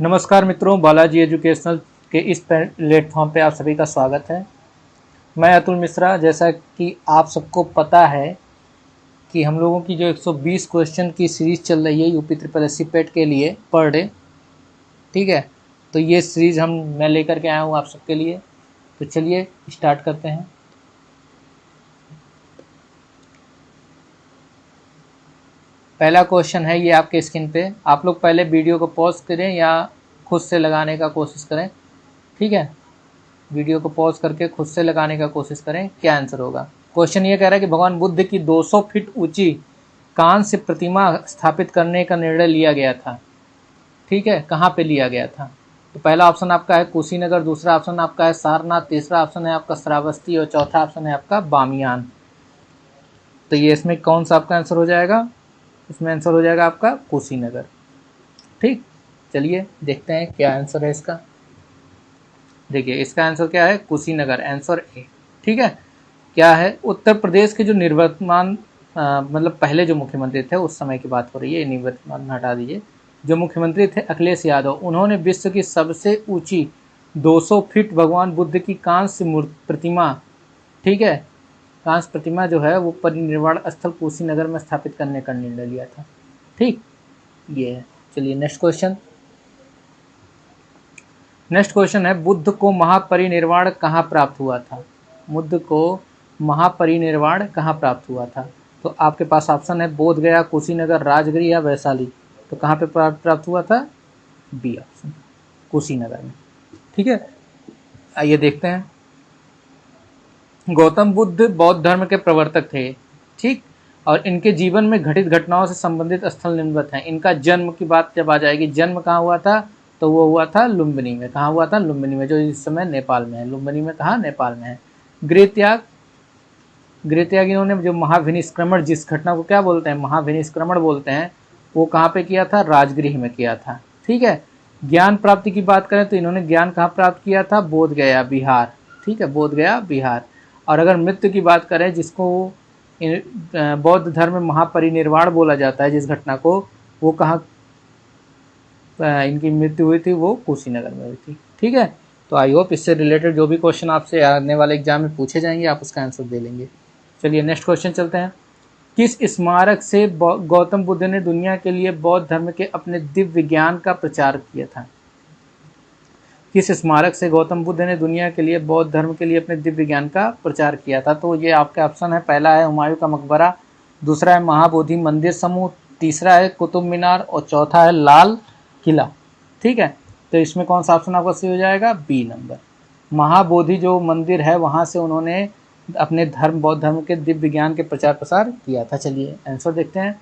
नमस्कार मित्रों, बालाजी एजुकेशनल के इस प्लेटफॉर्म पे आप सभी का स्वागत है। मैं अतुल मिश्रा। जैसा कि आप सबको पता है कि हम लोगों की जो 120 क्वेश्चन की सीरीज़ चल रही है यूपी ट्रिपल एस सी पेट के लिए पर डे, ठीक है। तो ये सीरीज़ मैं लेकर के आया हूँ आप सबके लिए। तो चलिए स्टार्ट करते हैं। पहला क्वेश्चन है ये आपके स्क्रीन पे। आप लोग पहले वीडियो को पॉज करें या खुद से लगाने का कोशिश करें, ठीक है। वीडियो को पॉज करके खुद से लगाने का कोशिश करें, क्या आंसर होगा। क्वेश्चन ये कह रहा है कि भगवान बुद्ध की 200 फीट ऊंची कांस्य प्रतिमा स्थापित करने का निर्णय लिया गया था, ठीक है। कहाँ पे लिया गया था? तो पहला ऑप्शन आपका है कुशीनगर, दूसरा ऑप्शन आपका है सारनाथ, तीसरा ऑप्शन है आपका श्रावस्ती और चौथा ऑप्शन है आपका बामियान। तो ये इसमें कौन सा आपका आंसर हो जाएगा? इसमें आंसर हो जाएगा आपका कुशीनगर, ठीक। चलिए देखते हैं क्या आंसर है इसका। देखिए इसका आंसर क्या है, कुशीनगर, आंसर ए, ठीक है। क्या है, उत्तर प्रदेश के जो निवर्तमान मतलब पहले जो मुख्यमंत्री थे, उस समय की बात हो रही है, निवर्तमान हटा दीजिए। जो मुख्यमंत्री थे अखिलेश यादव, उन्होंने विश्व की सबसे ऊंची 200 फीट भगवान बुद्ध की कांस्य प्रतिमा, ठीक है, कांस्य प्रतिमा जो है वो परिनिर्वाण स्थल कुशीनगर में स्थापित करने का निर्णय लिया था, ठीक। ये है। चलिए नेक्स्ट क्वेश्चन। नेक्स्ट क्वेश्चन है बुद्ध को महापरिनिर्वाण कहाँ प्राप्त हुआ था? बुद्ध को महापरिनिर्वाण कहाँ प्राप्त हुआ था? तो आपके पास ऑप्शन है बोध गया, कुशीनगर, राजगिर या वैशाली। तो कहाँ पे प्राप्त हुआ था? बी ऑप्शन, कुशीनगर में, ठीक है। आइए देखते हैं। गौतम बुद्ध बौद्ध धर्म के प्रवर्तक थे, ठीक, और इनके जीवन में घटित घटनाओं से संबंधित स्थल निम्नलिखित हैं। इनका जन्म की बात जब आ जाएगी, जन्म कहाँ हुआ था? तो वो हुआ था लुम्बिनी में। कहाँ हुआ था? लुम्बिनी में, जो इस समय नेपाल में है। लुम्बिनी में कहाँ? नेपाल में है। गृह त्याग इन्होंने जो महाविनिष्क्रमण, जिस घटना को क्या बोलते हैं, महाविनिष्क्रमण बोलते हैं, वो कहाँ पे किया था? राजगृह में किया था, ठीक है। ज्ञान प्राप्ति की बात करें तो इन्होंने ज्ञान कहाँ प्राप्त किया था? बोध गया, बिहार, ठीक है, बोध गया, बिहार। और अगर मृत्यु की बात करें, जिसको बौद्ध धर्म में महापरिनिर्वाण बोला जाता है, जिस घटना को, वो कहाँ इनकी मृत्यु हुई थी? वो कुशीनगर में हुई थी, ठीक है। तो आई होप इससे रिलेटेड जो भी क्वेश्चन आपसे आने वाले एग्जाम में पूछे जाएंगे, आप उसका आंसर दे लेंगे। चलिए नेक्स्ट क्वेश्चन चलते हैं। किस स्मारक से गौतम बुद्ध ने दुनिया के लिए बौद्ध धर्म के अपने दिव्य ज्ञान का प्रचार किया था? किस स्मारक से गौतम बुद्ध ने दुनिया के लिए बौद्ध धर्म के लिए अपने दिव्य ज्ञान का प्रचार किया था? तो ये आपका ऑप्शन है, पहला है हुमायूं का मकबरा, दूसरा है महाबोधि मंदिर समूह, तीसरा है कुतुब मीनार और चौथा है लाल किला, ठीक है। तो इसमें कौन सा ऑप्शन आपका सही हो जाएगा? बी नंबर, महाबोधि जो मंदिर है, वहां से उन्होंने अपने धर्म, बौद्ध धर्म के दिव्य ज्ञान के प्रचार प्रसार किया था। चलिए आंसर देखते हैं।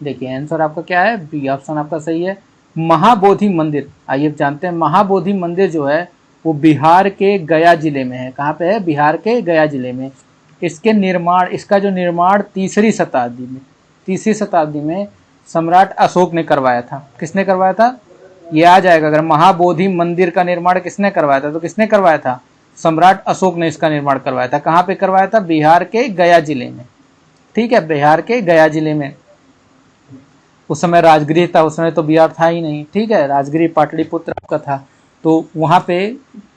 देखिए आंसर आपका क्या है? बी ऑप्शन आपका सही है, महाबोधि मंदिर। आइए जानते हैं, महाबोधि मंदिर जो है वो बिहार के गया जिले में है। कहाँ पे है? बिहार के गया जिले में। इसका जो निर्माण तीसरी शताब्दी में सम्राट अशोक ने करवाया था। किसने करवाया था? ये आ जाएगा, अगर महाबोधि मंदिर का निर्माण किसने करवाया था, तो किसने करवाया था? सम्राट अशोक ने इसका निर्माण करवाया था। कहाँ पे करवाया था? बिहार के गया जिले में, ठीक है, बिहार के गया जिले में। उस समय राजगृह था, उस समय तो बिहार था ही नहीं, ठीक है, राजगृह पाटलिपुत्र का था। तो वहाँ पे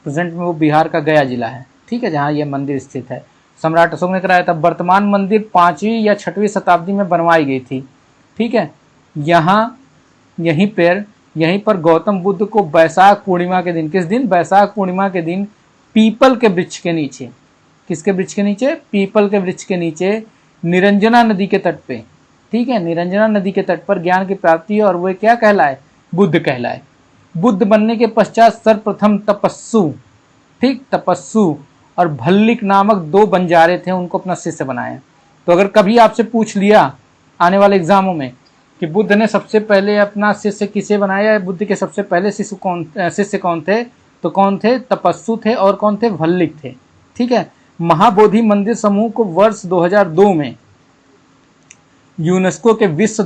प्रेजेंट में वो बिहार का गया जिला है, ठीक है, जहाँ ये मंदिर स्थित है। सम्राट अशोक ने कराया था। वर्तमान मंदिर 5वीं या 6वीं शताब्दी में बनवाई गई थी, ठीक है। यहीं पर गौतम बुद्ध को बैसाख पूर्णिमा के दिन, किस दिन? बैसाख पूर्णिमा के दिन पीपल के वृक्ष के नीचे, किसके वृक्ष के नीचे? पीपल के वृक्ष के नीचे, निरंजना नदी के तट पे, ठीक है, निरंजना नदी के तट पर ज्ञान की प्राप्ति, और वो क्या कहलाए? बुद्ध कहलाए। बुद्ध बनने के पश्चात सर्वप्रथम तपस्सु, ठीक, तपस्सु और भल्लिक नामक 2 बंजारे थे, उनको अपना शिष्य बनाया। तो अगर कभी आपसे पूछ लिया आने वाले एग्जामों में कि बुद्ध ने सबसे पहले अपना शिष्य किसे बनाया, बुद्ध के सबसे पहले शिष्य कौन थे, तो कौन थे? तपस्सु थे, और कौन थे? भल्लिक थे, ठीक है। महाबोधि मंदिर समूह को वर्ष 2002 में यूनेस्को के विश्व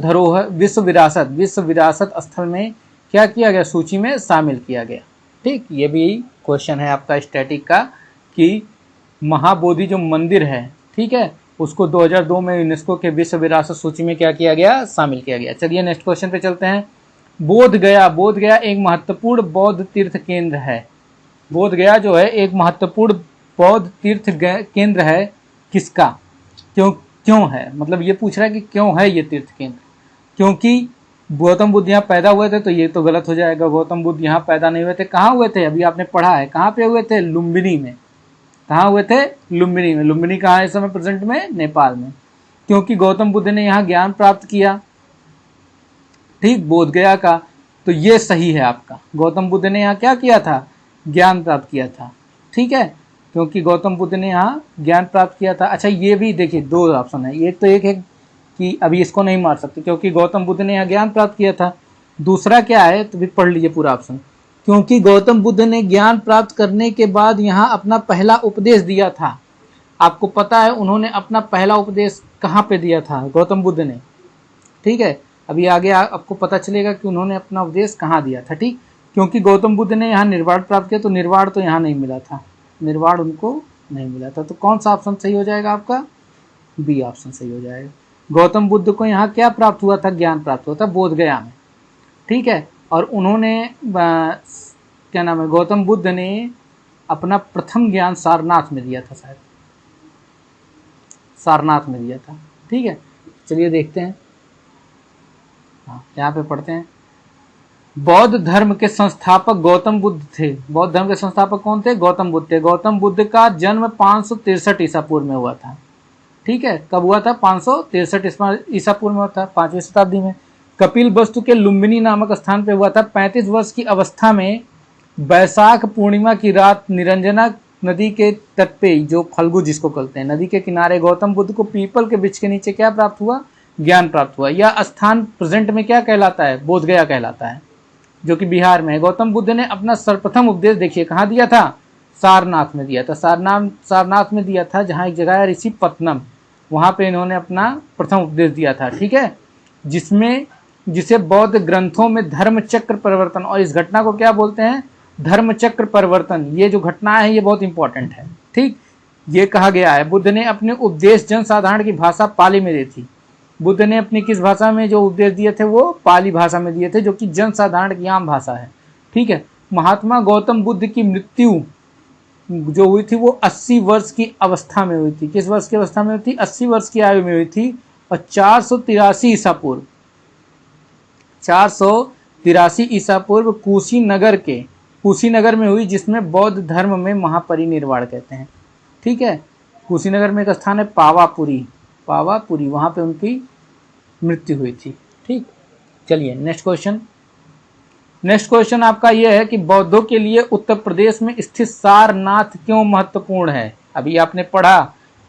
विरासत स्थल में क्या किया गया? सूची में शामिल किया गया, ठीक। ये भी क्वेश्चन है आपका स्टैटिक का कि महाबोधि जो मंदिर है, ठीक है, उसको 2002 में यूनेस्को के विश्व विरासत सूची में क्या किया गया? शामिल किया गया। चलिए नेक्स्ट क्वेश्चन पे चलते हैं। बोध गया, बोध गया एक महत्वपूर्ण बौद्ध तीर्थ केंद्र है। बोध गया जो है एक महत्वपूर्ण बौद्ध तीर्थ केंद्र है। किसका? क्यों क्यों है, मतलब ये पूछ रहा है कि क्यों है ये तीर्थ केंद्र। क्योंकि गौतम बुद्ध यहाँ पैदा हुए थे, तो ये तो गलत हो जाएगा। गौतम बुद्ध यहाँ पैदा नहीं हुए थे। कहाँ हुए थे? अभी आपने पढ़ा है, कहाँ पे हुए थे? लुम्बिनी में। कहाँ हुए थे? लुम्बिनी में। लुम्बिनी कहाँ है इस समय प्रेजेंट में? नेपाल में। क्योंकि गौतम बुद्ध ने यहाँ ज्ञान प्राप्त किया, ठीक, बोध गया का। तो ये सही है आपका। गौतम बुद्ध ने यहाँ क्या किया था? ज्ञान प्राप्त किया था, ठीक है, क्योंकि गौतम बुद्ध ने यहाँ ज्ञान प्राप्त किया था। अच्छा, ये भी देखिए दो ऑप्शन है, एक तो एक है कि अभी इसको नहीं मार सकते क्योंकि गौतम बुद्ध ने यहाँ ज्ञान प्राप्त किया था। दूसरा क्या है, तो भी पढ़ लीजिए पूरा ऑप्शन। क्योंकि गौतम बुद्ध ने ज्ञान प्राप्त करने के बाद यहाँ अपना पहला उपदेश दिया था। आपको पता है उन्होंने अपना पहला उपदेश कहाँ पे दिया था? गौतम बुद्ध ने, ठीक है। अभी आगे आपको पता चलेगा कि उन्होंने अपना उपदेश कहाँ दिया था, ठीक। क्योंकि गौतम बुद्ध ने यहाँ निर्वाण प्राप्त किया, तो निर्वाण तो यहाँ नहीं मिला था, निर्वाण उनको नहीं मिला था। तो कौन सा ऑप्शन सही हो जाएगा आपका? बी ऑप्शन सही हो जाएगा। गौतम बुद्ध को यहाँ क्या प्राप्त हुआ था? ज्ञान प्राप्त हुआ था बोध गया में, ठीक है। और उन्होंने क्या नाम है, गौतम बुद्ध ने अपना प्रथम ज्ञान सारनाथ में दिया था, शायद सारनाथ में दिया था, ठीक है। चलिए देखते हैं, हाँ यहाँ पे पढ़ते हैं। बौद्ध धर्म के संस्थापक गौतम बुद्ध थे। बौद्ध धर्म के संस्थापक कौन थे? गौतम बुद्ध थे। गौतम बुद्ध का जन्म 563 ईसा पूर्व में हुआ था, ठीक है। कब हुआ था? 563 ईसा पूर्व में हुआ था, 5वीं शताब्दी में। कपिल वस्तु के लुम्बिनी नामक स्थान पे हुआ था। 35 वर्ष की अवस्था में बैसाख पूर्णिमा की रात निरंजना नदी के तट पे, जो फल्गु जिसको कहते हैं, नदी के किनारे गौतम बुद्ध को पीपल के वृक्ष के नीचे क्या प्राप्त हुआ? ज्ञान प्राप्त हुआ। यह स्थान प्रेजेंट में क्या कहलाता है? बोध गया कहलाता है, जो कि बिहार में है। गौतम बुद्ध ने अपना सर्वप्रथम उपदेश देखिए कहाँ दिया था? सारनाथ में दिया था। सारनाथ में दिया था, जहाँ एक जगह है ऋषिपत्तनम, वहाँ पे इन्होंने अपना प्रथम उपदेश दिया था, ठीक है। जिसे बौद्ध ग्रंथों में धर्म चक्र परिवर्तन, और इस घटना को क्या बोलते हैं? धर्म चक्र परिवर्तन। ये जो घटना है ये बहुत इंपॉर्टेंट है, ठीक। ये कहा गया है बुद्ध ने अपने उपदेश जनसाधारण की भाषा पाली में दी थी। बुद्ध ने अपनी किस भाषा में जो उपदेश दिए थे? वो पाली भाषा में दिए थे, जो कि जनसाधारण की आम भाषा है, ठीक है। महात्मा गौतम बुद्ध की मृत्यु जो हुई थी वो 80 वर्ष की अवस्था में हुई थी। किस वर्ष की अवस्था में हुई थी? 80 वर्ष की आयु में हुई थी। और 483 ईसा पूर्व, 483 ईसा पूर्व कुशीनगर में हुई, जिसमें बौद्ध धर्म में महापरिनिर्वाण कहते हैं, ठीक है। कुशीनगर में एक स्थान है पावापुरी, वहाँ पे उनकी मृत्यु हुई थी, ठीक। चलिए नेक्स्ट क्वेश्चन आपका यह है कि बौद्धों के लिए उत्तर प्रदेश में स्थित सारनाथ क्यों महत्वपूर्ण है? अभी आपने पढ़ा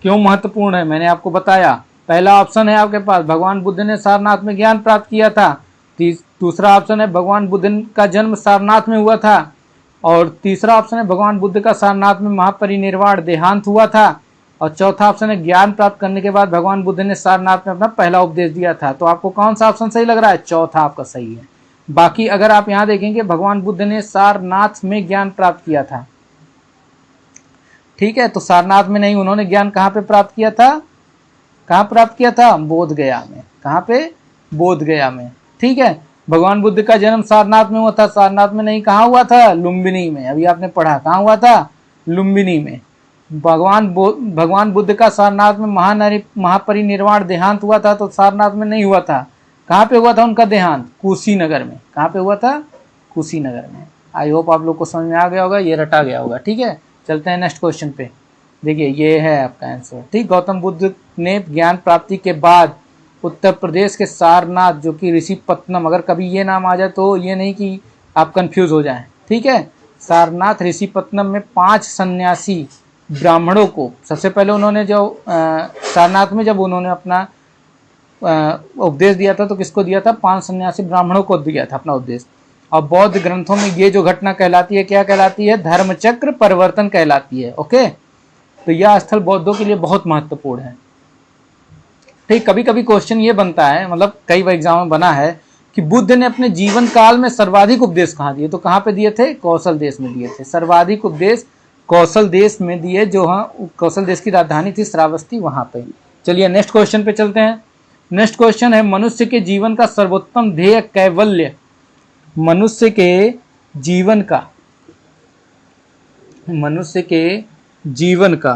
क्यों महत्वपूर्ण है, मैंने आपको बताया। पहला ऑप्शन है आपके पास, भगवान बुद्ध ने सारनाथ में ज्ञान प्राप्त किया था। दूसरा ऑप्शन है भगवान बुद्ध का जन्म सारनाथ में हुआ था। और तीसरा ऑप्शन है भगवान बुद्ध का सारनाथ में महापरिनिर्वाण देहांत हुआ था। और चौथा ऑप्शन है ज्ञान प्राप्त करने के बाद भगवान बुद्ध ने सारनाथ में अपना पहला उपदेश दिया था। तो आपको कौन सा ऑप्शन सही लग रहा है? चौथा आपका सही है। बाकी अगर आप यहाँ देखेंगे, भगवान बुद्ध ने सारनाथ में ज्ञान प्राप्त किया था, ठीक है। तो सारनाथ में नहीं, उन्होंने ज्ञान कहाँ पे प्राप्त किया था? कहाँ प्राप्त किया था? बोध गया में। कहाँ पे? बोध गया में, ठीक है। भगवान बुद्ध का जन्म सारनाथ में हुआ था, सारनाथ में नहीं, कहाँ हुआ था? लुम्बिनी में। अभी आपने पढ़ा कहाँ हुआ था? लुम्बिनी में। भगवान बुद्ध का सारनाथ में महापरिनिर्वाण देहांत हुआ था, तो सारनाथ में नहीं हुआ था। कहाँ पे हुआ था उनका देहांत? कुशीनगर में। कहाँ पे हुआ था? कुशीनगर में। आई होप आप लोग को समझ में आ गया होगा, ये रटा गया होगा, ठीक है। चलते हैं नेक्स्ट क्वेश्चन पे। देखिए ये है आपका आंसर, ठीक। गौतम बुद्ध ने ज्ञान प्राप्ति के बाद उत्तर प्रदेश के सारनाथ, जो कि ऋषिपत्तनम, अगर कभी ये नाम आ जाए तो ये नहीं कि आप कंफ्यूज हो जाएं, ठीक है। सारनाथ ऋषिपत्तनम में 5 सन्यासी ब्राह्मणों को, सबसे पहले उन्होंने जो सारनाथ में जब उन्होंने अपना उपदेश दिया था, तो किसको दिया था? 5 सन्यासी ब्राह्मणों को दिया था अपना उपदेश। और बौद्ध ग्रंथों में ये जो घटना कहलाती है, क्या कहलाती है? धर्मचक्र परिवर्तन कहलाती है, ओके। तो यह स्थल बौद्धों के लिए बहुत महत्वपूर्ण है, ठीक। कभी कभी क्वेश्चन ये बनता है, मतलब कई बार एग्जाम में बना है कि बुद्ध ने अपने जीवन काल में सर्वाधिक उपदेश कहाँ दिए? तो कहाँ पे दिए थे? कौशल देश में दिए थे। सर्वाधिक उपदेश कौशल देश में दिए, जो कौशल देश की राजधानी थी श्रावस्ती, वहां पे। चलिए नेक्स्ट क्वेश्चन पे चलते हैं। नेक्स्ट क्वेश्चन है, मनुष्य के जीवन का सर्वोत्तम ध्येय कैवल्य मनुष्य के जीवन का, मनुष्य के जीवन का,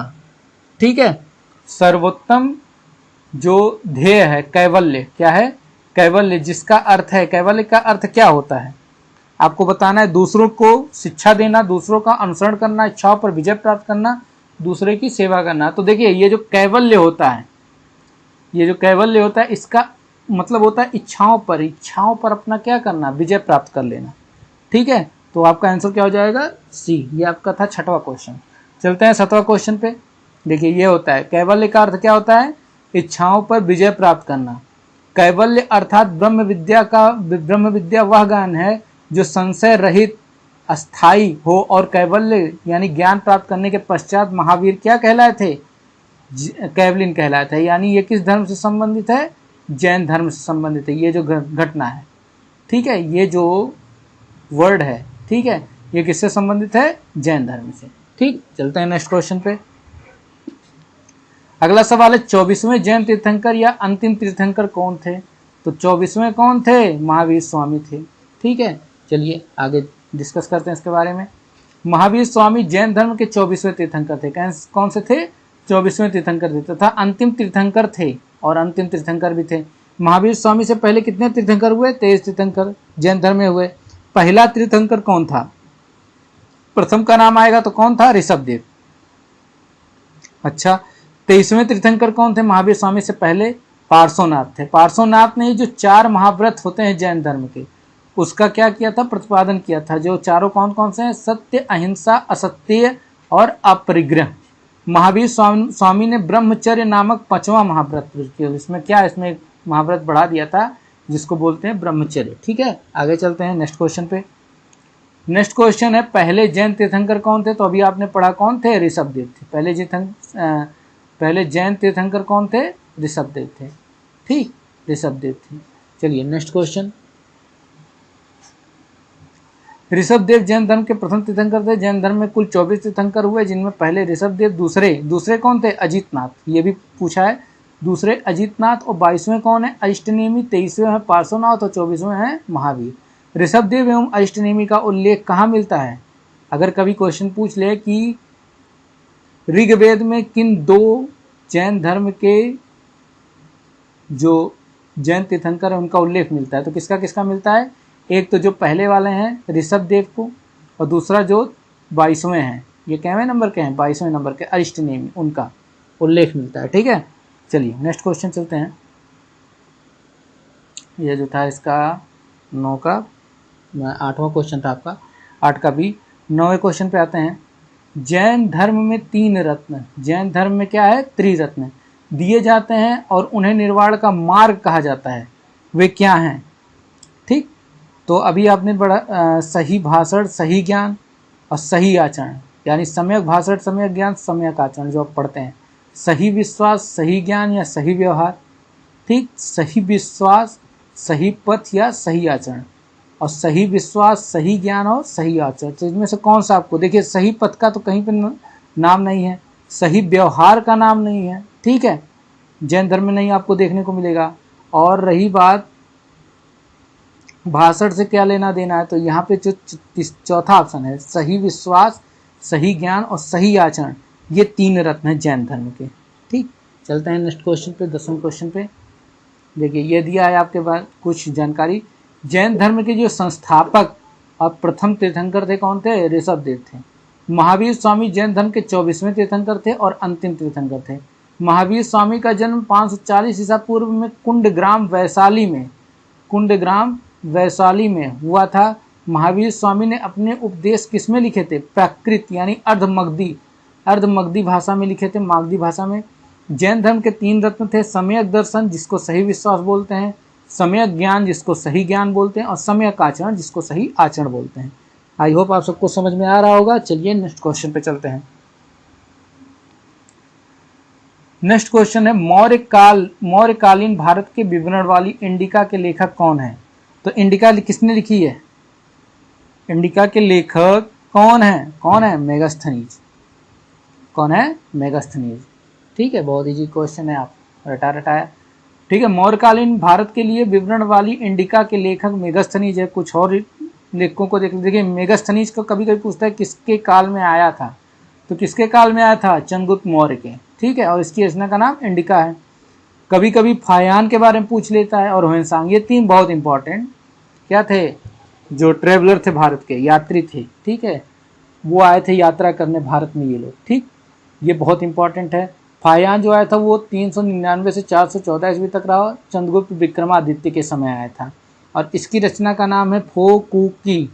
ठीक है, सर्वोत्तम जो ध्येय है कैवल्य, क्या है, कैवल्य, जिसका अर्थ है, कैवल्य का अर्थ क्या होता है आपको बताना है। दूसरों को शिक्षा देना, दूसरों का अनुसरण करना, इच्छाओं पर विजय प्राप्त करना, दूसरे की सेवा करना। तो देखिए ये जो कैवल्य होता है, ये जो कैवल्य होता है इसका मतलब होता है इच्छाओं पर अपना क्या करना, विजय प्राप्त कर लेना। ठीक है, तो आपका आंसर क्या हो जाएगा, सी। ये आपका था 6वां क्वेश्चन। चलते हैं 7वां क्वेश्चन पे। देखिए ये होता है, कैवल्य का अर्थ क्या होता है, इच्छाओं पर विजय प्राप्त करना। कैवल्य अर्थात ब्रह्म विद्या वह ज्ञान है जो संशय रहित, अस्थाई हो और कैवल्य यानी ज्ञान प्राप्त करने के पश्चात महावीर क्या कहलाए थे, कैवलिन कहलाए थे। यानी ये किस धर्म से संबंधित है, जैन धर्म से संबंधित है। ये जो घटना है, ठीक है, ये जो वर्ड है, ठीक है, ये किससे संबंधित है, जैन धर्म से। ठीक, चलते हैं नेक्स्ट क्वेश्चन पे। अगला सवाल है 24वें जैन तीर्थंकर या अंतिम तीर्थंकर कौन थे। तो 24वें कौन थे, महावीर स्वामी थे। ठीक है, चलिए आगे डिस्कस करते हैं इसके बारे में। महावीर स्वामी जैन धर्म के 24वें तीर्थंकर थे। कौन से थे, 24वें तीर्थंकर थे तथा अंतिम तीर्थंकर थे, और अंतिम तीर्थंकर भी थे। महावीर स्वामी से पहले कितने तीर्थंकर हुए, 23 तीर्थंकर जैन धर्म में हुए। पहला तीर्थंकर कौन था, प्रथम का नाम आएगा तो कौन था, ऋषभदेव। अच्छा, 23वें तीर्थंकर कौन थे महावीर स्वामी से पहले, पार्श्वनाथ थे। पार्श्वनाथ ने जो 4 महाव्रत होते हैं जैन धर्म के, उसका क्या किया था, प्रतिपादन किया था। जो चारों कौन कौन से हैं, सत्य, अहिंसा, असत्य और अपरिग्रह। महावीर स्वामी ने ब्रह्मचर्य नामक 5वां महाव्रत किया। इसमें क्या, इसमें एक महाव्रत बढ़ा दिया था जिसको बोलते हैं ब्रह्मचर्य। ठीक है, आगे चलते हैं नेक्स्ट क्वेश्चन पे। नेक्स्ट क्वेश्चन है, पहले जैन तीर्थंकर कौन थे। तो अभी आपने पढ़ा कौन थे, ऋषभदेव थे। पहले जैन तीर्थंकर कौन थे, ऋषभदेव थे। ठीक, ऋषभदेव थे। चलिए नेक्स्ट क्वेश्चन। ऋषभदेव जैन धर्म के प्रथम तीर्थंकर थे। जैन धर्म में कुल 24 तीर्थंकर हुए, जिनमें पहले ऋषभदेव, दूसरे कौन थे, अजितनाथ, ये भी पूछा है। दूसरे अजितनाथ, और 22वें कौन है, अष्टनेमी, 23वें है पार्श्वनाथ और 24वें है महावीर। ऋषभदेव एवं अष्टनेमी का उल्लेख कहाँ मिलता है। अगर कभी क्वेश्चन पूछ ले कि ऋग्वेद में किन 2 जैन धर्म के जो जैन तीर्थंकर है उनका उल्लेख मिलता है, तो किसका किसका मिलता है। एक तो जो पहले वाले हैं ऋषभदेव को, और दूसरा जो 22वें हैं, ये कितवें नंबर के हैं, 22वें नंबर के अरिष्टनेमी, उनका उल्लेख मिलता है। ठीक है, चलिए नेक्स्ट क्वेश्चन चलते हैं। ये जो था इसका 9 का 8वां क्वेश्चन था आपका, 8 का भी। 9वें क्वेश्चन पे आते हैं। जैन धर्म में 3 रत्न, जैन धर्म में क्या है, त्रिरत्न दिए जाते हैं और उन्हें निर्वाण का मार्ग कहा जाता है, वे क्या हैं। ठीक, तो अभी आपने बड़ा सही भाषण, सही ज्ञान और सही आचरण, यानी सम्यक भाषण, सम्यक ज्ञान, सम्यक आचरण जो आप पढ़ते हैं। सही विश्वास, सही ज्ञान या सही व्यवहार। ठीक, सही विश्वास, सही पथ या सही आचरण, और सही विश्वास, सही ज्ञान और सही आचरण। तो इनमें से कौन सा आपको, देखिए सही पथ का तो कहीं पे नाम नहीं है, सही व्यवहार का नाम नहीं है। ठीक है, जैन धर्म में नहीं आपको देखने को मिलेगा। और रही बात भाषण से क्या लेना देना है, तो यहाँ पे जो चौथा ऑप्शन है, सही विश्वास, सही ज्ञान और सही आचरण, ये 3 रत्न हैं जैन धर्म के। ठीक, चलते हैं नेक्स्ट क्वेश्चन पे, 10वें क्वेश्चन पे। देखिए ये दिया है आपके पास कुछ जानकारी। जैन धर्म के जो संस्थापक और प्रथम तीर्थंकर थे कौन थे, ऋषभदेव थे। महावीर स्वामी जैन धर्म के 24वें तीर्थंकर थे और अंतिम तीर्थंकर थे। महावीर स्वामी का जन्म 540 ईसा पूर्व में कुंडग्राम वैशाली में हुआ था। महावीर स्वामी ने अपने उपदेश किसमें लिखे थे, प्राकृत यानी अर्धमगधी भाषा में लिखे थे, मागधी भाषा में। जैन धर्म के 3 रत्न थे, सम्यक दर्शन जिसको सही विश्वास बोलते हैं, सम्यक ज्ञान जिसको सही ज्ञान बोलते हैं, और सम्यक आचरण जिसको सही आचरण बोलते हैं। आई होप आप सबको समझ में आ रहा होगा। चलिए नेक्स्ट क्वेश्चन पे चलते हैं। नेक्स्ट क्वेश्चन है, मौर्यकालीन भारत के विवरण वाली इंडिका के लेखक कौन है। तो इंडिका किसने लिखी है, इंडिका के लेखक कौन है, मेगास्थनीज। कौन है, मेगास्थनीज। ठीक है, बहुत इजी क्वेश्चन है, आप रटाया। ठीक है, मौर्यकालीन भारत के लिए विवरण वाली इंडिका के लेखक मेगास्थनीज है। कुछ और लेखकों को देख, देखिए मेगास्थनीज को कभी कभी पूछता है किसके काल में आया था, तो किसके काल में आया था, चंद्रगुप्त मौर्य के, ठीक है, और इसकी रचना का नाम इंडिका है। कभी कभी फायान के बारे में पूछ लेता है और ह्वेनसांग, ये तीन बहुत इंपॉर्टेंट क्या थे, जो ट्रेवलर थे, भारत के यात्री थे, ठीक है, वो आए थे यात्रा करने भारत में ये लोग, ठीक, ये बहुत इंपॉर्टेंट है। फायान जो आया था वो 399 से 414 ईस्वी तक रहा, चंद्रगुप्त विक्रमादित्य के समय आया था, और इसकी रचना का नाम है फोकुकी,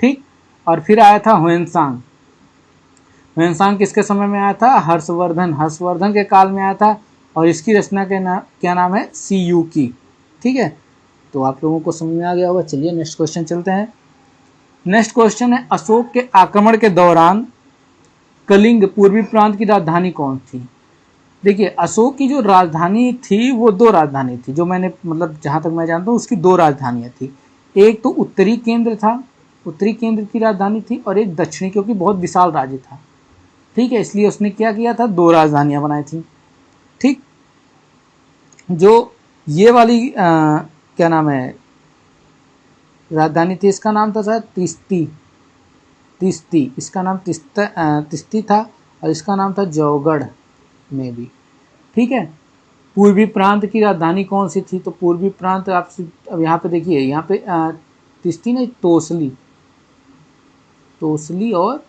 ठीक। और फिर आया था ह्वेनसांग, ह्वेनसांग किसके समय में आया था, हर्षवर्धन के काल में आया था, और इसकी रचना के क्या नाम है, सीयूकी, ठीक है। तो आप लोगों को समझ में आ गया होगा। चलिए नेक्स्ट क्वेश्चन चलते हैं। नेक्स्ट क्वेश्चन है, अशोक के आक्रमण के दौरान कलिंग पूर्वी प्रांत की राजधानी कौन थी। देखिए अशोक की जो राजधानी थी वो दो राजधानी थी, जो मैंने मतलब जहां तक मैं जानता हूँ उसकी दो राजधानियां थी। एक तो उत्तरी केंद्र था, उत्तरी केंद्र की राजधानी थी, और एक दक्षिणी, क्योंकि बहुत विशाल राज्य था, ठीक है, इसलिए उसने क्या किया था, दो राजधानियां बनाई थी, ठीक। जो ये वाली क्या नाम है राजधानी थी, इसका नाम था शायद तिस्ती, इसका नाम तिस्ती था, और इसका नाम था जौगढ़ में भी, ठीक है। पूर्वी प्रांत की राजधानी कौन सी थी, तो पूर्वी प्रांत आप अब यहाँ पे देखिए, यहाँ पे तिस्ती नहीं, तोसली और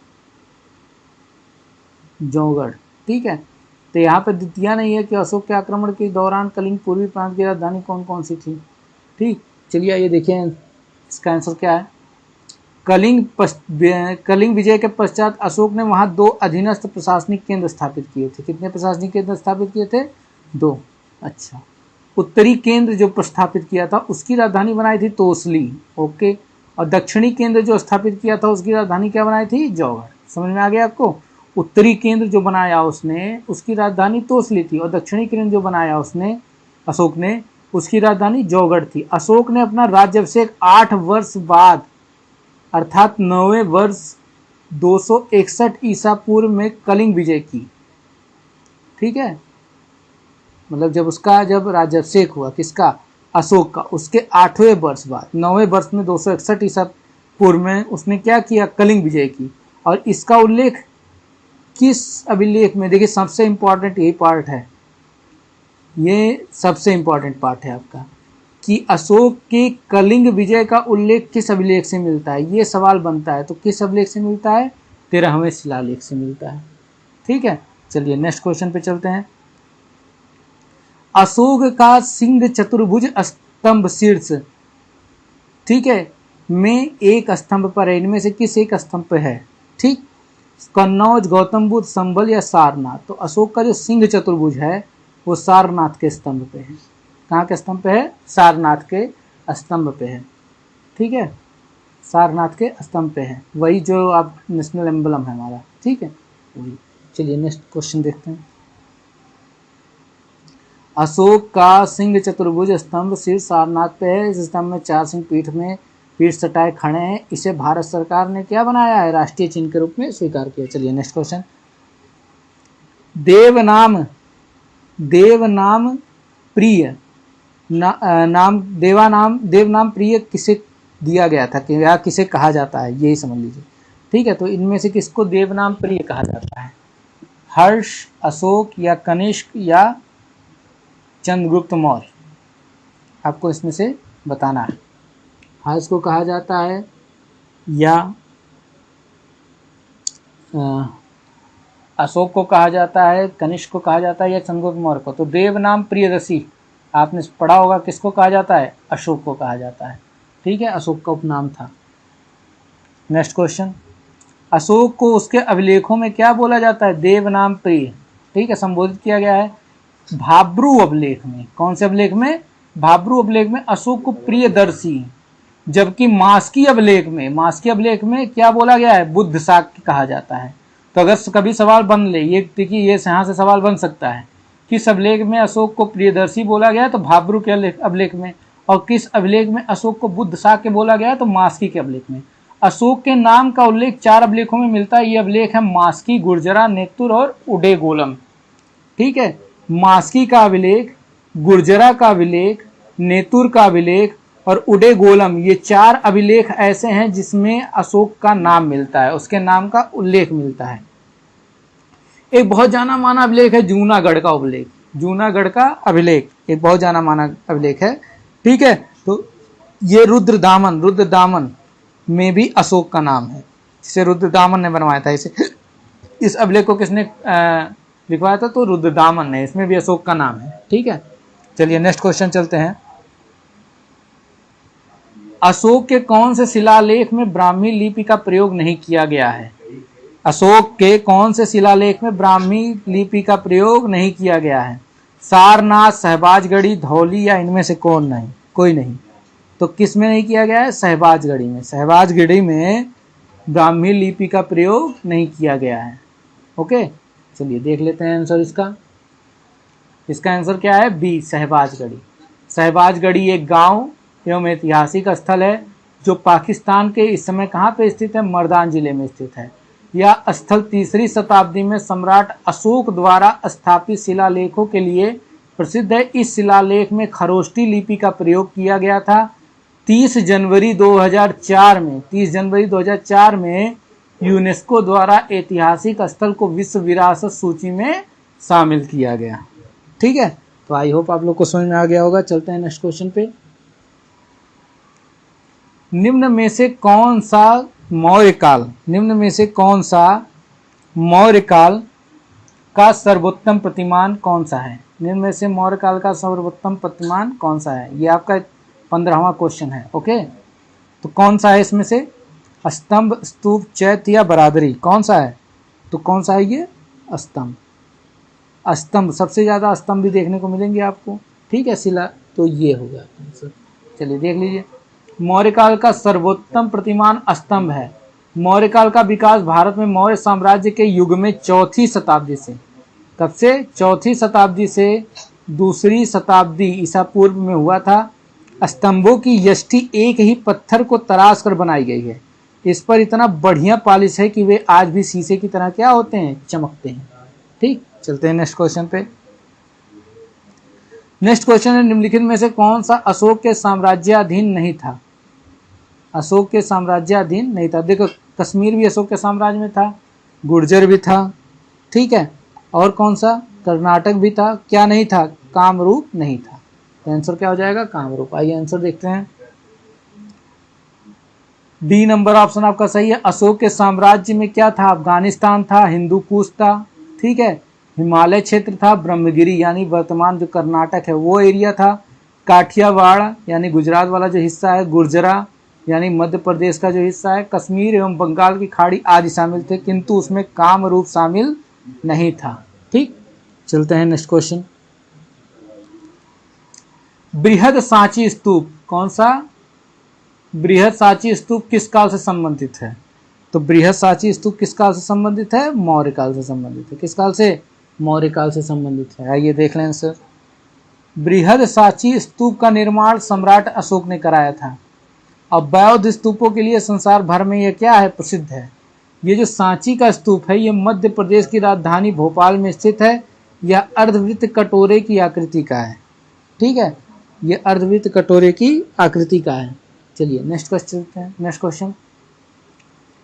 जौगढ़, ठीक है। तो यहाँ पे दिया नहीं है कि अशोक के आक्रमण के दौरान कलिंग पूर्वी प्रांत की राजधानी कौन कौन सी थी, ठीक। चलिए आइए देखें इसका आंसर क्या है। कलिंग विजय के पश्चात अशोक ने वहां दो अधीनस्थ प्रशासनिक केंद्र स्थापित किए थे। कितने प्रशासनिक केंद्र स्थापित किए थे, दो, अच्छा। उत्तरी केंद्र जो प्रस्थापित किया था उसकी राजधानी बनाई थी तोसली, ओके, और दक्षिणी केंद्र जो स्थापित किया था उसकी राजधानी क्या बनाई थी, जौगढ़। समझ में आ गया आपको। उत्तरी केंद्र जो बनाया उसने उसकी राजधानी तोसली थी, और दक्षिणी केंद्र जो बनाया उसने अशोक ने उसकी राजधानी जौगढ़ थी। अशोक ने अपना राज्याभिषेक 8 वर्ष बाद अर्थात 9वें वर्ष 261 ईसा पूर्व में कलिंग विजय की, ठीक है, मतलब जब राज्याभिषेक हुआ किसका, अशोक का, उसके 8वें वर्ष बाद 9वें वर्ष में 261 ईसा पूर्व में उसने क्या किया, कलिंग विजय की। और इसका उल्लेख किस अभिलेख में, देखिए सबसे इंपॉर्टेंट यही पार्ट है, ये सबसे इंपॉर्टेंट पार्ट है आपका, कि अशोक के कलिंग विजय का उल्लेख किस अभिलेख से मिलता है, ये सवाल बनता है। तो किस अभिलेख से मिलता है, 13वें शिलालेख से मिलता है, ठीक है। चलिए नेक्स्ट क्वेश्चन पे चलते हैं। अशोक का सिंह चतुर्भुज स्तंभ शीर्ष, ठीक है, में एक स्तंभ पर है, इनमें से किस एक स्तंभ पे है, ठीक। कन्नौज, गौतम बुद्ध, संभल या सारनाथ। तो अशोक का जो सिंह चतुर्भुज है वो सारनाथ के स्तंभ पे है। कहाँ के स्तंभ पे है, सारनाथ के स्तंभ पे है, ठीक है, सारनाथ के स्तंभ पे है, वही जो आप नेशनल एम्बलम है हमारा, ठीक है, वही। चलिए नेक्स्ट क्वेश्चन देखते हैं। अशोक का सिंह चतुर्भुज स्तंभ शीर्ष सारनाथ पे है। इस स्तंभ में 4 सिंह पीठ सटाए खड़े हैं। इसे भारत सरकार ने क्या बनाया है, राष्ट्रीय चिन्ह के रूप में स्वीकार किया। चलिए नेक्स्ट क्वेश्चन। देवनाम प्रिय देवनाम प्रिय किसे दिया गया था, या किसे कहा जाता है, यही समझ लीजिए, ठीक है। तो इनमें से किसको देवनाम प्रिय कहा जाता है, हर्ष, अशोक या कनिष्क या चंद्रगुप्त मौर्य, आपको इसमें से बताना है। हर्ष को कहा जाता है या अशोक को कहा जाता है, कनिष्क को कहा जाता है या चंद्रगुप्त मौर्य को। तो देवनाम प्रियदर्शी आपने पढ़ा होगा, किसको कहा जाता है, अशोक को कहा जाता है, ठीक है, अशोक का उपनाम था। Next question. अशोक को उसके अभिलेखों में क्या बोला जाता है, देवनाम प्रिय, ठीक है, संबोधित किया गया है। भाब्रू अभिलेख में, कौन से अभिलेख में, भाब्रू अभिलेख में अशोक को प्रियदर्शी, जबकि मास्की अभिलेख में क्या बोला गया है, बुद्ध शाक्य कहा जाता है। तो अगर कभी सवाल बन ले, ये देखिए ये यहाँ से सवाल बन सकता है, किस अभिलेख में अशोक को प्रियदर्शी बोला गया है, तो भाब्रू के अभिलेख में, और किस अभिलेख में अशोक को बुद्ध शाक्य बोला गया है, तो मास्की के अभिलेख में। अशोक के नाम का उल्लेख 4 अभिलेखों में मिलता है। ये अभिलेख है मास्की, गुर्जरा, नेतुर और उडेगोलम, ठीक है। मास्की का अभिलेख, गुर्जरा का अभिलेख, नेतुर का अभिलेख और उडे गोलम, ये 4 अभिलेख ऐसे हैं जिसमें अशोक का नाम मिलता है, उसके नाम का उल्लेख मिलता है। एक बहुत जाना माना अभिलेख है जूनागढ़ का अभिलेख, जूनागढ़ का अभिलेख एक बहुत जाना माना अभिलेख है। ठीक है, तो ये रुद्रदामन में भी अशोक का नाम है, जिसे रुद्रदामन ने बनवाया था। इस अभिलेख को किसने लिखवाया था? तो रुद्रदामन ने, इसमें भी अशोक का नाम है। ठीक है, चलिए नेक्स्ट क्वेश्चन चलते हैं। अशोक के कौन से शिलालेख में ब्राह्मी लिपि का प्रयोग नहीं किया गया है? अशोक के कौन से शिलालेख में ब्राह्मी लिपि का प्रयोग नहीं किया गया है? सारनाथ, सहबाजगढ़ी, धौली, या इनमें से कोई नहीं। तो किस में नहीं किया गया है? सहबाजगढ़ी में। सहबाजगढ़ी में ब्राह्मी लिपि का प्रयोग नहीं किया गया है। ओके, चलिए देख लेते हैं आंसर इसका। इसका आंसर क्या है? बी, सहबाजगढ़ी। सहबाजगढ़ी एक गांव एवं ऐतिहासिक स्थल है जो पाकिस्तान के इस समय कहाँ पे स्थित है? मर्दान जिले में स्थित है। यह स्थल 3री शताब्दी में सम्राट अशोक द्वारा स्थापित शिलालेखों के लिए प्रसिद्ध है। इस शिलालेख में खरोष्टी लिपि का प्रयोग किया गया था। 30 जनवरी 2004 में यूनेस्को द्वारा ऐतिहासिक स्थल को विश्व विरासत सूची में शामिल किया गया। ठीक है, तो आई होप आप लोग को समझ में आ गया होगा। चलते हैं नेक्स्ट क्वेश्चन पे। निम्न में से कौन सा मौर्यकाल का सर्वोत्तम प्रतिमान कौन सा है? निम्न में से मौर्यकाल का सर्वोत्तम प्रतिमान कौन सा है? ये आपका 15वां क्वेश्चन है। ओके, तो कौन सा है इसमें से? स्तंभ, स्तूप, चैत्य या बरादरी, कौन सा है? तो कौन सा है ये? स्तंभ सबसे ज्यादा स्तंभ भी देखने को मिलेंगे आपको। ठीक है, शिला, तो ये होगा आंसर। चलिए देख लीजिए, मौर्यकाल का सर्वोत्तम प्रतिमान स्तंभ है। मौर्यकाल का विकास भारत में मौर्य साम्राज्य के युग में 4वीं शताब्दी से, कब से? 4वीं शताब्दी से 2री शताब्दी ईसा पूर्व में हुआ था। स्तंभों की यष्टि एक ही पत्थर को तराश कर बनाई गई है। इस पर इतना बढ़िया पॉलिश है कि वे आज भी शीशे की तरह क्या होते हैं? चमकते हैं। ठीक, चलते हैं नेक्स्ट क्वेश्चन पे। नेक्स्ट क्वेश्चन है, निम्नलिखित में से कौन सा अशोक के साम्राज्याधीन नहीं था? अशोक के साम्राज्याधीन नहीं था। देखो, कश्मीर भी अशोक के साम्राज्य में था, गुर्जर भी था। ठीक है, और कौन सा? कर्नाटक भी था। क्या नहीं था? कामरूप नहीं था। तो आंसर क्या हो जाएगा? कामरूप। आइए आंसर देखते हैं। डी नंबर ऑप्शन आपका सही है। अशोक के साम्राज्य में क्या था? अफगानिस्तान था, हिंदू कुश था, ठीक है, हिमालय क्षेत्र था, ब्रह्मगिरी यानी वर्तमान जो कर्नाटक है वो एरिया था, काठियावाड़ यानी गुजरात वाला जो हिस्सा है, गुर्जरा यानी मध्य प्रदेश का जो हिस्सा है, कश्मीर एवं बंगाल की खाड़ी आदि शामिल थे, किंतु उसमें कामरूप शामिल नहीं था। ठीक, चलते हैं नेक्स्ट क्वेश्चन। बृहद सांची स्तूप, कौन सा? बृहद सांची स्तूप किस काल से संबंधित है? तो बृहद सांची स्तूप किस काल से संबंधित है? मौर्य काल से संबंधित है। किस काल से? मौर्य काल से संबंधित है। आइए देख लें आंसर। बृहद सांची स्तूप का निर्माण सम्राट अशोक ने कराया था। अब बौद्ध स्तूपों के लिए संसार भर में यह क्या है? प्रसिद्ध है। ये जो सांची का स्तूप है ये मध्य प्रदेश की राजधानी भोपाल में स्थित है। यह अर्धवृत्त कटोरे की आकृति का है। ठीक है, ये अर्धवृत्त कटोरे की आकृति का है। चलिए नेक्स्ट क्वेश्चन चलते हैं। नेक्स्ट क्वेश्चन,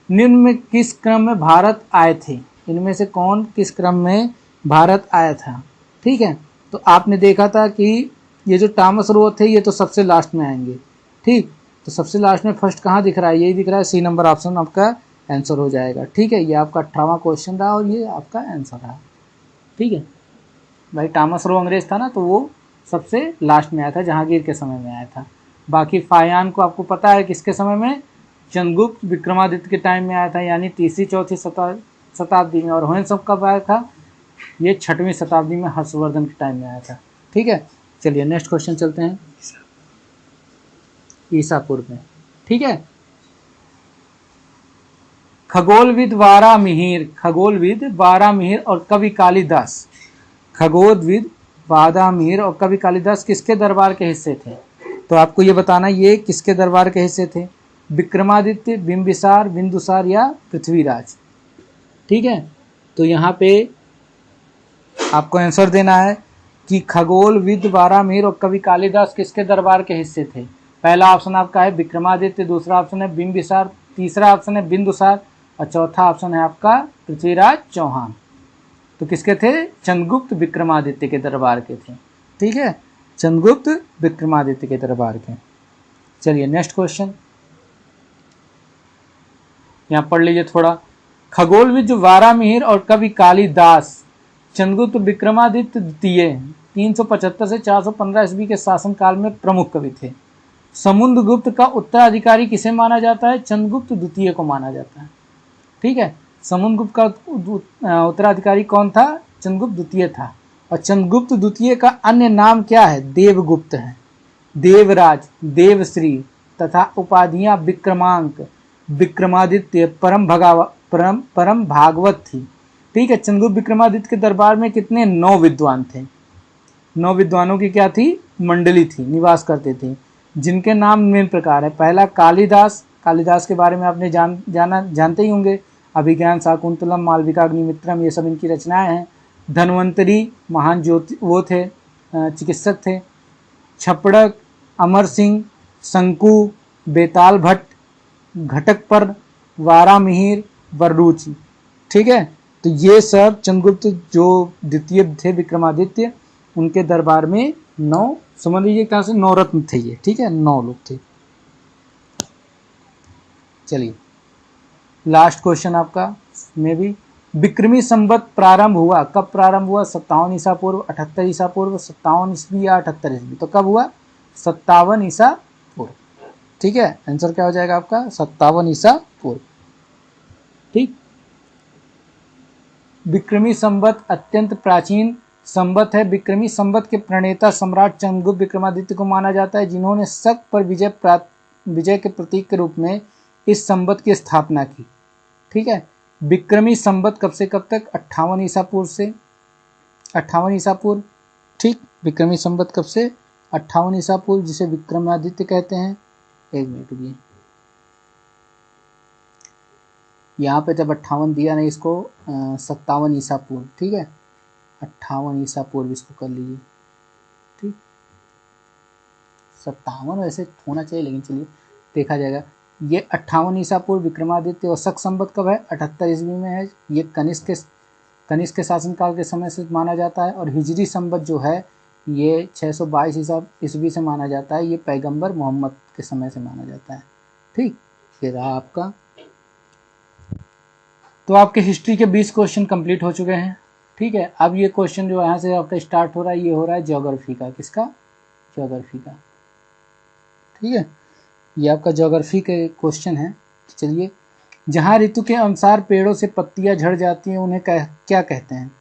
निम्न में किस क्रम में भारत आए थे? इनमें से कौन किस क्रम में भारत आया था? ठीक है, तो आपने देखा था कि ये जो टॉमस रो थे ये तो सबसे लास्ट में आएंगे। ठीक, तो सबसे लास्ट में फर्स्ट कहाँ दिख रहा है? यही दिख रहा है, सी नंबर ऑप्शन आपका आंसर हो जाएगा। ठीक है, ये आपका 18वां क्वेश्चन रहा और ये आपका आंसर रहा। ठीक है भाई, टॉमस रो अंग्रेज था ना, तो वो सबसे लास्ट में आया था, जहांगीर के समय में आया था। बाकी फायान को आपको पता है किसके समय में? चंद्रगुप्त विक्रमादित्य के टाइम में आया था, यानी 3री-4थी शताब्दी में। और होयसम कब आया था? ये 6वीं शताब्दी में हर्षवर्धन के टाइम में आया था। ठीक है, चलिए नेक्स्ट क्वेश्चन चलते हैं। ईसा पूर्व में। ठीक है, खगोलविद वारामिहिर और कवि कालिदास, खगोलविद वारामिहिर और कवि कालिदास किसके दरबार के हिस्से थे? तो आपको ये बताना ये किसके दरबार के हिस्से थे? विक्रमादित्य, बिंबिसार, बिंदुसार या पृथ्वीराज। ठीक है, तो यहाँ पे आपको आंसर देना है कि खगोलविद वारामिहिर और कवि कालिदास किसके दरबार के हिस्से थे? पहला ऑप्शन आपका है विक्रमादित्य, दूसरा ऑप्शन है बिंबिसार, तीसरा ऑप्शन है बिंदुसार और चौथा ऑप्शन है आपका पृथ्वीराज चौहान। तो किसके थे? चंद्रगुप्त विक्रमादित्य के दरबार के थे। ठीक है, चंद्रगुप्त विक्रमादित्य के दरबार के। चलिए नेक्स्ट क्वेश्चन यहाँ पढ़ लीजिए थोड़ा। खगोलविद वारामिहिर और कवि कालिदास चंद्रगुप्त विक्रमादित्य द्वितीय 375 से 415 ईस्वी के शासनकाल में प्रमुख कवि थे। समुद्रगुप्त का उत्तराधिकारी किसे माना जाता है? चंद्रगुप्त द्वितीय को माना जाता है। ठीक है, समुद्रगुप्त का उत्तराधिकारी कौन था? चंद्रगुप्त द्वितीय था। और चंद्रगुप्त द्वितीय का अन्य नाम क्या है? देवगुप्त है, देवराज, देवश्री तथा उपाधियां विक्रमांक, विक्रमादित्य, परम भागवत थी। ठीक है, चंद्रगुप्त विक्रमादित्य के दरबार में कितने? 9 विद्वान थे। 9 विद्वानों की क्या थी? मंडली थी, निवास करते थे, जिनके नाम निम्न प्रकार है। पहला कालिदास, कालिदास के बारे में आपने जानते ही होंगे, अभिज्ञान, शाकुंतलम, मालविका, अग्निमित्रम, ये सब इनकी रचनाएं हैं। धन्वंतरी महान ज्योति वो थे, चिकित्सक थे। छपड़क, अमर सिंह, शंकु, बेताल भट्ट, घटकपर, वारामिहिर, वररुचि। ठीक है, तो ये सब चंद्रगुप्त जो द्वितीय थे विक्रमादित्य, उनके दरबार में 9, समझ लीजिए कहाँ से 9 रत्न थे ये। ठीक है, 9 लोग थे। चलिए लास्ट क्वेश्चन आपका में भी, विक्रमी संवत प्रारंभ हुआ, कब प्रारंभ हुआ? 57 ईसा पूर्व, 78 ईसा पूर्व, 57 ईस्वी या 78 ईस्वी? तो कब हुआ? 57 ईसा पूर्व। ठीक है, आंसर क्या हो जाएगा आपका? 57 ईसा पूर्व। ठीक, विक्रमी संवत अत्यंत प्राचीन संवत है। विक्रमी संवत के प्रणेता सम्राट चंद्रगुप्त विक्रमादित्य को माना जाता है, जिन्होंने शक पर विजय के प्रतीक के रूप में इस संवत की स्थापना की। ठीक है, विक्रमी संवत कब से कब तक? 58 ईसा पूर्व से 58 ईसा पूर्व। ठीक, विक्रमी संवत कब से? 58 ईसा पूर्व, जिसे विक्रमादित्य कहते हैं। एक मिनट रुकिए, यहाँ पे जब 58 दिया नहीं, इसको 57 ईसा पूर्व। ठीक है, 58 ईसा पूर्व इसको कर लीजिए। ठीक, 57 वैसे होना चाहिए, लेकिन चलिए देखा जाएगा। ये 58 ईसा पूर्व विक्रमादित्य। और शक संवत कब है? 78 ईस्वी में है। ये कनिष्क के शासनकाल के समय से माना जाता है। और हिजरी संवत जो है ये 622 ईस्वी से माना जाता है। ये पैगंबर मोहम्मद के समय से माना जाता है। ठीक, ये रहा आपका। तो आपके हिस्ट्री के 20 क्वेश्चन कंप्लीट हो चुके हैं। ठीक है, अब ये क्वेश्चन जो यहाँ से आपका स्टार्ट हो रहा है, ये हो रहा है ज्योग्राफी का। किसका? ज्योग्राफी का। ठीक है, ये आपका ज्योग्राफी के क्वेश्चन है। चलिए, जहाँ ऋतु के अनुसार पेड़ों से पत्तियां झड़ जाती हैं, उन्हें क्या कहते हैं?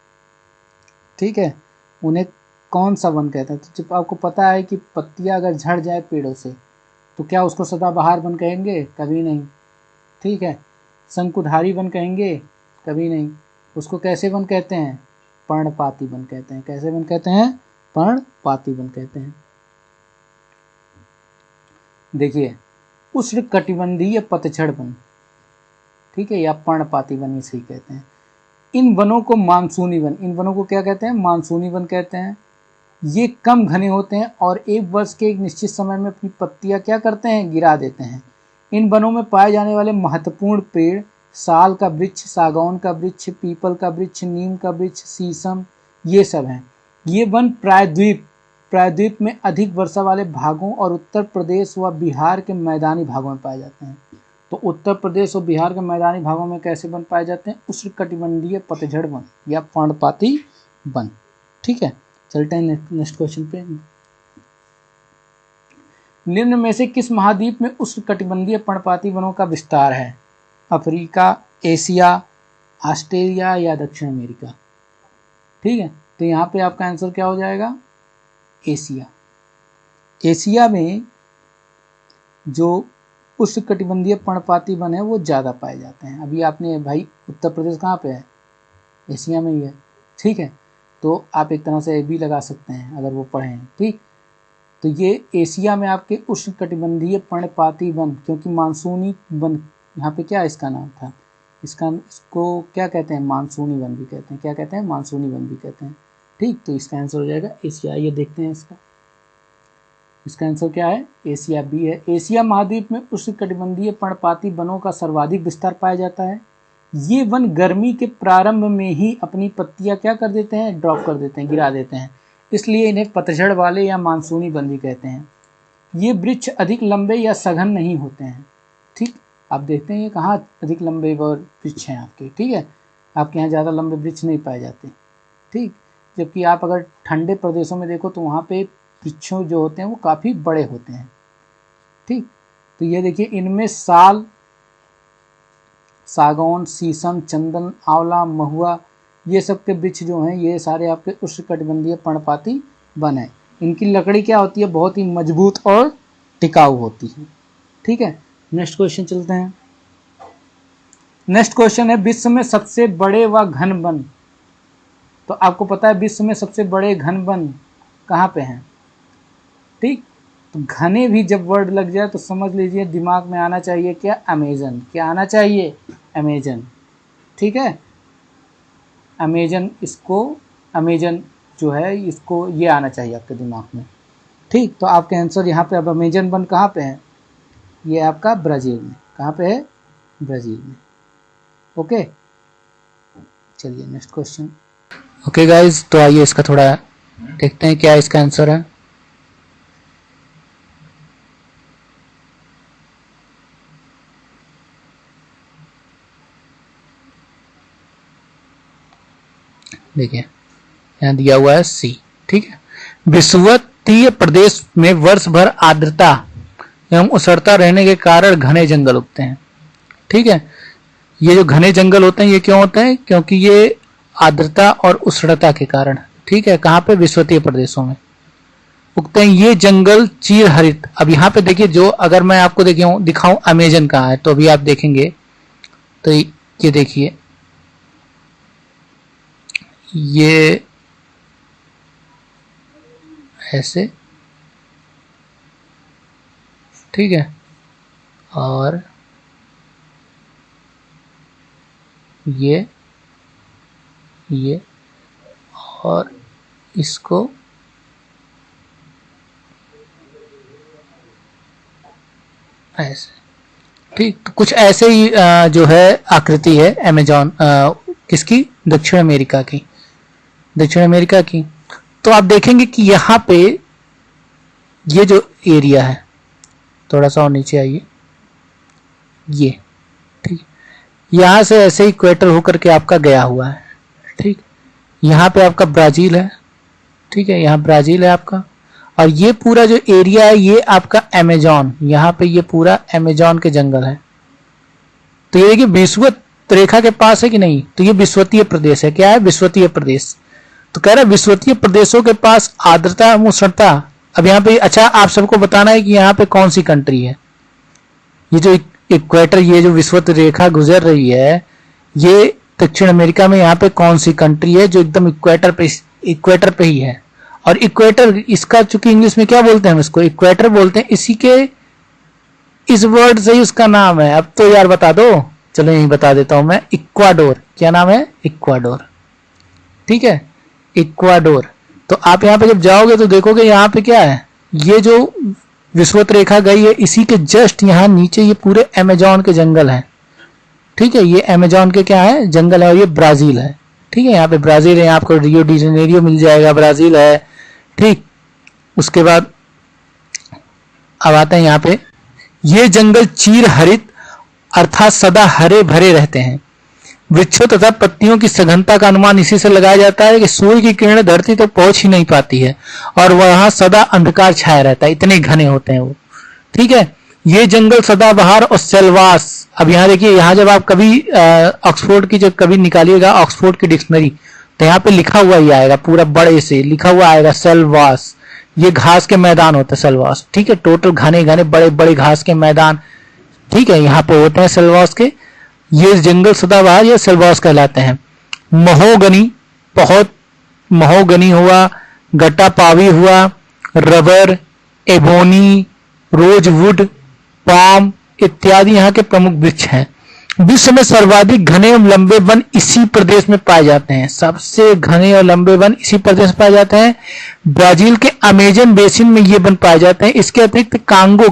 ठीक है, उन्हें कौन सा वन कहते हैं? तो जब आपको पता है कि पत्तियां अगर झड़ जाए पेड़ों से, तो क्या उसको सदाबहार वन कहेंगे? कभी नहीं। ठीक है, शंकुधारी वन कहेंगे? कभी नहीं। उसको कैसे वन कहते हैं? पर्णपाती वन कहते हैं। कैसे वन कहते हैं? पर्णपाती वन कहते हैं। देखिए, उष्णकटिबंधीय पतझड़ वन, ठीक है, या पर्णपाती वन इसे ही कहते हैं। इन वनों को मानसूनी वन, इन वनों को क्या कहते हैं? मानसूनी वन कहते हैं। ये कम घने होते हैं और एक वर्ष के एक निश्चित समय में अपनी पत्तियां क्या करते हैं? गिरा देते हैं। इन वनों में पाए जाने वाले महत्वपूर्ण पेड़ साल का वृक्ष, सागौन का वृक्ष, पीपल का वृक्ष, नीम का वृक्ष, शीशम, ये सब हैं। ये वन प्रायद्वीप में अधिक वर्षा वाले भागों और उत्तर प्रदेश व बिहार के मैदानी भागों में पाए जाते हैं। तो उत्तर प्रदेश और बिहार के मैदानी भागों में कैसे वन पाए जाते हैं? उष्णकटिबंधीय पतझड़ वन या पर्णपाती वन। ठीक है, चलते हैं नेक्स्ट क्वेश्चन पे। निम्न में से किस महाद्वीप में उष्णकटिबंधीय पर्णपाती वनों का विस्तार है? अफ्रीका, एशिया, ऑस्ट्रेलिया या दक्षिण अमेरिका? ठीक है, तो यहाँ पे आपका आंसर क्या हो जाएगा? एशिया। एशिया में जो उष्णकटिबंधीय पर्णपाती वन है वो ज़्यादा पाए जाते हैं। अभी आपने भाई उत्तर प्रदेश कहाँ पे है? एशिया में ही है। ठीक है, तो आप एक तरह से ये भी लगा सकते हैं अगर वो पढ़ें। ठीक, तो ये एशिया में आपके उष्णकटिबंधीय पर्णपाती वन, क्योंकि मानसूनी वन यहाँ पे क्या इसका नाम था, इसको क्या कहते हैं? मानसूनी वन भी कहते हैं। क्या कहते हैं? मानसूनी वन भी कहते हैं। ठीक, तो इसका आंसर हो जाएगा एशिया। ये देखते हैं इसका। इसका आंसर क्या है? एशिया, बी है। एशिया महाद्वीप में उष्णकटिबंधीय पर्णपाती वनों का सर्वाधिक विस्तार पाया जाता है। ये वन गर्मी के प्रारंभ में ही अपनी पत्तियां क्या कर देते हैं? ड्रॉप कर देते हैं, गिरा देते हैं, इसलिए इन्हें पतझड़ वाले या मानसूनी वन भी कहते हैं। ये वृक्ष अधिक लंबे या सघन नहीं होते हैं। ठीक, आप देखते हैं ये कहाँ अधिक लंबे वृक्ष हैं आपके, ठीक है, आपके यहाँ ज़्यादा लंबे वृक्ष नहीं पाए जाते। ठीक, जबकि आप अगर ठंडे प्रदेशों में देखो तो वहाँ पे वृक्षों जो होते हैं वो काफ़ी बड़े होते हैं। ठीक, तो ये देखिए इनमें साल, सागौन, शीशम, चंदन, आंवला, महुआ, ये सब के वृक्ष जो हैं ये सारे आपके उष्णकटिबंधीय पर्णपाती वन है। इनकी लकड़ी क्या होती है? बहुत ही मजबूत और टिकाऊ होती है। ठीक है, नेक्स्ट क्वेश्चन चलते हैं। नेक्स्ट क्वेश्चन है विश्व में सबसे बड़े व घन वन। तो आपको पता है विश्व में सबसे बड़े घन वन कहाँ पे हैं? ठीक, तो घने भी जब वर्ड लग जाए तो समझ लीजिए दिमाग में आना चाहिए क्या? अमेजन। क्या आना चाहिए? अमेजन। ठीक है, अमेजन, इसको अमेजन जो है इसको ये आना चाहिए आपके दिमाग में। ठीक, तो आपके आंसर यहाँ पे अब अमेजन वन कहाँ पे है? ये आपका ब्राज़ील में। कहाँ पे है? ब्राज़ील में। ओके, चलिए नेक्स्ट क्वेश्चन। ओके गाइज, तो आइए इसका थोड़ा देखते हैं क्या इसका आंसर है। देखिए यहाँ दिया हुआ है सी। ठीक है, विषुवतीय प्रदेश में वर्ष भर आर्द्रता एवं उष्णता रहने के कारण घने जंगल उगते हैं। ठीक है, ये जो घने जंगल होते हैं ये क्यों होते हैं? क्योंकि ये आर्द्रता और उष्णता के कारण। ठीक है, कहाँ पे? विषुवतीय प्रदेशों में उगते हैं ये जंगल चीर हरित। अब यहाँ पे देखिए, जो अगर मैं आपको दिखाऊं अमेजन कहाँ है, तो अभी आप देखेंगे तो ये देखिए, ये ऐसे, ठीक है, और ये और इसको ऐसे। ठीक, तो कुछ ऐसे ही जो है आकृति है अमेजॉन किसकी? दक्षिण अमेरिका की। दक्षिण अमेरिका की। तो आप देखेंगे कि यहाँ पे ये जो एरिया है, थोड़ा सा और नीचे आइए, ये ठीक, यहाँ से ऐसे ही इक्वेटर होकर के आपका गया हुआ है। ठीक, यहाँ पे आपका ब्राजील है। ठीक है, यहाँ ब्राजील है आपका, और ये पूरा जो एरिया है ये आपका अमेजॉन, यहाँ पे ये पूरा अमेजॉन के जंगल है। तो ये देखिए विषुवत रेखा के पास है कि नहीं? तो ये विषुवतीय प्रदेश है। क्या है? विषुवतीय प्रदेश। तो कह रहा है विषुवतीय प्रदेशों के पास आर्द्रता एवं उष्णता। अब यहाँ पे अच्छा आप सबको बताना है कि यहाँ पे कौन सी कंट्री है। ये जो इक्वेटर, ये जो विषुवत रेखा गुजर रही है, ये दक्षिण अमेरिका में यहाँ पे कौन सी कंट्री है जो एकदम इक्वेटर पे ही है। और इक्वेटर, इसका चूंकि इंग्लिश में क्या बोलते हैं, हम इसको इक्वेटर बोलते हैं, इसी के इस वर्ड से ही उसका नाम है। अब तो यार बता दो, चलो यही बता देता हूं मैं, इक्वाडोर। क्या नाम है? इक्वाडोर। ठीक है, इक्वाडोर। तो आप यहाँ पे जब जाओगे तो देखोगे यहाँ पे क्या है, ये जो विषुवत रेखा गई है इसी के जस्ट यहाँ नीचे ये पूरे अमेजॉन के जंगल हैं। ठीक है, ये अमेजॉन के क्या है? जंगल है, और ये ब्राजील है। ठीक है, यहाँ पे ब्राजील है, आपको रियो डी जेनेरियो मिल जाएगा, ब्राजील है। ठीक, उसके बाद अब आते हैं यहाँ पे, ये जंगल चीर हरित अर्थात सदा हरे भरे रहते हैं। वृक्षों तथा पत्तियों की सघनता का अनुमान इसी से लगाया जाता है कि सूर्य की किरणें धरती तक पहुंच ही नहीं पाती है और वहां सदा अंधकार छाया रहता है, इतने घने होते हैं वो। ठीक है, ये जंगल सदाबहार और सेलवास। अब यहाँ देखिए, यहाँ जब आप कभी ऑक्सफोर्ड की जब कभी निकालिएगा ऑक्सफोर्ड की डिक्शनरी, तो यहाँ पे लिखा हुआ ही आएगा, पूरा बड़े से लिखा हुआ आएगा सेलवास। ये घास के मैदान होते हैं सेलवास। ठीक है, टोटल घने घने बड़े बड़े घास के मैदान, ठीक है, यहाँ पे होते हैं सेलवास के। ये जंगल सदाबहार या सेलवास कहलाते हैं। महोगनी, बहुत महोगनी हुआ, गट्टापावी हुआ, रबर, एबोनी, रोजवुड, पाम इत्यादि यहाँ के प्रमुख वृक्ष हैं। विश्व में सर्वाधिक घने और लंबे वन इसी प्रदेश में पाए जाते हैं। सबसे घने और लंबे वन इसी प्रदेश में पाए जाते हैं। ब्राजील के अमेजन बेसिन में ये वन पाए जाते हैं। इसके अतिरिक्त कांगो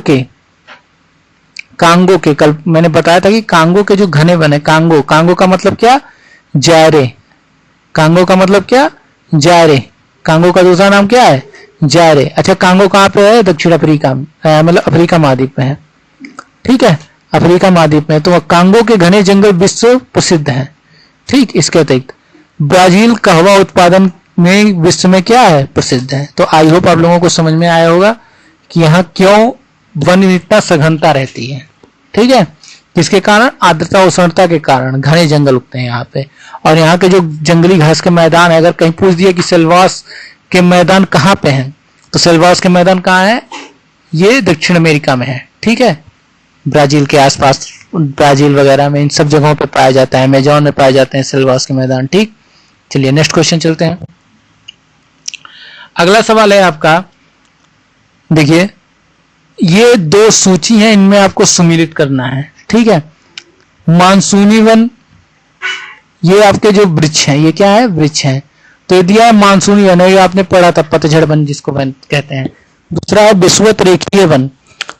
के कल मैंने बताया था कि कांगो के जो घने वन है, कांगो का मतलब क्या, जायरे। कांगो का मतलब क्या, जायरे। कांगो का दूसरा नाम क्या है, जायरे। अच्छा, कांगो कहाँ पे है, दक्षिण अफ्रीका में, मतलब अफ्रीका महाद्वीप में है। ठीक है, अफ्रीका महाद्वीप में। तो कांगो के घने जंगल विश्व प्रसिद्ध हैं। ठीक, इसके अतिरिक्त ब्राजील कहवा उत्पादन में विश्व में क्या है, प्रसिद्ध है। तो आई होप आप लोगों को समझ में आया होगा कि यहाँ क्यों वन में इतना सघनता रहती है। ठीक है, किसके कारण, आर्द्रता उष्णता के कारण घने जंगल उगते हैं यहाँ पे। और यहाँ के जो जंगली घास के मैदान है, अगर कहीं पूछ दिया कि सेल्वास के मैदान कहाँ पे हैं, तो सेल्वास के मैदान कहाँ है, ये दक्षिण अमेरिका में है। ठीक है, ब्राजील के आसपास, ब्राजील वगैरह में, इन सब जगहों पे पाया जाता है। अमेजोन में पाए जाते हैं सेल्वास के मैदान। ठीक, चलिए नेक्स्ट क्वेश्चन चलते हैं। अगला सवाल है आपका, देखिए ये दो सूची है, इनमें आपको सम्मिलित करना है। ठीक है, मानसूनी वन, ये आपके जो वृक्ष हैं, ये क्या है, वृक्ष हैं। तो ये दिया है मानसूनी वन, ये आपने पढ़ा था, पतझड़ वन जिसको वन कहते हैं। दूसरा है विषुवत रेखीय वन।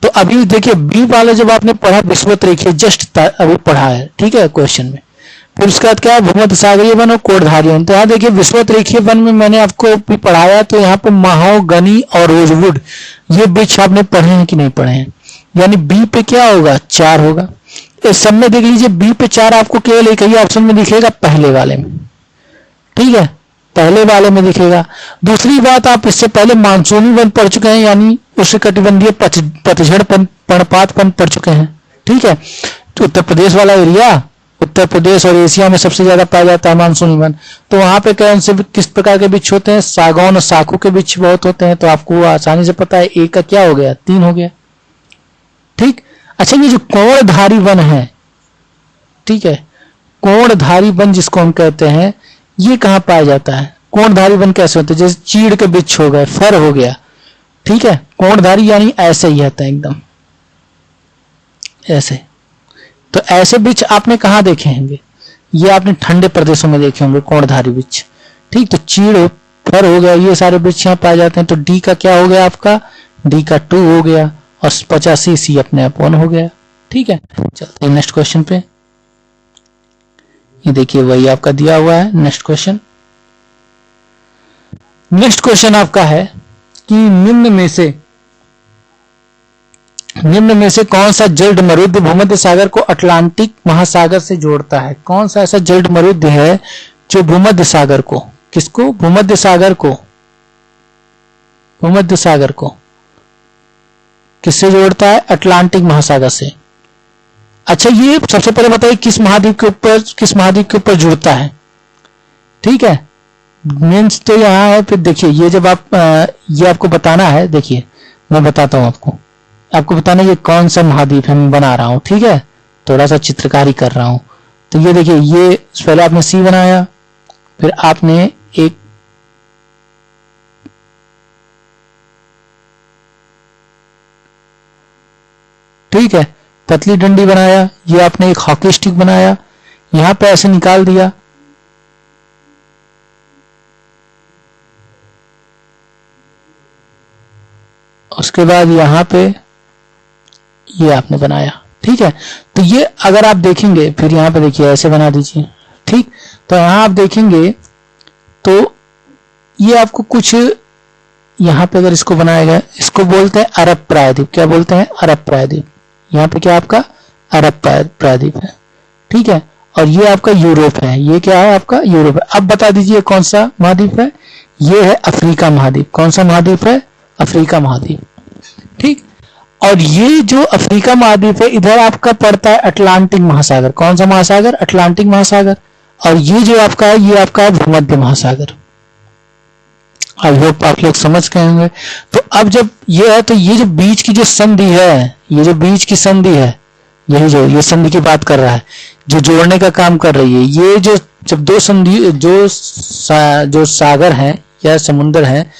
तो अभी देखिए बी वाला जब आपने पढ़ा विषुवत रेखीय, जस्ट अभी पढ़ा है। ठीक है, क्वेश्चन में। फिर उसके बाद क्या है, भूमध्य सागरीय वन और कोटधारी वन। तो यहाँ देखिए विषुवत रेखीय वन में मैंने आपको भी पढ़ाया, तो यहाँ पे महोगनी और रोजवुड, ये वृक्ष आपने पढ़े हैं कि नहीं पढ़े हैं। यानी बी पे क्या होगा, 4 होगा। इस सब में देख लीजिए बी पे 4 आपको केवल एक ही ऑप्शन में दिखेगा, पहले वाले में। ठीक है, पहले वाले में दिखेगा। दूसरी बात, आप इससे पहले मानसूनी वन पढ़ चुके हैं, यानी उष्णकटिबंधीय पतझड़ पर्णपात वन पढ़ चुके हैं। ठीक है, तो उत्तर प्रदेश वाला एरिया, उत्तर प्रदेश और एशिया में सबसे ज्यादा पाया जाता है मानसूनी वन। तो वहां पे कौन से किस प्रकार के वृक्ष होते हैं, सागौन और साखू के वृक्ष बहुत होते हैं। तो आपको आसानी से पता है, एक का क्या हो गया, 3 हो गया। ठीक, अच्छा ये जो कोणधारी वन है, ठीक है, कोणधारी वन जिसको हम कहते हैं, ये कहाँ पाया जाता है। कोणधारी वन कैसे होते हैं, जैसे चीड़ के वृक्ष हो गए, फर हो गया। ठीक है, कोणधारी यानी ऐसे ही आता है, एकदम ऐसे। तो ऐसे वृक्ष आपने कहाँ देखे होंगे, ये आपने ठंडे प्रदेशों में देखे होंगे कोणधारी वृक्ष। ठीक, तो चीड़, फर हो गया, ये सारे वृक्ष यहाँ पाए जाते हैं। तो डी का क्या हो गया आपका, डी का 2 हो गया, और 85 सी अपने आप 1 हो गया। ठीक है, चलते हैं नेक्स्ट क्वेश्चन पे। ये देखिए वही आपका दिया हुआ है नेक्स्ट क्वेश्चन। नेक्स्ट क्वेश्चन आपका है कि निम्न में से कौन सा जल मरुद भूमध्य सागर को अटलांटिक महासागर से जोड़ता है। कौन सा ऐसा जल मरुद है जो भूमध्य सागर को, किसको, भूमध्य सागर को किससे जोड़ता है, अटलांटिक महासागर से। अच्छा, ये सबसे पहले बताइए किस महाद्वीप के ऊपर जुड़ता है। ठीक है, मीन्स तो यहाँ है। फिर देखिए ये जब आप ये आपको बताना है, देखिए मैं बताता हूं आपको बताना ये कौन सा महाद्वीप है, मैं बना रहा हूं। ठीक है, थोड़ा सा चित्रकारी कर रहा हूं। तो ये देखिए, ये पहले आपने सी बनाया, फिर आपने एक ठीक है पतली डंडी बनाया, ये आपने एक हॉकी स्टिक बनाया, यहां पे ऐसे निकाल दिया। उसके बाद यहां पे ये आपने बनाया। ठीक है, तो ये अगर आप देखेंगे, फिर यहां पे देखिए ऐसे बना दीजिए। ठीक, तो यहां आप देखेंगे तो ये आपको कुछ यहां पे अगर इसको बनाया गया, इसको बोलते हैं अरब प्रायद्वीप। क्या बोलते हैं, अरब प्रायद्वीप। यहाँ पे क्या आपका अरब प्रायद्वीप है। ठीक है, और ये आपका यूरोप है। ये क्या है आपका, यूरोप है। अब बता दीजिए कौन सा महाद्वीप है, ये है अफ्रीका महाद्वीप। कौन सा महाद्वीप है, अफ्रीका महाद्वीप। ठीक, और ये जो अफ्रीका महाद्वीप है, इधर आपका पड़ता है अटलांटिक महासागर। कौन सा महासागर, अटलांटिक महासागर। और ये जो आपका है, ये आपका है भूमध्य महासागर। आई होप आप लोग समझ गए होंगे। तो अब जब ये है, तो ये जो बीच की जो संधि है, ये जो बीच की संधि है, यही जो ये संधि की बात कर रहा है, जो जोड़ने का काम कर रही है, ये जो जब दो संधि जो सागर हैं या समुद्र हैं,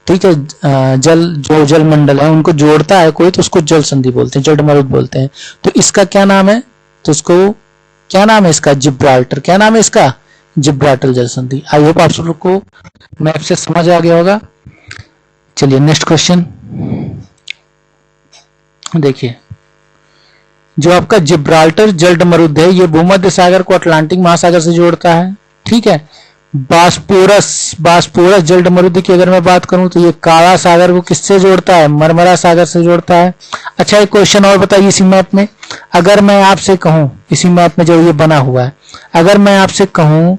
ठीक है, जो जल मंडल है उनको जोड़ता है कोई, तो उसको जल संधि बोलते हैं, जल मरुद बोलते हैं। तो इसका क्या नाम है, तो इसको क्या नाम है इसका? जिब्राल्टर। क्या नाम है इसका? जिब्राल्टर जल संधि। आई होप आप सब लोग को मैप से समझ आ गया होगा। चलिए नेक्स्ट क्वेश्चन देखिए, जो आपका जिब्राल्टर जलमरुद है ये भूमध्य सागर को अटलांटिक महासागर से जोड़ता है, ठीक है। बास्पोरस जलमरुद की अगर मैं बात करूं तो ये काला सागर को किससे जोड़ता है? मरमरा सागर से जोड़ता है। अच्छा एक क्वेश्चन और बताइए इसी मैप में, अगर मैं आपसे कहूं, इसी मैप में जो ये बना हुआ है, अगर मैं आपसे कहूं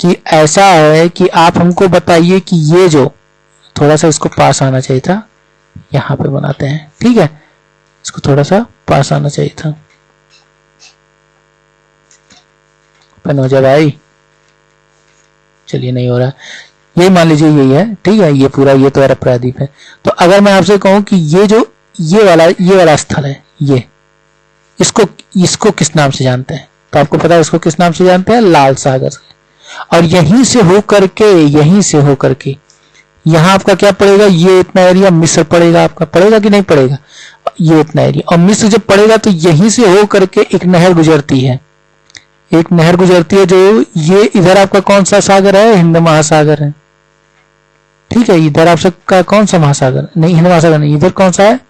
कि ऐसा है कि आप हमको बताइए कि ये जो, थोड़ा सा इसको पास आना चाहिए था, यहां पे बनाते हैं, ठीक है, इसको थोड़ा सा पास आना चाहिए था, ओपन हो जाए भाई। चलिए नहीं हो रहा, यही मान लीजिए यही है, ठीक है, ये पूरा, ये तो है प्रायद्वीप है। तो अगर मैं आपसे कहूं कि ये जो ये वाला स्थल है, ये इसको किस नाम से जानते हैं? तो आपको पता है इसको किस नाम से जानते हैं? लाल सागर से। और यहीं से होकर के यहाँ आपका क्या पड़ेगा? ये इतना एरिया मिस्र पड़ेगा आपका, पड़ेगा कि नहीं पड़ेगा? ये इतना एरिया, और मिस्र जब पड़ेगा तो यहीं से होकर के एक नहर गुजरती है, जो ये इधर आपका कौन सा सागर है? हिंद महासागर है, ठीक है। इधर आप सबका कौन सा महासागर? नहीं, हिंद महासागर नहीं, इधर कौन सा है?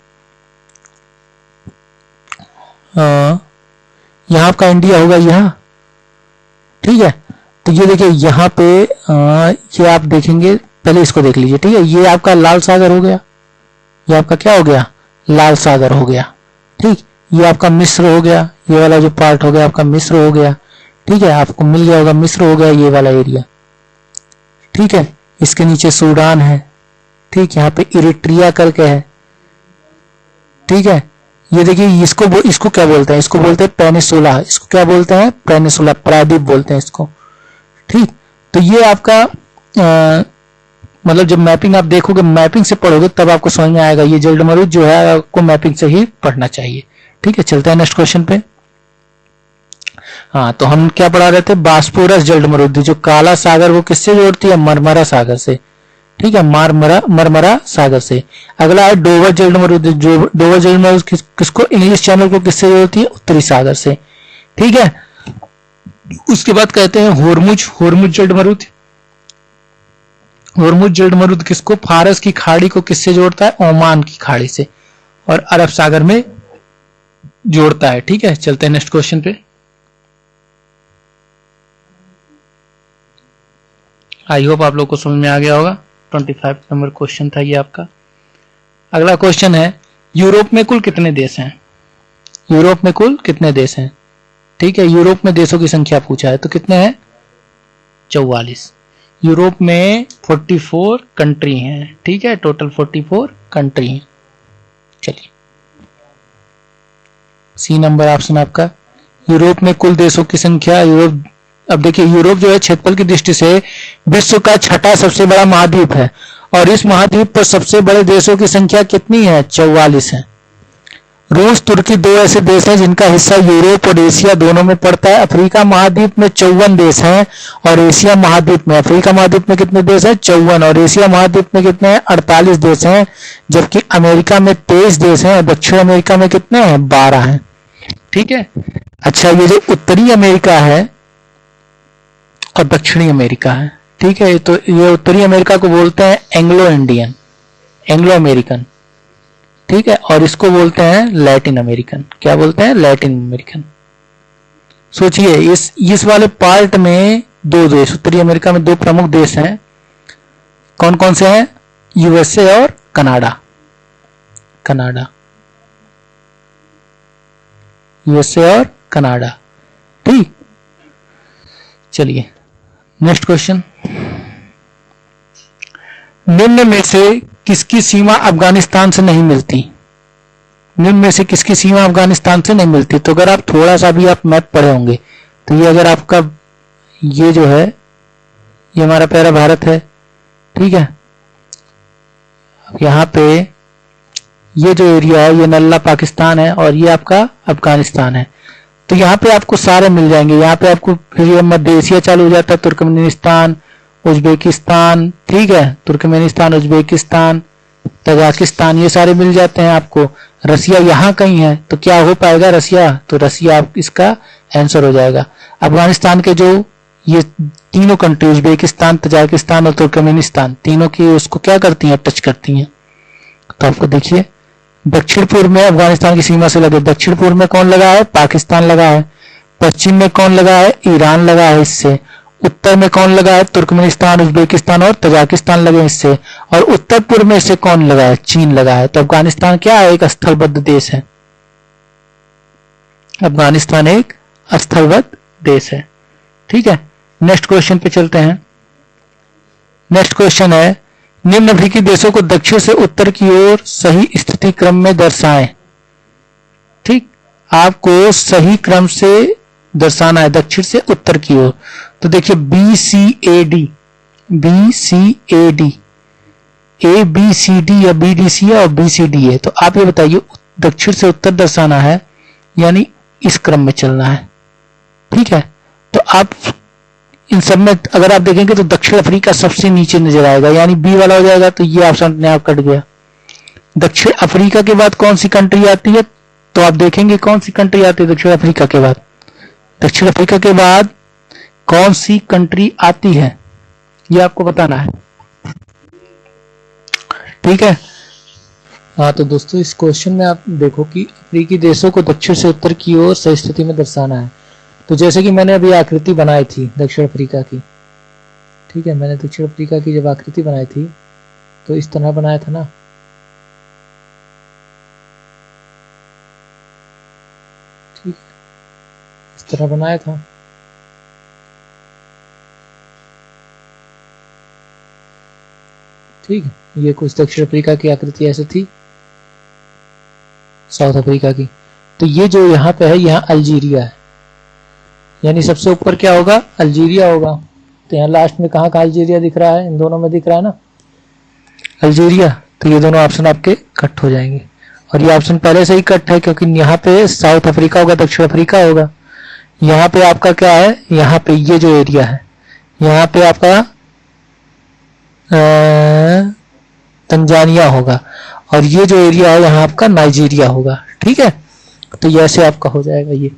यहाँ आपका इंडिया होगा यहाँ, ठीक है। तो ये देखिए यहाँ पे ये आप देखेंगे, पहले इसको देख लीजिए, ठीक है। ये आपका लाल सागर हो गया, ये आपका क्या हो गया? लाल सागर हो गया, ठीक। ये आपका मिस्र हो गया, ये वाला जो पार्ट हो गया आपका मिस्र हो गया, ठीक है, आपको मिल गया होगा, मिस्र हो गया ये वाला एरिया, ठीक है। इसके नीचे सूडान है, ठीक, यहाँ पे इरिट्रिया करके है, ठीक है। ये देखिए इसको क्या बोलते हैं? इसको बोलते हैं पेनिसुला। इसको क्या बोलते हैं? पेनिसुला, प्रायद्वीप बोलते हैं इसको, ठीक। तो ये आपका मतलब जब मैपिंग आप देखोगे, मैपिंग से पढ़ोगे तब आपको समझ में आएगा। ये जलमरुद जो है आपको मैपिंग से ही पढ़ना चाहिए, ठीक है। चलते हैं नेक्स्ट क्वेश्चन पे। हाँ, तो हम क्या पढ़ा रहे थे? बास्पोरस जलमरुद जो काला सागर वो किससे जोड़ती है? मरमरा सागर से, ठीक है, मरमरा सागर से। अगला है डोवर जलमरुद, जो डोवर जलमरुद किसको? इंग्लिश चैनल को किससे जोड़ती है? उत्तरी सागर से, ठीक है। उसके बाद कहते हैं होर्मुज जलमरुद। होर्मुज जलमरुद किसको? फारस की खाड़ी को किससे जोड़ता है? ओमान की खाड़ी से, और अरब सागर में जोड़ता है, ठीक है। चलते हैं नेक्स्ट क्वेश्चन पे। आई होप आप लोग को समझ में आ गया होगा। 25 नंबर क्वेश्चन था ये आपका। अगला क्वेश्चन है, यूरोप में कुल कितने देश हैं? यूरोप में कुल कितने देश हैं? ठीक है, यूरोप में देशों की संख्या पूछा है, तो कितने हैं? 44। यूरोप में 44 कंट्री हैं, ठीक है, टोटल 44 कंट्री हैं। चलिए, सी नंबर ऑप्शन आपका। यूरोप में कुल देशों की संख्या, यूरोप, अब देखिए यूरोप जो है क्षेत्रफल की दृष्टि से विश्व का छठा सबसे बड़ा महाद्वीप है, और इस महाद्वीप पर सबसे बड़े देशों की संख्या कितनी है? 44 है। रूस, तुर्की दो ऐसे देश हैं जिनका हिस्सा यूरोप और एशिया दोनों में पड़ता है। अफ्रीका महाद्वीप में 54 देश हैं, और एशिया महाद्वीप में, अफ्रीका महाद्वीप में कितने देश हैं? 54, और एशिया महाद्वीप में कितने हैं? 48 देश हैं। जबकि अमेरिका में 23 देश हैं, और दक्षिण अमेरिका में कितने हैं? 12 हैं, ठीक है। अच्छा, ये जो उत्तरी अमेरिका है और दक्षिणी अमेरिका है, ठीक है, तो ये उत्तरी अमेरिका को बोलते हैं एंग्लो इंडियन, एंग्लो अमेरिकन, ठीक है, और इसको बोलते हैं लैटिन अमेरिकन। क्या बोलते हैं? Latin American. सोचिए, इस वाले पार्ट में दो देश, उत्तरी अमेरिका में दो प्रमुख देश हैं, कौन कौन से हैं? यूएसए और कनाडा। कनाडा, यूएसए और कनाडा, ठीक। चलिए नेक्स्ट क्वेश्चन, निम्न में से किसकी सीमा अफगानिस्तान से नहीं मिलती? निम्न में से किसकी सीमा अफगानिस्तान से नहीं मिलती? तो अगर आप थोड़ा सा भी आप मैप पढ़े होंगे तो ये, अगर आपका ये जो है, ये हमारा प्यारा भारत है, ठीक है, यहाँ पे ये जो एरिया है ये नल्ला पाकिस्तान है, और ये आपका अफगानिस्तान है। तो यहाँ पे आपको सारे मिल जाएंगे। यहाँ पे आपको फिर ये मध्य एशिया चालू हो जाता है, तुर्कमेनिस्तान, उज्बेकिस्तान, ठीक है, तुर्कमेनिस्तान, उज्बेकिस्तान, तजाकिस्तान, ये सारे मिल जाते हैं आपको। रसिया यहाँ कहीं है, तो क्या हो पाएगा रसिया, तो रसिया इसका आंसर हो जाएगा। अफगानिस्तान के जो ये तीनों कंट्री, उज्बेकिस्तान, तजाकिस्तान और तुर्कमेनिस्तान, तीनों की उसको क्या करती हैं, टच करती हैं। तो आपको देखिए दक्षिण पूर्व में अफगानिस्तान की सीमा से लगे दक्षिण पूर्व में कौन लगा है, पाकिस्तान लगा है। पश्चिम में कौन लगा है, ईरान लगा है इससे। उत्तर में कौन लगा है, तुर्कमेनिस्तान, उज्बेकिस्तान और तजाकिस्तान लगे इससे। और उत्तर पूर्व में इससे कौन लगा है, चीन लगा है। तो अफगानिस्तान क्या है, एक स्थलबद्ध देश है। अफगानिस्तान एक स्थलबद्ध देश है। ठीक है, नेक्स्ट क्वेश्चन पे चलते हैं। नेक्स्ट क्वेश्चन है, निम्न अफ्रीकी देशों को दक्षिण से उत्तर की ओर सही स्थिति क्रम में दर्शाएं। ठीक, आपको सही क्रम से दर्शाना है दक्षिण से उत्तर की ओर। तो देखिए BCAD, BCAD, ABCD या BDC है और BCD है। तो आप ये बताइए दक्षिण से उत्तर दर्शाना है, यानी इस क्रम में चलना है। ठीक है, तो आप इन सब में अगर आप देखेंगे तो दक्षिण अफ्रीका सबसे नीचे नजर आएगा, यानी बी वाला हो जाएगा। तो ये ऑप्शन अपने आप कट गया। दक्षिण अफ्रीका के बाद कौन सी कंट्री आती है, तो आप देखेंगे कौन सी कंट्री आती है दक्षिण अफ्रीका के बाद। दक्षिण अफ्रीका के बाद कौन सी कंट्री आती है, ये आपको बताना है। ठीक है, हाँ तो दोस्तों इस क्वेश्चन में आप देखो कि अफ्रीकी देशों को दक्षिण से उत्तर की ओर सही स्थिति में दर्शाना है। तो जैसे कि मैंने अभी आकृति बनाई थी दक्षिण अफ्रीका की। ठीक है, मैंने दक्षिण अफ्रीका की जब आकृति बनाई थी तो इस तरह बनाया था ना। ठीक, इस तरह बनाया था। ठीक है, ये कुछ दक्षिण अफ्रीका की आकृति ऐसे थी, साउथ अफ्रीका की। तो ये जो यहाँ पे है, यहाँ अल्जीरिया है, यानी सबसे ऊपर क्या होगा, अल्जीरिया होगा। तो यहाँ लास्ट में कहाँ अल्जीरिया दिख रहा है, इन दोनों में दिख रहा है ना अल्जीरिया। तो ये दोनों ऑप्शन आपके कट हो जाएंगे, और ये ऑप्शन पहले से ही कट है क्योंकि यहाँ पे साउथ अफ्रीका होगा, दक्षिण अफ्रीका होगा। यहाँ पे आपका क्या है, यहाँ पे ये जो एरिया है, यहाँ पे आपका तंजानिया होगा, और ये जो एरिया है यहाँ आपका नाइजीरिया होगा। ठीक है, तो ये ऐसे आपका हो जाएगा। ये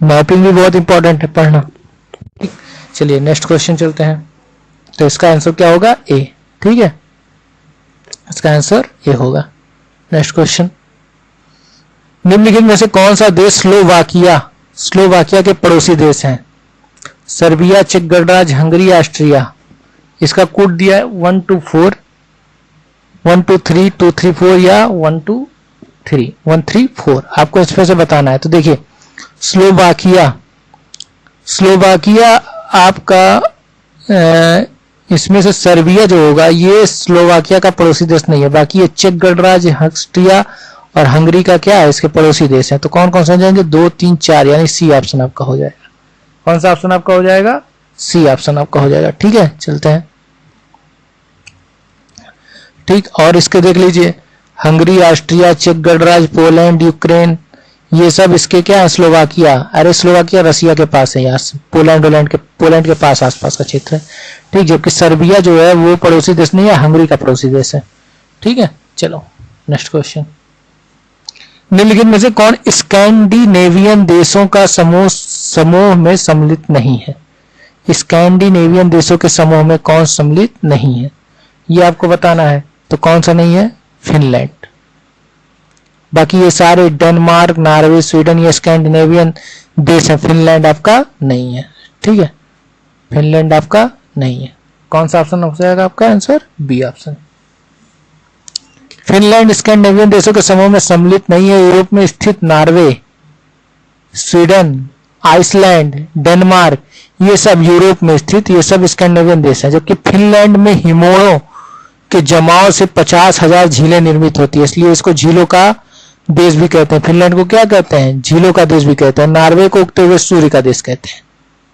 मैपिंग भी बहुत इंपॉर्टेंट है पढ़ना। चलिए नेक्स्ट क्वेश्चन चलते हैं। तो इसका आंसर क्या होगा, ए। ठीक है, इसका आंसर ए होगा। नेक्स्ट क्वेश्चन, निम्नलिखित में से कौन सा देश स्लोवाकिया के पड़ोसी देश हैं। सर्बिया, चेक गणराज्य, हंगरी, ऑस्ट्रिया। इसका कोड दिया है 1 2 4, 1 2 3, 2 3 4 या 1 2 3, 1 3 4। आपको इसमें से बताना है। तो देखिए स्लोवाकिया आपका इसमें से सर्बिया जो होगा ये स्लोवाकिया का पड़ोसी देश नहीं है। बाकी ये चेक गणराज्य, ऑस्ट्रिया और हंगरी का क्या है, इसके पड़ोसी देश है। तो कौन कौन से हो जाएंगे, 2 3 4, यानी सी ऑप्शन आपका हो जाएगा। कौन सा ऑप्शन आपका हो जाएगा, सी ऑप्शन आपका हो जाएगा। ठीक है, चलते हैं। ठीक, और इसके देख लीजिए हंगरी, ऑस्ट्रिया, चेक गणराज्य, पोलैंड, यूक्रेन, ये सब इसके क्या है, स्लोवाकिया। अरे स्लोवाकिया रसिया के पास है यार, पोलैंड के पास आसपास का क्षेत्र है। ठीक, जबकि सर्बिया जो है वो पड़ोसी देश नहीं है, हंगरी का पड़ोसी देश है। ठीक है, चलो नेक्स्ट क्वेश्चन। निम्नलिखित में से कौन स्कैंडिनेवियन देशों का समूह में सम्मिलित नहीं है। स्कैंडिनेवियन देशों के समूह में कौन सम्मिलित नहीं है, ये आपको बताना है। तो कौन सा नहीं है, फिनलैंड। बाकी ये सारे डेनमार्क, नॉर्वे, स्वीडन, ये स्कैंडिनेवियन देश है। फिनलैंड आपका नहीं है। ठीक है, फिनलैंड आपका नहीं है। कौन सा ऑप्शन हो जाएगा आपका answer, B option. Finland Scandinavian देशों के समूह में सम्मिलित नहीं है। यूरोप में स्थित नॉर्वे, स्वीडन, आइसलैंड, डेनमार्क, ये सब यूरोप में स्थित, ये सब स्कैंडिनेवियन देश है। जबकि फिनलैंड में हिमोड़ों के जमाव से 50,000 झीलें निर्मित होती है, इसलिए इसको झीलों का देश भी कहते हैं। फिनलैंड को क्या कहते हैं, झीलों का देश भी कहते हैं। नॉर्वे को उगते हुए सूर्य का देश कहते हैं।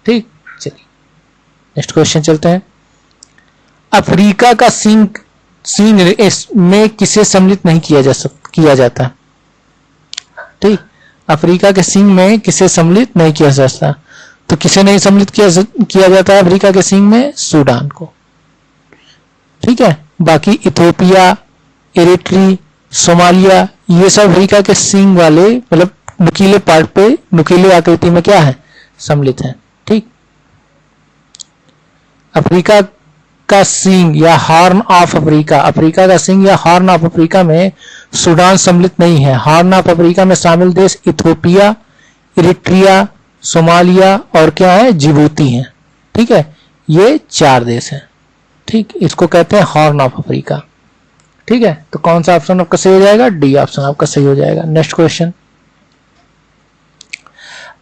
ठीक, चलिए नेक्स्ट क्वेश्चन चलते हैं। अफ्रीका का सींग में किसे सम्मिलित नहीं किया जाता। ठीक, अफ्रीका के सींग में किसे सम्मिलित नहीं किया जाता। तो किसे नहीं सम्मिलित किया जाता है अफ्रीका के सींग में, सूडान को। ठीक है, बाकी इथियोपिया, इरिट्री, सोमालिया, ये सब अफ्रीका के सींग वाले मतलब नुकीले पार्ट पे नुकीले आकृति में क्या है, सम्मिलित है। ठीक, अफ्रीका का सींग या हॉर्न ऑफ अफ्रीका, अफ्रीका का सींग या हॉर्न ऑफ अफ्रीका में सूडान सम्मिलित नहीं है। हॉर्न ऑफ अफ्रीका में शामिल देश इथियोपिया, इरिट्रिया, सोमालिया और क्या है, जिबूती है। ठीक है, ये 4 देश हैं। ठीक, इसको कहते हैं हॉर्न ऑफ अफ्रीका। ठीक है, तो कौन सा ऑप्शन आपका सही हो जाएगा, डी ऑप्शन आपका सही हो जाएगा। नेक्स्ट क्वेश्चन,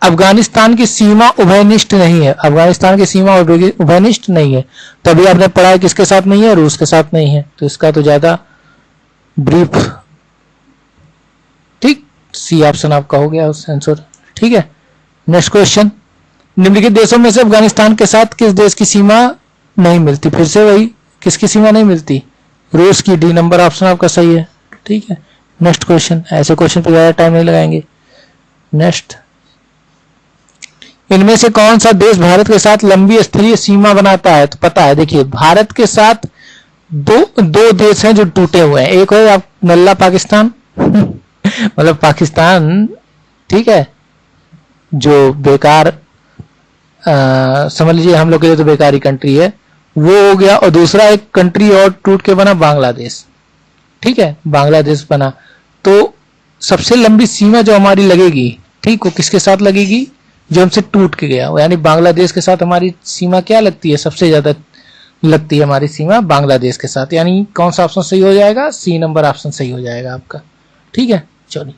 अफगानिस्तान की सीमा उभयनिष्ठ नहीं है। अफगानिस्तान की सीमा उभयनिष्ठ नहीं है, तो अभी आपने पढ़ा है किसके साथ नहीं है, रूस के साथ नहीं है, तो इसका तो ज्यादा ब्रीफ। ठीक, सी ऑप्शन आपका हो गया उस आंसर। ठीक है, नेक्स्ट क्वेश्चन, निम्नलिखित देशों में से अफगानिस्तान के साथ किस देश की सीमा नहीं मिलती। फिर से वही, किसकी सीमा नहीं मिलती, रूस की। डी नंबर ऑप्शन आपका सही है। ठीक है, नेक्स्ट क्वेश्चन, ऐसे क्वेश्चन पे ज्यादा टाइम नहीं लगाएंगे। नेक्स्ट, इनमें से कौन सा देश भारत के साथ लंबी स्तरीय सीमा बनाता है। तो पता है, देखिए भारत के साथ दो देश हैं जो टूटे हुए हैं। एक है आप नल्ला पाकिस्तान मतलब पाकिस्तान, ठीक है, जो बेकार समझ लीजिए हम लोग के लिए तो बेकारी कंट्री है, वो हो गया। और दूसरा एक कंट्री और टूट के बना, बांग्लादेश। ठीक है, बांग्लादेश बना। तो सबसे लंबी सीमा जो हमारी लगेगी, ठीक, वो किसके साथ लगेगी, जो हमसे टूट के गया, यानी बांग्लादेश के साथ हमारी सीमा क्या लगती है, सबसे ज्यादा लगती है हमारी सीमा बांग्लादेश के साथ। यानी कौन सा ऑप्शन सही हो जाएगा, सी नंबर ऑप्शन सही हो जाएगा आपका। ठीक है, चलिए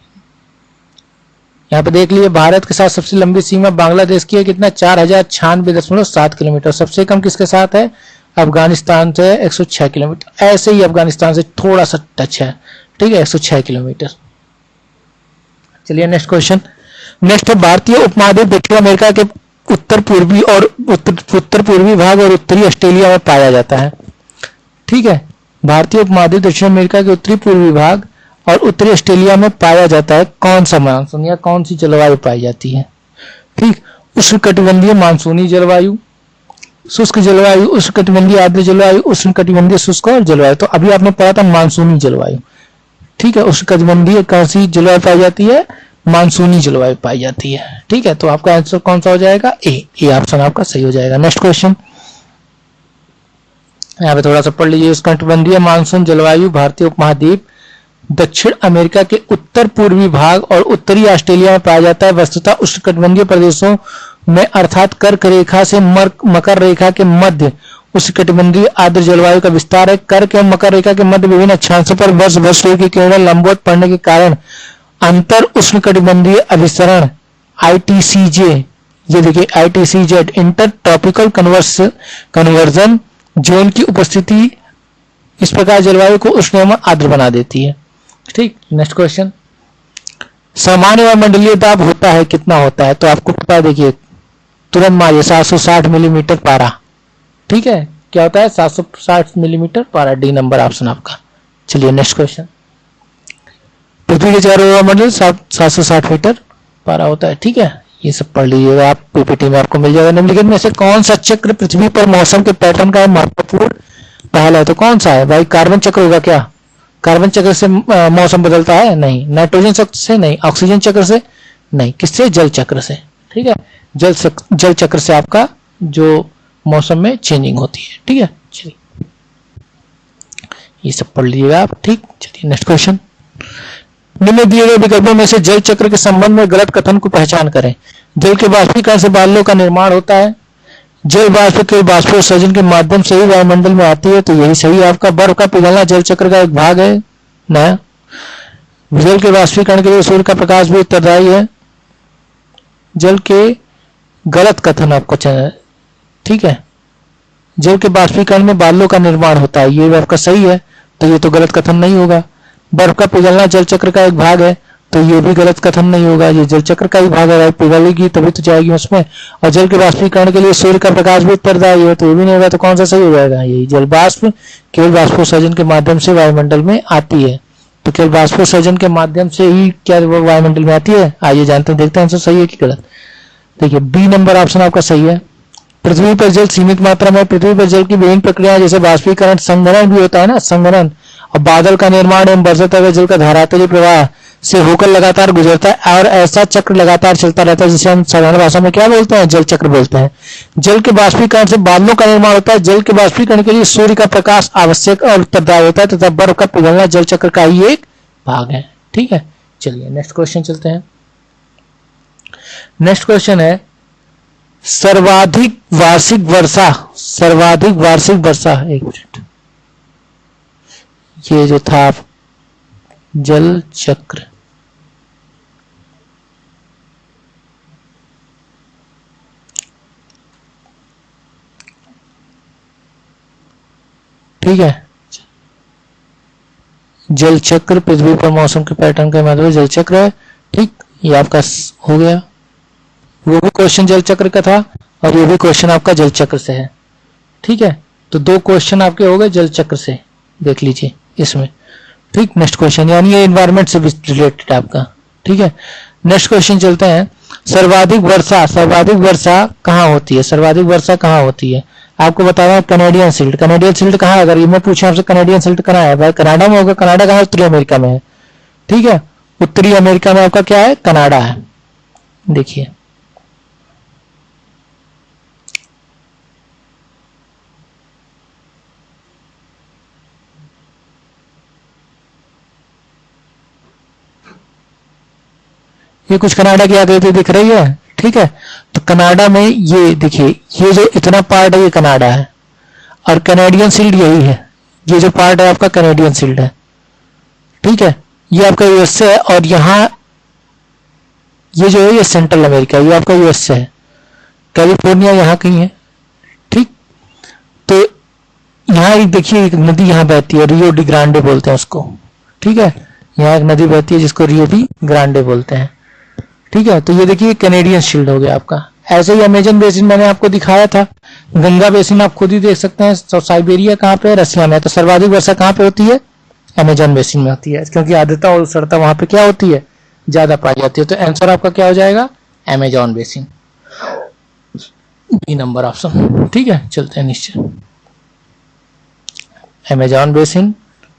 यहाँ पे देख लिए, भारत के साथ सबसे लंबी सीमा बांग्लादेश की है, कितना, 4096.7 किलोमीटर। सबसे कम किसके साथ है, अफगानिस्तान से 106 किलोमीटर। ऐसे ही अफगानिस्तान से थोड़ा सा टच है। ठीक है, 106 किलोमीटर। चलिए नेक्स्ट क्वेश्चन, नेक्स्ट है, भारतीय उपमहाद्वीप दक्षिण अमेरिका के उत्तर पूर्वी और उत्तर पूर्वी भाग और उत्तरी ऑस्ट्रेलिया में पाया जाता है। ठीक है, भारतीय उपमहाद्वीप दक्षिण अमेरिका के उत्तरी पूर्वी भाग और उत्तरी ऑस्ट्रेलिया में पाया जाता है। कौन सा मानसून या कौन सी जलवायु पाई जाती है। ठीक, उष्णकटिबंधीय मानसूनी जलवायु, शुष्क जलवायु, उष्णकटिबंधीय आर्द्र जलवायु, उष्णकटिबंधीय शुष्क और जलवायु। तो अभी आपने पढ़ा था मानसूनी जलवायु। ठीक है, उष्णकटिबंधीय कौन सी जलवायु पाई जाती है, मानसूनी जलवायु पाई जाती है। ठीक है, तो आपका आंसर कौन सा हो जाएगा, ए ऑप्शन आपका सही हो जाएगा। नेक्स्ट क्वेश्चन, यहाँ पे थोड़ा सा पढ़ लीजिए। उष्णकटिबंधीय मानसून जलवायु भारतीय उपमहाद्वीप दक्षिण अमेरिका के उत्तर पूर्वी भाग और उत्तरी ऑस्ट्रेलिया में पाया जाता है। वस्तुतः उष्णकटिबंधीय प्रदेशों में अर्थात कर्क रेखा से मकर रेखा के मध्य उष्णकटिबंधीय आर्द्र जलवायु का विस्तार है। कर्क एवं मकर रेखा के मध्य विभिन्न अक्षांशों पर वर्ष भर सूर्य की किरणें लंबवत पड़ने के कारण अंतर उष्णकटिबंधीय अभिसरण ITCJ, ये देखिए ITCZ, inter tropical conversion zone की उपस्थिति इस प्रकार जलवायु को उष्ण एवं आर्द्र बना देती है। ठीक, नेक्स्ट क्वेश्चन, सामान्य वायुमंडलीय दाब होता है, कितना होता है। तो आपको पता है, देखिए तुरंत मारिए, 760 मिलीमीटर पारा। ठीक है, क्या होता है, 760 मिलीमीटर पारा। डी नंबर ऑप्शन आपका। चलिए नेक्स्ट क्वेश्चन, पृथ्वी के चारों वायुमंडल 760 मीटर पारा होता है। ठीक है, ये सब पढ़ लीजिएगा आप, पीपीटी में आपको मिल जाएगा। निम्नलिखित में से कौन सा चक्र पृथ्वी पर मौसम के पैटर्न का महत्वपूर्ण पहला है। तो कौन सा है भाई, कार्बन चक्र होगा क्या। कार्बन चक्र से मौसम बदलता है, नहीं। नाइट्रोजन चक्र से नहीं। ऑक्सीजन चक्र से नहीं। किससे, जल चक्र से। ठीक है, जल चक्र से आपका जो मौसम में चेंजिंग होती है। ठीक है, चलिए ये सब पढ़ लीजिएगा आप। ठीक, चलिए नेक्स्ट क्वेश्चन, निम्न दिए गए विकल्पों में से जल चक्र के संबंध में गलत कथन को पहचान करें। जल के बाष्पीकरण से बादलों का निर्माण होता है। जल वाष्प के बाष्पोत्सर्जन के माध्यम से ही वायुमंडल में आती है, तो यही सही है आपका। बर्फ का पिघलना जल चक्र का एक भाग है। नया, जल के बाष्पीकरण के लिए सूर्य का प्रकाश भी उत्तरदायी है। जल के गलत कथन आपको चाहिए। ठीक है, जल के बाष्पीकरण में बादलों का निर्माण होता है, ये भी आपका सही है, तो ये तो गलत कथन नहीं होगा। बर्फ का पिघलना जल चक्र का एक भाग है, तो ये भी गलत कथन नहीं होगा, ये जल चक्र का ही भाग है। पिघलेगी तभी तो जाएगी उसमें। और जल के बाष्पीकरण के लिए सूर्य का प्रकाश भी उत्तरदायी है, तो ये भी नहीं होगा। तो कौन सा सही हो जाएगा, यही जल वाष्प केवल बाष्पोत्सर्जन के माध्यम से वायुमंडल में आती है। तो केवल बाष्पोत्सर्जन के माध्यम से ही क्या वो वायुमंडल में आती है। आइए जानते हैं, देखते हैं आंसर सही है कि गलत। देखिए बी नंबर ऑप्शन आपका सही है। पृथ्वी पर जल सीमित मात्रा में, पृथ्वी पर जल की विभिन्न प्रक्रियाएं जैसे बाष्पीकरण, संघनन भी होता है ना, संघनन और बादल का निर्माण एवं बरसता हुआ जल का धारातली प्रवाह से होकर लगातार गुजरता है और ऐसा चक्र लगातार चलता रहता है, जिसे हम साधारण भाषा में क्या बोलते हैं, जल चक्र बोलते हैं। जल के बाष्पीकरण से बादलों का निर्माण होता है। जल के बाष्पीकरण के लिए सूर्य का प्रकाश आवश्यक और उत्तरदायी होता है तथा बर्फ का पिघलना जल चक्र का ही एक भाग है। ठीक है, चलिए नेक्स्ट क्वेश्चन चलते हैं। नेक्स्ट क्वेश्चन है सर्वाधिक वार्षिक वर्षा, सर्वाधिक वार्षिक वर्षा, एक मिनट, ये जो था जल चक्र, ठीक है, जल चक्र पृथ्वी पर मौसम के पैटर्न का मतलब जल चक्र है। ठीक, ये आपका हो गया। वो भी क्वेश्चन जल चक्र का था और ये भी क्वेश्चन आपका जल चक्र से है। ठीक है, तो दो क्वेश्चन आपके हो गए जल चक्र से, देख लीजिए इसमें। ठीक, नेक्स्ट क्वेश्चन, यानी ये एनवायरमेंट से रिलेटेड आपका। ठीक है, नेक्स्ट क्वेश्चन चलते हैं। सर्वाधिक वर्षा, सर्वाधिक वर्षा कहाँ होती है, सर्वाधिक वर्षा कहाँ होती है? आपको बताना है कनेडियन सिल्ट। कनेडियन सिल्ट कहाँ है? अगर ये मैं पूछूं आपसे कनेडियन सिल्ट कहाँ है, भाई कनाडा में होगा। कनाडा कहाँ है? उत्तरी अमेरिका में है। ठीक है, उत्तरी अमेरिका में आपका क्या है? कनाडा है। देखिए ये कुछ कनाडा की आकृति दिख रही है। ठीक है, तो कनाडा में ये देखिए, ये जो इतना पार्ट है ये कनाडा है और कैनेडियन शील्ड यही है। ये जो पार्ट है आपका कैनेडियन शील्ड है। ठीक है, ये आपका यूएसए है और यहाँ ये जो है ये सेंट्रल अमेरिका, ये आपका यूएसए है। कैलिफोर्निया यहाँ कहीं है। ठीक, तो यहाँ एक देखिए एक नदी यहाँ बहती है, रियो डी ग्रांडे बोलते हैं उसको। ठीक है, यहाँ एक नदी बहती है जिसको रियो डी ग्रांडे बोलते हैं। ठीक है, तो ये देखिए कैनेडियन शील्ड हो गया आपका। ऐसे ही अमेजन बेसिन मैंने आपको दिखाया था। गंगा बेसिन आप खुद ही देख सकते हैं। साइबेरिया कहाँ पे है? रसिया में। तो सर्वाधिक वर्षा कहाँ पे होती है? अमेजन बेसिन में होती है, क्योंकि आर्द्रता और उष्णता वहां पे क्या होती है? ज्यादा पाई जाती है। तो आंसर आपका क्या हो जाएगा? Amazon basin, B number option. ठीक है, चलते हैं नीचे। अमेजन बेसिन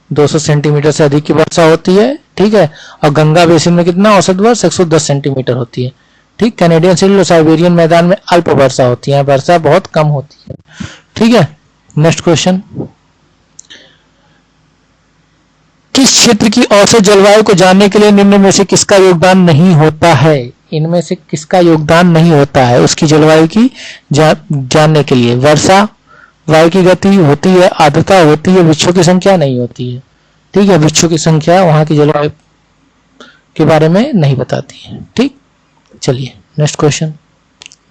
200 सेंटीमीटर से अधिक की वर्षा होती है। ठीक है, और गंगा बेसिन में कितना औसत वर्षा 110 सेंटीमीटर होती है। ठीक, कैनेडियन शील्ड और साइबेरियन मैदान में अल्प वर्षा होती है, वर्षा बहुत कम होती है। ठीक है, नेक्स्ट क्वेश्चन, किस क्षेत्र की औसत जलवायु को जानने के लिए निम्न में से किसका योगदान नहीं होता है? इनमें से किसका योगदान नहीं होता है उसकी जलवायु की जानने के लिए? वर्षा, वायु की गति होती है, आर्द्रता होती है, वृक्षों की संख्या नहीं होती है। ठीक है, वृक्षों की संख्या वहां की जलवायु के बारे में नहीं बताती है। ठीक, चलिए नेक्स्ट क्वेश्चन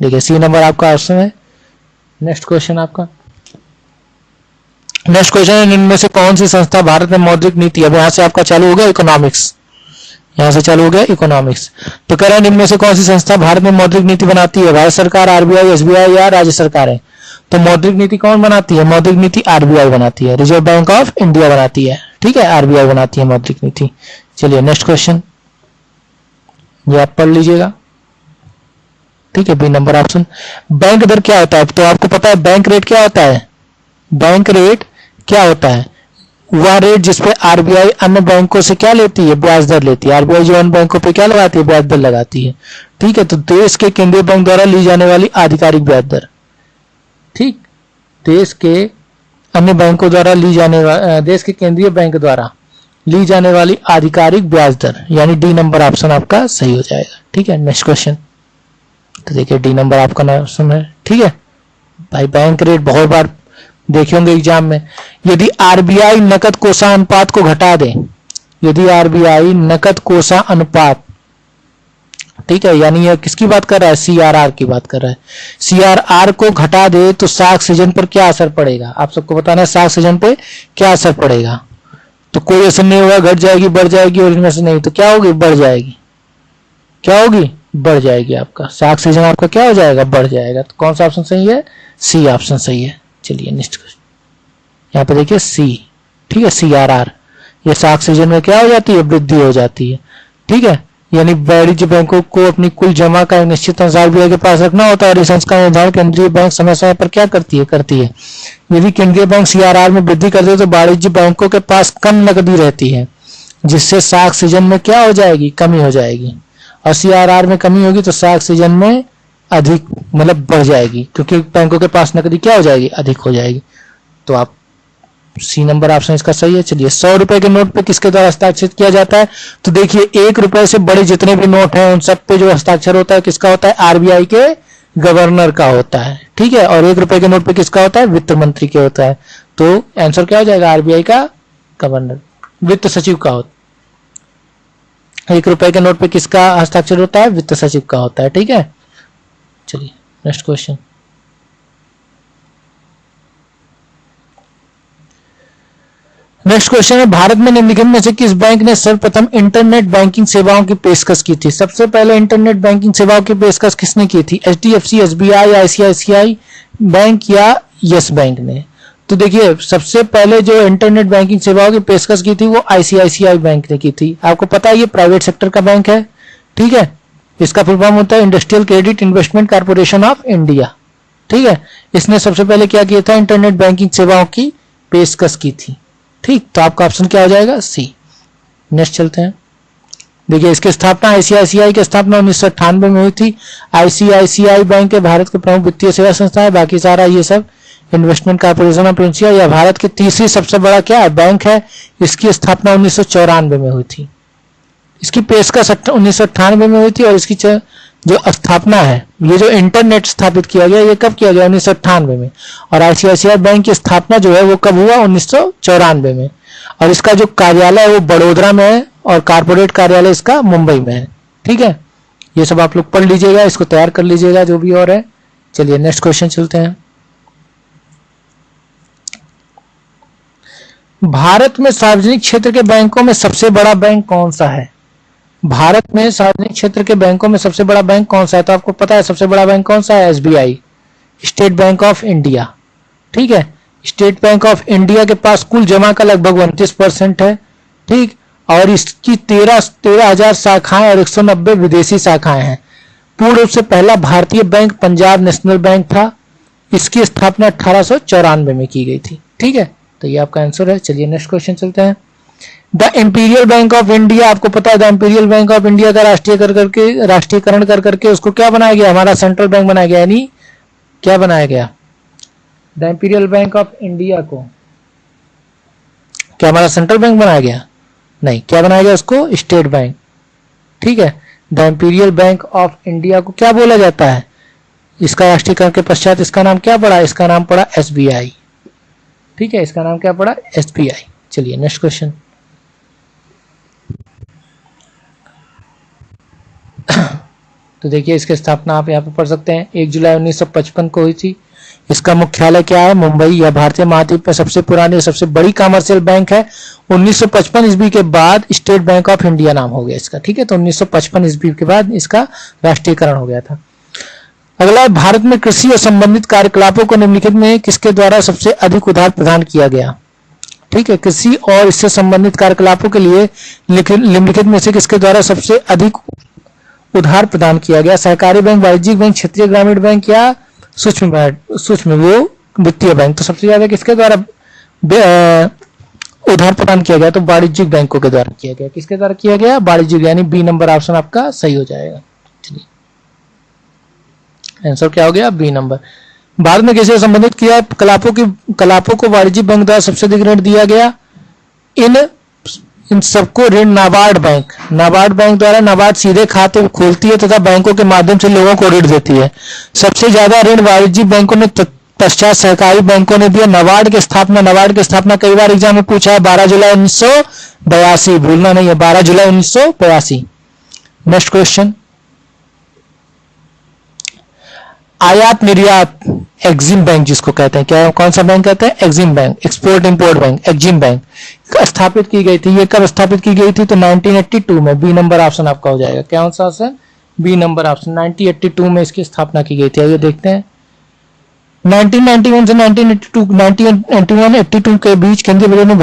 देखिए, सी नंबर आपका ऑप्शन है। नेक्स्ट क्वेश्चन आपका, नेक्स्ट क्वेश्चन है इनमें से कौन सी संस्था भारत में मौद्रिक नीति, अब यहां से आपका चालू हो गया इकोनॉमिक्स, यहां से चालू हो गया इकोनॉमिक्स। तो कह रहे हैं इनमें से कौन सी संस्था भारत में मौद्रिक नीति बनाती है? भारत सरकार, आरबीआई, एसबीआई या राज्य सरकारें? तो मौद्रिक नीति कौन बनाती है? मौद्रिक नीति आरबीआई बनाती है, रिजर्व बैंक ऑफ इंडिया बनाती है। ठीक है, आरबीआई बनाती है मौद्रिक नीति। चलिए नेक्स्ट क्वेश्चन, ये आप पढ़ लीजिएगा। ठीक है, बी नंबर ऑप्शन। बैंक दर क्या होता है? तो आपको पता है बैंक रेट क्या होता है? बैंक रेट क्या होता है? वह रेट जिसपे आरबीआई अन्य बैंकों से क्या लेती है? ब्याज दर लेती है। आरबीआई जो अन्य बैंकों पे क्या लगाती है? ब्याज दर लगाती है। ठीक है, तो देश के केंद्रीय बैंक द्वारा ली जाने वाली आधिकारिक ब्याज दर। ठीक, देश के अन्य बैंकों द्वारा ली जाने देश के केंद्रीय बैंक द्वारा ली जाने वाली आधिकारिक ब्याज दर, यानी डी नंबर ऑप्शन आपका सही हो जाएगा। ठीक है, नेक्स्ट क्वेश्चन, तो देखिए डी नंबर आपका ऑप्शन है। ठीक है भाई, बैंक रेट बहुत बार देखे होंगे एग्जाम में। यदि आरबीआई नकद कोषा अनुपात को घटा दे, यदि आरबीआई नकद कोषा अनुपात, ठीक है, यानी यह किसकी बात कर रहा है? सीआरआर की बात कर रहा है। सीआरआर को घटा दे तो साख सीजन पर क्या असर पड़ेगा? आप सबको बताना है साख सीजन पे क्या असर पड़ेगा। तो कोई असर नहीं होगा, घट जाएगी, बढ़ जाएगी, और इनमें से नहीं तो क्या होगी? बढ़ जाएगी। क्या होगी? बढ़ जाएगी। आपका साख सीजन आपका क्या हो जाएगा? बढ़ जाएगा। तो कौन सा ऑप्शन सही है? सी ऑप्शन सही है। चलिए नेक्स्ट क्वेश्चन, यहाँ पे देखिए सी। ठीक है, सीआरआर, ये साख सीजन में क्या हो जाती है? वृद्धि हो जाती है। ठीक है, यानी वाणिज्य बैंकों को अपनी कुल जमा का एक निश्चित अंश आरबीआई के पास रखना होता है और इस अंश का निर्धारण केंद्रीय बैंक समय समय पर क्या करती है। यदि केंद्रीय बैंक सीआरआर में वृद्धि कर दे तो वाणिज्य बैंकों के पास कम नकदी रहती है, जिससे साख सीजन में क्या हो जाएगी, कमी हो जाएगी। और सीआरआर में कमी होगी तो साख सीजन में अधिक मतलब बढ़ जाएगी, क्योंकि बैंकों के पास नकदी क्या हो जाएगी, अधिक हो जाएगी। तो आप सी नंबर ऑप्शन इसका सही है। चलिए 100 रुपए के नोट पे किसके द्वारा हस्ताक्षर किया जाता है? तो देखिए 1 रुपए से बड़े जितने भी नोट हैं उन सब पे जो हस्ताक्षर होता है किसका होता है? आरबीआई के गवर्नर का होता है। ठीक है, और 1 रुपए के नोट पे किसका होता है? वित्त मंत्री के होता है। तो आंसर क्या हो जाएगा? आरबीआई का गवर्नर, वित्त सचिव का होता है। 1 रुपए के नोट पे किसका हस्ताक्षर होता है? वित्त सचिव का होता है। ठीक है, चलिए नेक्स्ट क्वेश्चन। नेक्स्ट क्वेश्चन है, भारत में निम्नलिखित में से किस बैंक ने सर्वप्रथम इंटरनेट बैंकिंग सेवाओं की पेशकश की थी? सबसे पहले इंटरनेट बैंकिंग सेवाओं की पेशकश किसने की थी? एचडीएफसी, एसबीआई, आईसीआईसीआई बैंक या यस बैंक ने? तो देखिए सबसे पहले जो इंटरनेट बैंकिंग सेवाओं की पेशकश की थी वो आईसीआईसीआई बैंक ने की थी। आपको पता है ये प्राइवेट सेक्टर का बैंक है। ठीक है, इसका फुल फॉर्म होता है industrial credit investment corporation of India. ठीक है, इसने सबसे पहले क्या किया था? इंटरनेट बैंकिंग सेवाओं की पेशकश की थी। ठीक, तो आपका ऑप्शन क्या हो जाएगा? सी। नेक्स्ट चलते हैं। देखिए इसकी स्थापना आईसीआईसीआई की स्थापना 1998 में हुई थी। आईसीआईसीआई बैंक के भारत के प्रमुख वित्तीय सेवा संस्था है। बाकी सारा ये सब इन्वेस्टमेंट कॉर्पोरेशन ऑफ इंडिया, यह भारत की तीसरी सबसे बड़ा क्या है? बैंक है। इसकी स्थापना 1994 में हुई थी। इसकी पेशकश 1998 में हुई थी और इसकी जो स्थापना है, ये जो इंटरनेट स्थापित किया गया, ये कब किया गया? 1998 में। और आईसीआईसीआई बैंक की स्थापना जो है वो कब हुआ? 1994 में। और इसका जो कार्यालय है वो बड़ोदरा में है और कारपोरेट कार्यालय इसका मुंबई में है। ठीक है, ये सब आप लोग पढ़ लीजिएगा, इसको तैयार कर लीजिएगा जो भी और है। चलिए नेक्स्ट क्वेश्चन चलते हैं। भारत में सार्वजनिक क्षेत्र के बैंकों में सबसे बड़ा बैंक कौन सा है? भारत में सार्वजनिक क्षेत्र के बैंकों में सबसे बड़ा बैंक कौन सा है? तो आपको पता है सबसे बड़ा बैंक कौन सा है? SBI, state bank of India. ठीक है, स्टेट बैंक ऑफ इंडिया के पास कुल जमा का लगभग 29% है। ठीक, और इसकी 13,000 शाखाएं और 190 विदेशी शाखाएं हैं। पूर्ण रूप से पहला भारतीय बैंक पंजाब नेशनल बैंक था। इसकी स्थापना 1894 में की गई थी। ठीक है, तो ये आपका आंसर है। चलिए नेक्स्ट क्वेश्चन चलते हैं। The imperial bank of India, आपको पता है the imperial bank of India का राष्ट्रीयकरण कर करके उसको क्या बनाया गया? हमारा सेंट्रल बैंक बनाया गया। यानी क्या बनाया गया? The imperial bank of India को क्या हमारा सेंट्रल बैंक बनाया गया? नहीं, क्या बनाया गया उसको? State bank. ठीक है, the imperial bank of India को क्या बोला जाता है? इसका राष्ट्रीयकरण के पश्चात इसका नाम क्या पड़ा? इसका नाम पड़ा एसबीआई। ठीक है, इसका नाम क्या पड़ा? एसबीआई। चलिए नेक्स्ट क्वेश्चन। तो देखिए इसकी स्थापना आप यहाँ पे पढ़ सकते हैं। 1 जुलाई 1955 को हुई थी। इसका मुख्यालय क्या है? मुंबई। यह भारतीय महाद्वीप में सबसे पुरानी और सबसे बड़ी कमर्शियल बैंक है। 1955 ईस्वी के बाद स्टेट बैंक ऑफ इंडिया नाम हो गया इसका। ठीक है, तो 1955 ईस्वी के बाद इसका राष्ट्रीयकरण हो गया था। अगला, भारत में कृषि और संबंधित कार्यकलापों को निम्नलिखित में किसके द्वारा सबसे अधिक उधार प्रदान किया गया? ठीक है, कृषि और इससे संबंधित कार्यकलापों के लिए निम्नलिखित में से किसके द्वारा सबसे अधिक उधार प्रदान किया गया? सहकारी बैंक, वाणिज्यिक बैंक, क्षेत्रीय ग्रामीण बैंक या सूक्ष्म वो वित्तीय बैंक? तो सबसे ज्यादा किसके द्वारा उधार प्रदान किया गया? तो वाणिज्यिक बैंकों के द्वारा किया गया। किसके द्वारा किया गया? वाणिज्यिक, यानी बी नंबर ऑप्शन आपका सही हो जाएगा। चलिए आंसर क्या हो गया? B number. भारत में किसी से संबंधित किया कलापों को वाणिज्यिक बैंक द्वारा सबसे अधिक ऋण दिया गया? इन सबको ऋण नाबार्ड बैंक द्वारा नाबार्ड सीधे खाते खोलती है तथा बैंकों के माध्यम से लोगों को ऋण देती है। सबसे ज्यादा ऋण वाणिज्यिक बैंकों ने पश्चात सहकारी बैंकों ने दिया। नाबार्ड की स्थापना कई बार एग्जाम में पूछा है, 12 जुलाई 1982। भूलना नहीं है, 12 जुलाई 1982। Next question. आयात निर्यात एक्जिम बैंक जिसको कहते हैं, क्या कौन सा बैंक कहते हैं? EXIM bank, export import bank, EXIM bank स्थापित की गई थी। ये कब स्थापित की गई थी? तो 1982 में। बी नंबर ऑप्शन आपका हो जाएगा। क्या सा ऑप्शन? B number option. 1982 में इसकी स्थापना की गई थी। आइए देखते हैं 1991 से 1982 के बीच केंद्रीय बजट में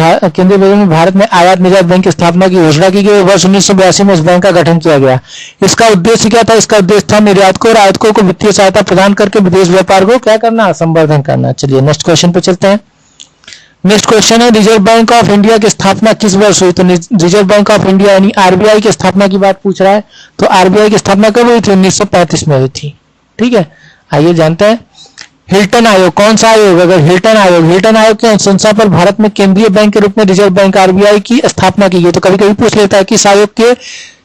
भारत में आयात निर्यात बैंक की स्थापना की घोषणा की गई। वर्ष 1982 में इस बैंक का गठन किया गया। इसका उद्देश्य क्या था? इसका उद्देश्य था निर्यातकों और आयातकों को वित्तीय सहायता प्रदान करके विदेश व्यापार को क्या करना? संवर्धन करना। चलिए नेक्स्ट क्वेश्चन पे चलते हैं। नेक्स्ट क्वेश्चन है रिजर्व बैंक ऑफ इंडिया की स्थापना किस वर्ष हुई? तो रिजर्व बैंक ऑफ इंडिया यानी आरबीआई की स्थापना की बात पूछ रहा है। तो आरबीआई की स्थापना कब हुई थी? 1935 में हुई थी। ठीक है, आइए जानते हैं। हिल्टन आयोग कौन सा आयोग? अगर हिल्टन आयोग की अनुशंसा पर भारत में केंद्रीय बैंक के रूप में रिजर्व बैंक आरबीआई की स्थापना की गई। तो कभी कभी पूछ लेता है कि इस आयोग के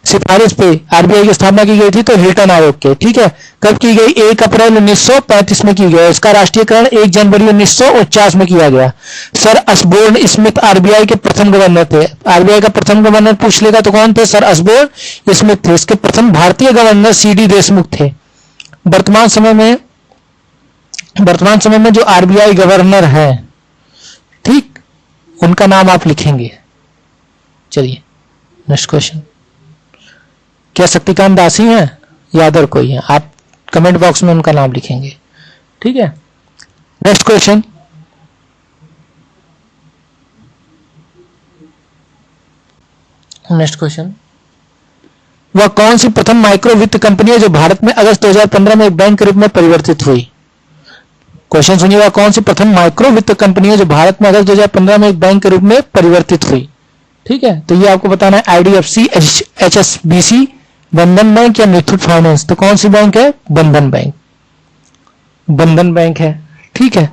सिफारिश पे आरबीआई की स्थापना की गई थी। तो हिल्टन आयोग के। ठीक है, कब की गई? 1 अप्रैल 1935 में की गई। इसका राष्ट्रीयकरण 1 जनवरी 1949 में किया गया। सर असबोर्न स्मिथ आरबीआई के प्रथम गवर्नर थे। आरबीआई का प्रथम गवर्नर पूछ लेगा तो कौन थे? सर असबोर्न स्मिथ थे। इसके प्रथम भारतीय गवर्नर सीडी देशमुख थे। वर्तमान समय में जो आरबीआई गवर्नर है, ठीक, उनका नाम आप लिखेंगे। चलिए नेक्स्ट क्वेश्चन। क्या शक्तिकांत दासी हैं या अदर कोई है? आप कमेंट बॉक्स में उनका नाम लिखेंगे। ठीक है, नेक्स्ट क्वेश्चन। वह कौन सी प्रथम माइक्रो वित्त कंपनी है जो भारत में अगस्त 2015 में एक बैंक के रूप में परिवर्तित हुई? क्वेश्चन सुनिएगा, कौन सी प्रथम माइक्रो वित्त कंपनी है जो भारत में अगस्त 2015 में एक बैंक के रूप में परिवर्तित हुई? ठीक है, तो ये आपको बताना है। आईडीएफसी, एचएसबीसी, बंधन बैंक या मुथूट फाइनेंस? तो कौन सी बैंक है? बंधन बैंक। बंधन बैंक है। ठीक है,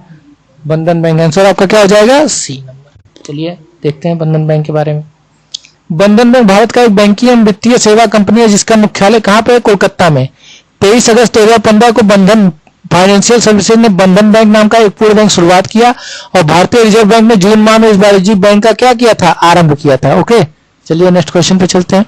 बंधन बैंक। आंसर आपका क्या हो जाएगा? C number. चलिए देखते हैं बंधन बैंक के बारे में। बंधन बैंक भारत का एक बैंकिंग एवं वित्तीय सेवा कंपनी है जिसका मुख्यालय कहां पे है? कोलकाता में। 23 अगस्त 2015 को बंधन फाइनेंशियल सर्विसेज ने बंधन बैंक नाम का एक पूर्ण बैंक शुरुआत किया और भारतीय रिजर्व बैंक ने जून माह में इस वाणिज्यिक बैंक का क्या किया था? आरंभ किया था। ओके, चलिए नेक्स्ट क्वेश्चन पे चलते हैं।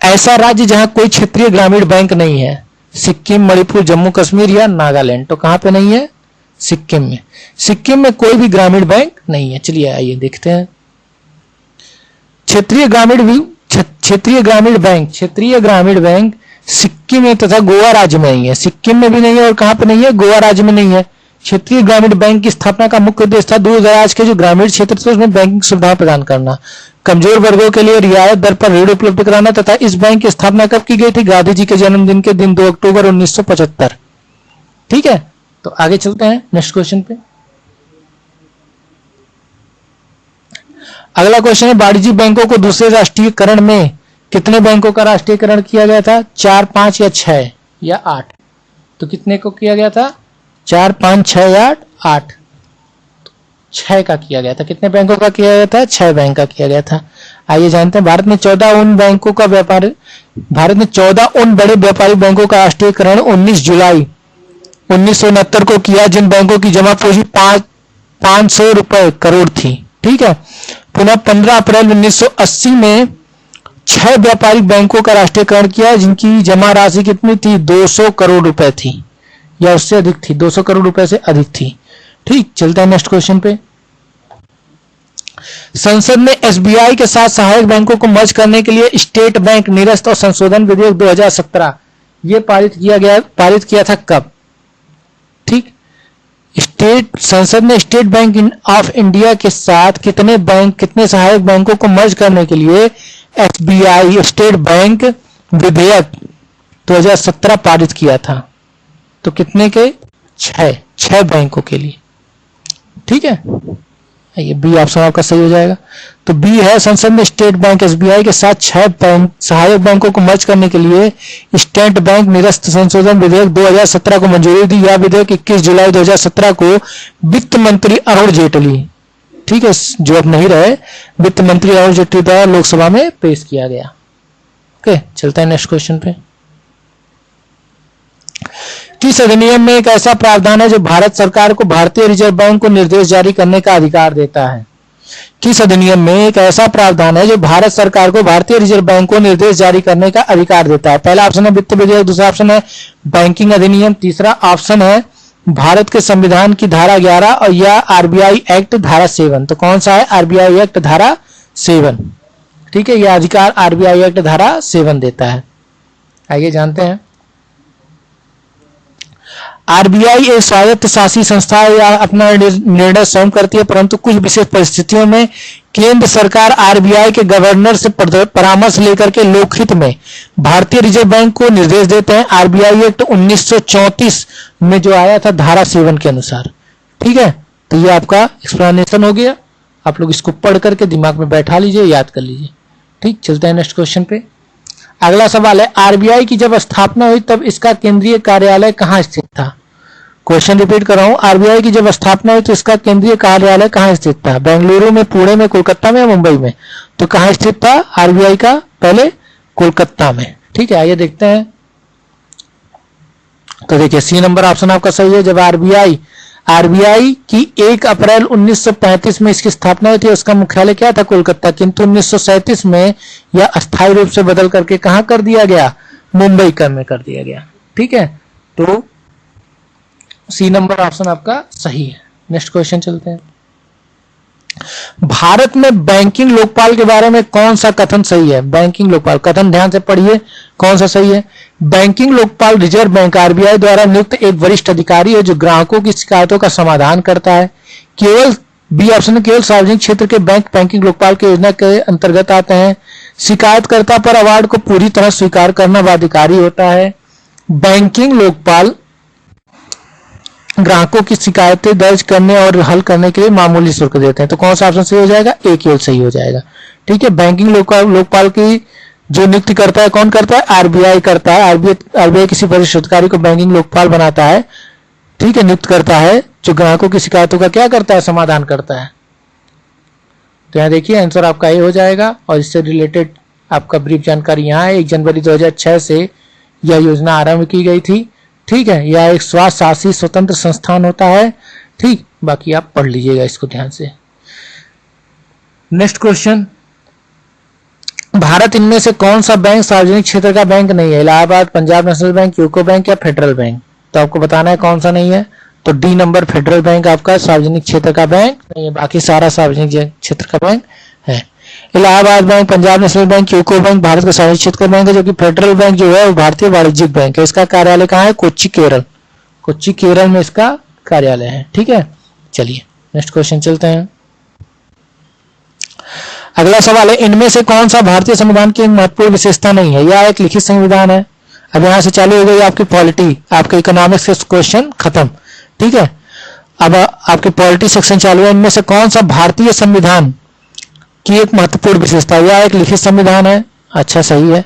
ऐसा राज्य जहां कोई क्षेत्रीय ग्रामीण बैंक नहीं है? सिक्किम, मणिपुर, जम्मू कश्मीर या नागालैंड? तो कहां पे नहीं है? सिक्किम में। सिक्किम में कोई भी ग्रामीण बैंक नहीं है। चलिए आइए देखते हैं। क्षेत्रीय ग्रामीण बैंक सिक्किम में तथा गोवा राज्य में नहीं है। सिक्किम में भी नहीं है और कहां पे नहीं है? गोवा राज्य में नहीं है। क्षेत्रीय ग्रामीण बैंक की स्थापना का मुख्य उद्देश्य था दूर दराज के जो ग्रामीण क्षेत्र थे उसमें बैंकिंग सुविधाएं प्रदान करना, कमजोर वर्गों के लिए रियायत दर पर ऋण उपलब्ध कराना। तथा इस बैंक की स्थापना कब की गई थी? गांधी जी के जन्मदिन के दिन 2 अक्टूबर 1975। ठीक है, तो आगे चलते हैं नेक्स्ट क्वेश्चन पे। अगला क्वेश्चन है वाणिज्यिक बैंकों को दूसरे राष्ट्रीयकरण में कितने बैंकों का राष्ट्रीयकरण किया गया था? 4, 5 या 6 या 8? तो कितने को किया गया था? 4, 5, 6 या 8? 6 का किया गया था। कितने बैंकों का किया गया था? 6 बैंक का किया गया था। आइए जानते हैं। भारत ने 14 उन बड़े व्यापारिक बैंकों का राष्ट्रीयकरण 19 जुलाई 1969 को किया जिन बैंकों की जमा पूंजी 500 रुपए करोड़ थी। ठीक है, पुनः 15 अप्रैल 1980 में 6 व्यापारिक बैंकों का राष्ट्रीयकरण किया जिनकी जमा राशि कितनी थी? 200 करोड़ रुपए थी या उससे अधिक थी। 200 करोड़ रुपए से अधिक थी। ठीक, चलते हैं नेक्स्ट क्वेश्चन पे। संसद ने एसबीआई के साथ सहायक बैंकों को मर्ज करने के लिए स्टेट बैंक निरस्त और संशोधन विधेयक 2017 ये पारित किया था कब? ठीक, संसद ने स्टेट बैंक ऑफ इंडिया के साथ कितने सहायक बैंकों को मर्ज करने के लिए एसबीआई स्टेट बैंक विधेयक 2017 पारित किया था। तो कितने के? 6 बैंकों के लिए। ठीक है, ये बी ऑप्शन आपका सही हो जाएगा। तो बी है, संसद ने स्टेट बैंक एसबीआई के साथ 6 सहायक बैंकों को मर्ज करने के लिए स्टेट बैंक निरस्त संशोधन विधेयक 2017 को मंजूरी दी। यह विधेयक 21 जुलाई 2017 को वित्त मंत्री अरुण जेटली, ठीक है, जो अब नहीं रहे, वित्त मंत्री अरुण जेटली द्वारा लोकसभा में पेश किया गया। ओके, चलते हैं नेक्स्ट क्वेश्चन पे। किस अधिनियम में एक ऐसा प्रावधान है जो भारत सरकार को भारतीय रिजर्व बैंक को निर्देश जारी करने का अधिकार देता है? किस अधिनियम में एक ऐसा प्रावधान है जो भारत सरकार को भारतीय रिजर्व बैंक को निर्देश जारी करने का अधिकार देता है? पहला ऑप्शन है वित्त विधेयक, दूसरा ऑप्शन है बैंकिंग अधिनियम, तीसरा ऑप्शन है भारत के संविधान की धारा 11 और या आरबीआई एक्ट धारा 7। तो कौन सा है? आरबीआई एक्ट धारा 7। ठीक है, यह अधिकार आरबीआई एक्ट धारा 7 देता है। आइए जानते हैं। आरबीआई एक स्वायत्त शासी संस्था है या अपना निर्णय स्वयं करती है, परंतु कुछ विशेष परिस्थितियों में केंद्र सरकार आरबीआई के गवर्नर से परामर्श लेकर के लोकहित में भारतीय रिजर्व बैंक को निर्देश देते हैं। आरबीआई एक्ट 1934 में जो आया था धारा 7 के अनुसार। ठीक है, तो ये आपका एक्सप्लेनेशन हो गया। आप लोग इसको पढ़ करके दिमाग में बैठा लीजिए, याद कर लीजिए। ठीक, चलते हैं नेक्स्ट क्वेश्चन पे। अगला सवाल है, आरबीआई की जब स्थापना हुई तब इसका केंद्रीय कार्यालय कहां स्थित था? क्वेश्चन रिपीट कर रहा हूं, आरबीआई की जब स्थापना हुई तो इसका केंद्रीय कार्यालय कहां स्थित था? बेंगलुरु में, पुणे में, कोलकाता में या मुंबई में? तो कहां स्थित था आरबीआई का? पहले कोलकाता में। ठीक है, आइए देखते हैं। तो देखिए सी नंबर ऑप्शन आपका सही है। जब आरबीआई की 1 अप्रैल 1935 में इसकी स्थापना हुई थी, उसका मुख्यालय क्या था? कोलकाता। किंतु 1937 में यह अस्थायी रूप से बदल करके कहां कर दिया गया? मुंबई में कर दिया गया। ठीक है, तो सी नंबर ऑप्शन आपका सही है। नेक्स्ट क्वेश्चन चलते हैं। भारत में बैंकिंग लोकपाल के बारे में कौन सा कथन सही है? बैंकिंग लोकपाल कथन ध्यान से पढ़िए, कौन सा सही है? Banking Lokpal reserve bank RBI द्वारा नियुक्त एक वरिष्ठ अधिकारी है जो ग्राहकों की शिकायतों का समाधान करता है। केवल बी ऑप्शन, केवल सार्वजनिक क्षेत्र के बैंक बैंकिंग लोकपाल की योजना के अंतर्गत आते हैं। शिकायतकर्ता पर अवार्ड को पूरी तरह स्वीकार करना बाध्यकारी होता है। बैंकिंग लोकपाल ग्राहकों की शिकायतें दर्ज करने और हल करने के लिए मामूली शुल्क देते हैं। तो कौन सा ऑप्शन सही हो जाएगा? ए केवल सही हो जाएगा। ठीक है, बैंकिंग लोकपाल की जो नियुक्ति करता है, कौन करता है? आरबीआई करता है। आरबीआई किसी वरिष्ठ अधिकारी को बैंकिंग लोकपाल बनाता है। ठीक है, नियुक्त करता है, जो ग्राहकों की शिकायतों का क्या करता है? समाधान करता है। तो यहाँ देखिए आंसर आपका ए हो जाएगा। और इससे रिलेटेड आपका ब्रीफ जानकारी यहाँ है। 1 जनवरी 2006 से यह योजना आरंभ की गई थी। ठीक है, यह एक स्वशासी स्वतंत्र संस्थान होता है। ठीक, बाकी आप पढ़ लीजिएगा इसको ध्यान से। नेक्स्ट क्वेश्चन, भारत इनमें से कौन सा बैंक सार्वजनिक क्षेत्र का बैंक नहीं है? Allahabad, Punjab national bank, UCO bank या फेडरल बैंक? तो आपको बताना है कौन सा नहीं है। तो डी नंबर फेडरल बैंक आपका सार्वजनिक क्षेत्र का बैंक नहीं है, बाकी सारा सार्वजनिक क्षेत्र का बैंक है। Allahabad bank, Punjab national bank, UCO bank Bharat का सार्वजनिक क्षेत्र का बैंक है, जबकि फेडरल बैंक जो है वो भारतीय वाणिज्यिक बैंक है। इसका कार्यालय कहाँ है? कोच्चि केरल। कोच्चि केरल में इसका कार्यालय है। ठीक है, चलिए नेक्स्ट क्वेश्चन चलते हैं। अगला सवाल है, इनमें से कौन सा भारतीय संविधान की एक महत्वपूर्ण विशेषता नहीं है? यह एक लिखित संविधान है। अब यहां से चालू हो गई आपकी पॉलिटी, आपके इकोनॉमिक्स के क्वेश्चन खत्म। ठीक है, अब आपके पॉलिटी सेक्शन चालू है। इनमें से कौन सा भारतीय संविधान की एक महत्वपूर्ण विशेषता? यह एक लिखित संविधान है। अच्छा, सही है।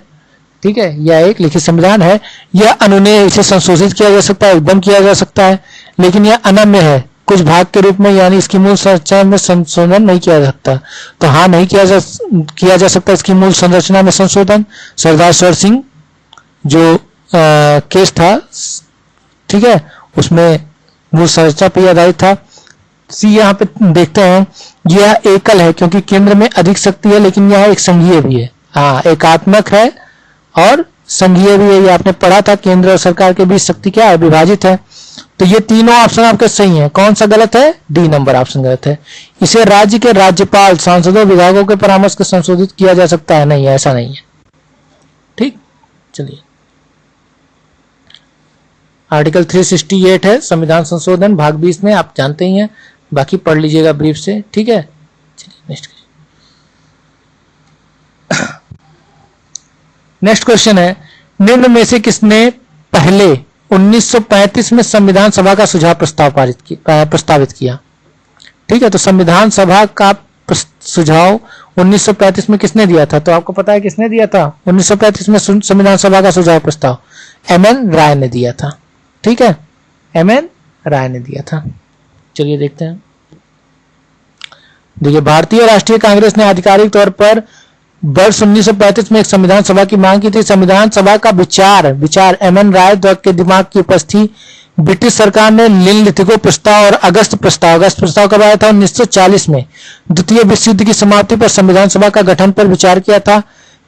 ठीक है, यह एक लिखित संविधान है। यह अनुमेय, इसे संशोधित किया जा सकता है, उद्यम किया जा सकता है, लेकिन यह अनम्य है कुछ भाग के रूप में, यानी इसकी मूल संरचना में संशोधन नहीं किया जा सकता। तो हाँ, नहीं किया जा सकता इसकी मूल संरचना में संशोधन। सरदार सवर सिंह जो केस था, ठीक है, उसमें मूल संरचना पर आधारित था। सी यहाँ पे देखते हैं, यह एकल है क्योंकि केंद्र में अधिक शक्ति है, लेकिन यह एक संघीय भी है। हाँ, एकात्मक है और संघीय भी है। ये आपने पढ़ा था, केंद्र और सरकार के बीच शक्ति क्या है? विभाजित है। तो ये तीनों ऑप्शन आपके सही हैं। कौन सा गलत है? डी नंबर ऑप्शन गलत है। इसे राज्य के राज्यपाल, सांसदों, विभागों के परामर्श से संशोधित किया जा सकता है। नहीं, ऐसा नहीं है। ठीक, चलिए आर्टिकल 368 है संविधान संशोधन भाग 20 में, आप जानते ही हैं, बाकी पढ़ लीजिएगा ब्रीफ से। ठीक है, चलिए नेक्स्ट क्वेश्चन है, निम्न में से किसने पहले 1935 में संविधान सभा का सुझाव प्रस्तावित किया? ठीक है, तो संविधान सभा का सुझाव 1935 में किसने दिया था? तो आपको पता है किसने दिया था 1935 में संविधान सभा का सुझाव प्रस्ताव? एमएन राय ने दिया था। ठीक है, एमएन राय ने दिया था। चलिए देखते हैं। देखिए, भारतीय राष्ट्रीय कांग्रेस ने आधिकारिक तौर पर वर्ष 1935 में एक संविधान सभा की मांग की थी। संविधान सभा का विचार एमएन राय के दिमाग की उपस्थिति ब्रिटिश सरकार ने निम्नलिखित प्रस्ताव और अगस्त प्रस्ताव कब आया था? 1940 में। द्वितीय विश्व युद्ध की समाप्ति पर संविधान सभा का गठन पर विचार किया था।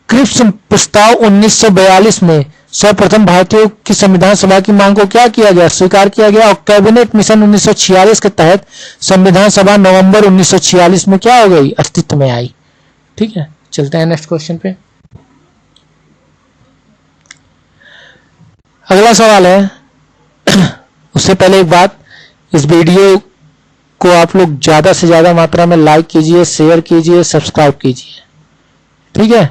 क्रिप्स प्रस्ताव 1942 में सर्वप्रथम भारतीयों की संविधान सभा की मांग को क्या किया गया? स्वीकार किया गया। और कैबिनेट मिशन 1946 के तहत संविधान सभा नवंबर 1946 में क्या हो गई? अस्तित्व में आई। ठीक है, चलते हैं नेक्स्ट क्वेश्चन पे। अगला सवाल है उससे पहले एक बात, इस वीडियो को आप लोग ज्यादा से ज्यादा मात्रा में लाइक कीजिए, शेयर कीजिए, सब्सक्राइब कीजिए, ठीक है।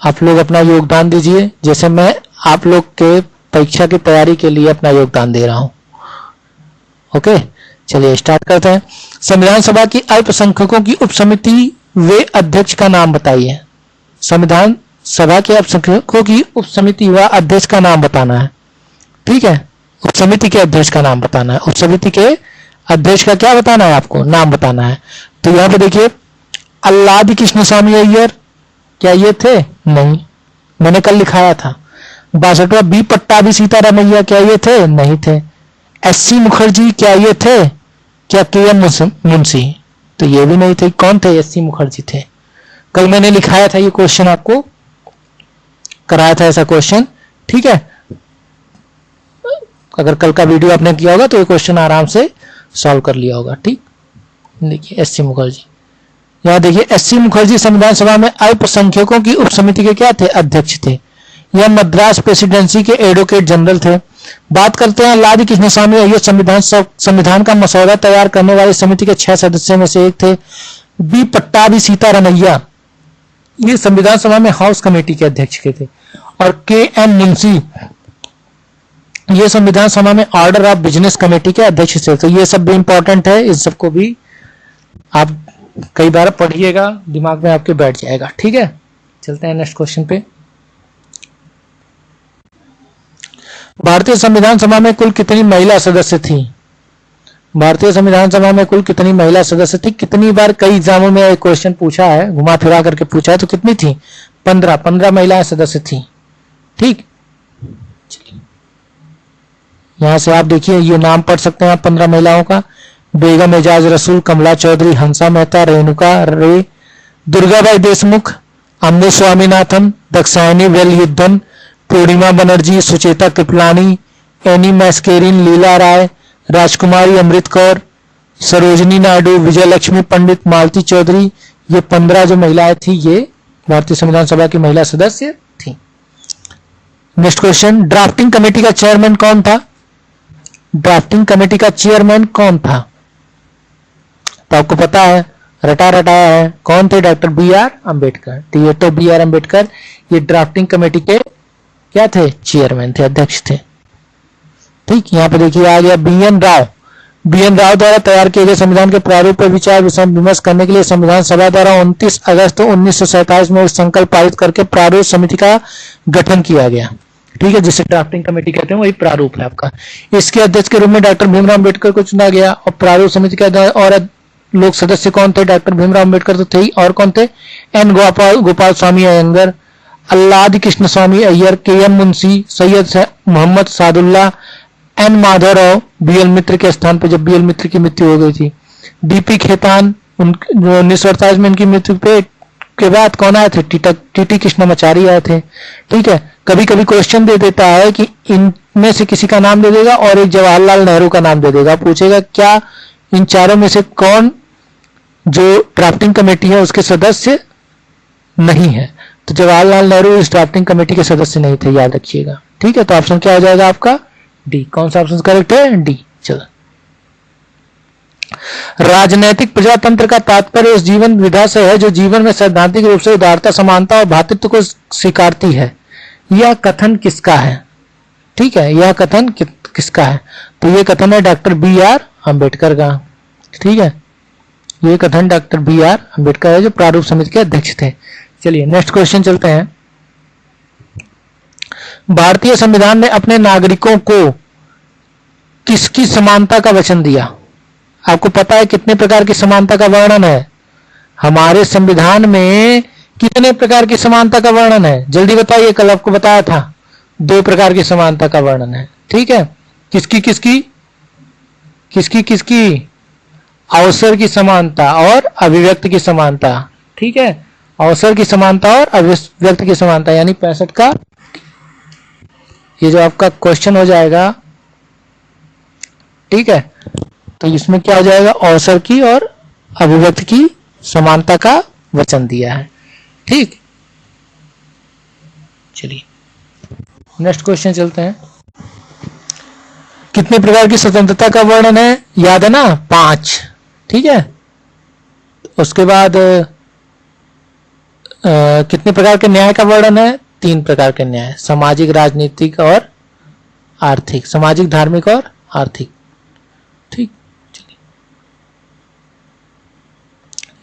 आप लोग अपना योगदान दीजिए, जैसे मैं आप लोग के परीक्षा की तैयारी के लिए अपना योगदान दे रहा हूं। ओके, चलिए स्टार्ट करते हैं। संविधान सभा की अल्पसंख्यकों की उपसमिति व अध्यक्ष का नाम बताइए। संविधान सभा के अल्पसंख्यकों की उपसमिति व अध्यक्ष का नाम बताना है, ठीक है। उपसमिति के अध्यक्ष का नाम बताना है, उपसमिति के अध्यक्ष का क्या बताना है, आपको नाम बताना है। तो यहां पे देखिए, अल्लादी कृष्ण स्वामी अय्यर, क्या ये थे? नहीं, मैंने कल लिखाया था। 62वां बी पट्टाभी सीतारामैया, क्या ये थे? नहीं थे। एससी मुखर्जी, क्या ये थे? क्या के.एम. मुंशी? तो ये भी नहीं थे। कौन थे? एससी मुखर्जी थे। कल मैंने लिखाया था ये क्वेश्चन, आपको कराया था ऐसा क्वेश्चन, ठीक है। अगर कल का वीडियो आपने किया होगा तो ये क्वेश्चन आराम से सॉल्व कर लिया होगा, ठीक। देखिए एससी मुखर्जी, यहां देखिए एससी मुखर्जी संविधान सभा में अल्पसंख्यकों की उपसमिति के क्या थे? अध्यक्ष थे। यह मद्रास प्रेसिडेंसी के एडवोकेट जनरल थे। बात करते हैं अल्लादी कृष्ण स्वामी अय्यर, संविधान का मसौदा तैयार करने वाली समिति के 6 सदस्यों में से एक थे। बी पट्टाभी सीतारामैया, ये संविधान सभा में हाउस कमेटी के अध्यक्ष के थे। और के.एम. मुंशी, ये संविधान सभा में ऑर्डर ऑफ बिजनेस कमेटी के अध्यक्ष थे। तो ये सब भी इंपॉर्टेंट है, इस सबको भी आप कई बार पढ़िएगा, दिमाग में आपके बैठ जाएगा, ठीक है। चलते हैं नेक्स्ट क्वेश्चन पे। भारतीय संविधान सभा में कुल कितनी महिला सदस्य थी? भारतीय संविधान सभा में कुल कितनी महिला सदस्य थी? कितनी बार कई एग्जामों में एक क्वेश्चन पूछा है, घुमा फिरा करके पूछा है, तो कितनी थी? 15 महिलाएं सदस्य थी, ठीक। यहां से आप देखिए, ये नाम पढ़ सकते हैं आप 15 महिलाओं का। बेगम एजाज रसूल, कमला चौधरी, हंसा मेहता, रेणुका रे, दुर्गाबाई देशमुख, अम्बे स्वामीनाथन, दक्षायनी वेलयुद्धन, पूर्णिमा बनर्जी, सुचेता कृपलानी, एनी मैस्केरिन, लीला राय, राजकुमारी अमृत कौर, सरोजनी नायडू, विजय लक्ष्मी पंडित, मालती चौधरी, ये 15 जो महिलाएं थी, ये भारतीय संविधान सभा की महिला सदस्य थी। नेक्स्ट क्वेश्चन, ड्राफ्टिंग कमेटी का चेयरमैन कौन था? ड्राफ्टिंग कमेटी का चेयरमैन कौन था? तो आपको पता है, रटाया है, कौन थे? Doctor B R. अम्बेडकर। तो ये तो बी.आर. अम्बेडकर ये ड्राफ्टिंग कमेटी के क्या थे? चेयरमैन थे, अध्यक्ष थे, ठीक। यहाँ पे देखिए आ गया बी.एन. राव। बी.एन. राव द्वारा तैयार किए गए संविधान के प्रारूप पर विचार विमर्श करने के लिए संविधान सभा द्वारा 29 अगस्त 1947 में संकल्प पारित करके प्रारूप समिति का गठन किया गया, ठीक है, जिसे ड्राफ्टिंग कमेटी कहते हैं, वही प्रारूप है आपका। इसके अध्यक्ष के रूप में डॉक्टर भीमराव अम्बेडकर को चुना गया। और प्रारूप समिति के और लोग सदस्य कौन थे? डॉक्टर भीमराव अम्बेडकर तो थे ही, और कौन थे? N Gopal Swami Ayyangar, Alladi Krishna Swami Ayyar, K M. Munshi, Syed Mohammad Saadulla, N Madhavrao, B L. Mitter के स्थान पर जब बी.एल. मित्र की मृत्यु हो गई थी, डी.पी. खेतान, 1948 में इनकी मृत्यु पे के बाद कौन आए थे? टी.टी. कृष्णमाचारी आए थे, ठीक है। कभी कभी क्वेश्चन दे देता है कि इनमें से किसी का नाम दे देगा और एक जवाहरलाल नेहरू का नाम दे देगा, पूछेगा क्या इन चारों में से कौन जो ड्राफ्टिंग कमेटी है उसके सदस्य नहीं है? तो जवाहरलाल नेहरू इस ड्राफ्टिंग कमेटी के सदस्य नहीं थे, याद रखिएगा, ठीक है। तो ऑप्शन क्या हो जाएगा आपका? डी। कौन सा ऑप्शन करेक्ट है? डी। चलो, राजनैतिक प्रजातंत्र का तात्पर्य उस जीवन विधा से है जो जीवन में सैद्धांतिक रूप से उदारता, समानता और भ्रातृत्व को स्वीकारती है। यह कथन किसका है? ठीक है, यह कथन किसका है? तो यह कथन है डॉक्टर बी.आर. अम्बेडकर का, ठीक है। यह कथन डॉक्टर बी.आर. अम्बेडकर है जो प्रारूप समिति के अध्यक्ष थे। चलिए नेक्स्ट क्वेश्चन चलते हैं। भारतीय संविधान ने अपने नागरिकों को किसकी समानता का वचन दिया? आपको पता है कितने प्रकार की समानता का वर्णन है? हमारे संविधान में कितने प्रकार की समानता का वर्णन है? जल्दी बताइए, कल आपको बताया था 2 प्रकार की समानता का वर्णन है, ठीक है। किसकी किसकी? किसकी किसकी? अवसर की समानता और अभिव्यक्ति की समानता, ठीक है। अवसर की समानता और अभिव्यक्ति की समानता, यानी 65 का ये जो आपका क्वेश्चन हो जाएगा, ठीक है। तो इसमें क्या हो जाएगा? अवसर की और अभिव्यक्ति की समानता का वचन दिया है, ठीक। चलिए नेक्स्ट क्वेश्चन चलते हैं। कितने प्रकार की स्वतंत्रता का वर्णन है, याद है ना, 5। ठीक है, उसके बाद कितने प्रकार के न्याय का वर्णन है, 3 प्रकार के न्याय, सामाजिक, राजनीतिक और आर्थिक, सामाजिक, धार्मिक और आर्थिक। ठीक, चलिए,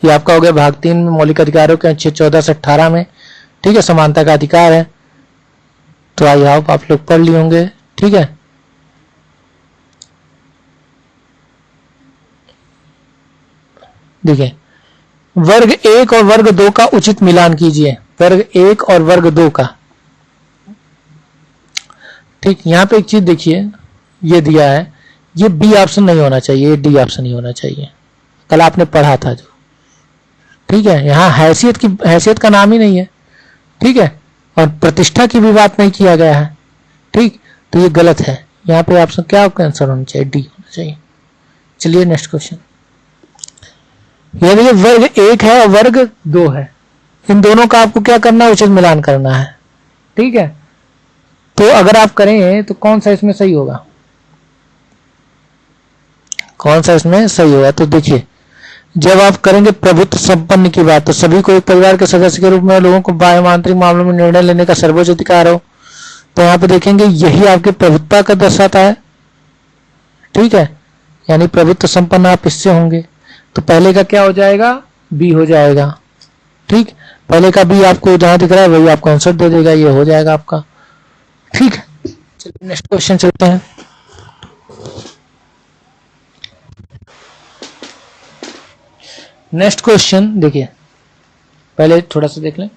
ये आपका हो गया भाग 3 में मौलिक अधिकारों के अनुच्छेद 14 से 18 में। ठीक है, समानता का अधिकार है, तो आई होप आप लोग पढ़ लिए होंगे। ठीक है, देखिए, वर्ग 1 और वर्ग 2 का उचित मिलान कीजिए, वर्ग 1 और वर्ग 2 का। ठीक, यहां पे एक चीज देखिए, ये दिया है, ये बी ऑप्शन नहीं होना चाहिए, ये डी ऑप्शन ही होना चाहिए, कल आपने पढ़ा था जो। ठीक है, यहां हैसियत का नाम ही नहीं है। ठीक है, और प्रतिष्ठा की भी बात नहीं किया गया है। ठीक, तो ये गलत है, यहाँ पे ऑप्शन क्या आंसर होना चाहिए, डी होना चाहिए। चलिए नेक्स्ट क्वेश्चन, ये देखिए वर्ग 1 है और वर्ग 2 है, इन दोनों का आपको क्या करना है, उचित मिलान करना है। ठीक है, तो अगर आप करें तो कौन सा इसमें सही होगा, कौन सा इसमें सही होगा, तो देखिए, जब आप करेंगे प्रभुत्व संपन्न की बात, तो सभी को एक परिवार के सदस्य के रूप में लोगों को बाह्य आंतरिक मामलों में निर्णय लेने का सर्वोच्च अधिकार हो, तो यहाँ पे देखेंगे यही आपके प्रभुत्वता का दर्शाता है। ठीक है, यानी प्रभुत्व संपन्न आप इससे होंगे, तो पहले का क्या हो जाएगा, बी हो जाएगा। ठीक, पहले का बी आपको जहां दिख रहा है वही आपको आंसर दे देगा, ये हो जाएगा आपका। ठीक, चलिए नेक्स्ट क्वेश्चन चलते हैं। नेक्स्ट क्वेश्चन देखिए, पहले थोड़ा सा देख लें।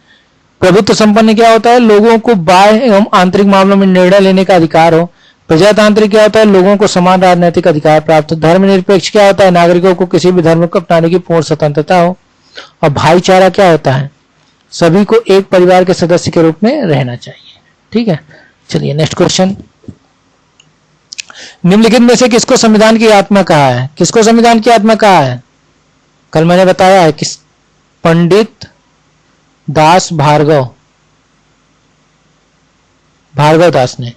प्रभुत्व संपन्न क्या होता है, लोगों को बाह्य एवं आंतरिक मामलों में निर्णय लेने का अधिकार हो। प्रजातांत्रिक क्या होता है, लोगों को समान राजनीतिक अधिकार प्राप्त हो। धर्मनिरपेक्ष क्या होता है, नागरिकों को किसी भी धर्म को अपनाने की पूर्ण स्वतंत्रता हो। और भाईचारा क्या होता है, सभी को एक परिवार के सदस्य के रूप में रहना चाहिए। ठीक है, चलिए नेक्स्ट क्वेश्चन, निम्नलिखित में से किसको संविधान की आत्मा कहा है, किसको संविधान की आत्मा कहा है, कल मैंने बताया है किस, पंडित दास भार्गव दास ने।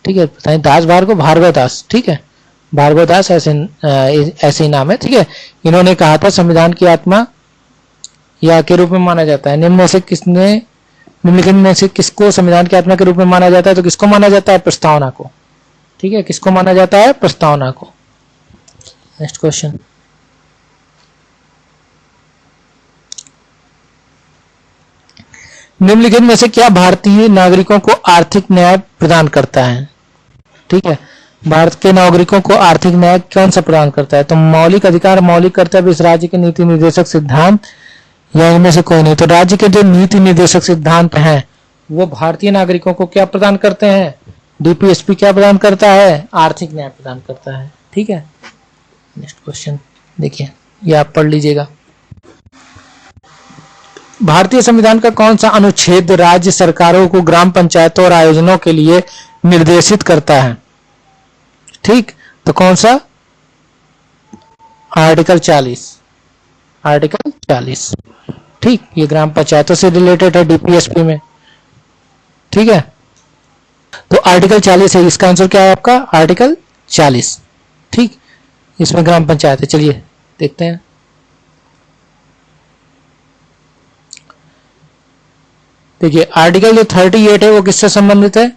ठीक है, बताएं, दास भार्गव, भार्गव दास। ठीक है, भार्गव दास ऐसे ही नाम है। ठीक है, इन्होंने कहा था संविधान की आत्मा या के रूप में माना जाता है। निम्नलिखित में से किसको संविधान की आत्मा के रूप में माना जाता है, तो किसको माना जाता है, प्रस्तावना को। ठीक है, किसको माना जाता है, प्रस्तावना को। नेक्स्ट क्वेश्चन, निम्नलिखित में से क्या भारतीय नागरिकों को आर्थिक न्याय प्रदान करता है। ठीक है, भारत के नागरिकों को आर्थिक न्याय कौन सा प्रदान करता है, तो मौलिक अधिकार, मौलिक कर्तव्य, इस राज्य के नीति निर्देशक सिद्धांत, या इनमें से कोई नहीं। तो राज्य के जो नीति निर्देशक सिद्धांत हैं वो भारतीय नागरिकों को क्या प्रदान करते हैं, डीपीएसपी क्या प्रदान करता है, आर्थिक न्याय प्रदान करता है। ठीक है, नेक्स्ट क्वेश्चन देखिए, ये आप पढ़ लीजिएगा। भारतीय संविधान का कौन सा अनुच्छेद राज्य सरकारों को ग्राम पंचायतों और आयोजनों के लिए निर्देशित करता है। ठीक, तो कौन सा, आर्टिकल 40, आर्टिकल 40। ठीक, ये ग्राम पंचायतों से रिलेटेड है डीपीएसपी में। ठीक है, तो आर्टिकल 40 है, इसका आंसर क्या है आपका, आर्टिकल 40। ठीक, इसमें ग्राम पंचायत है। चलिए देखते हैं, देखिए आर्टिकल जो 38 है वो किससे संबंधित है,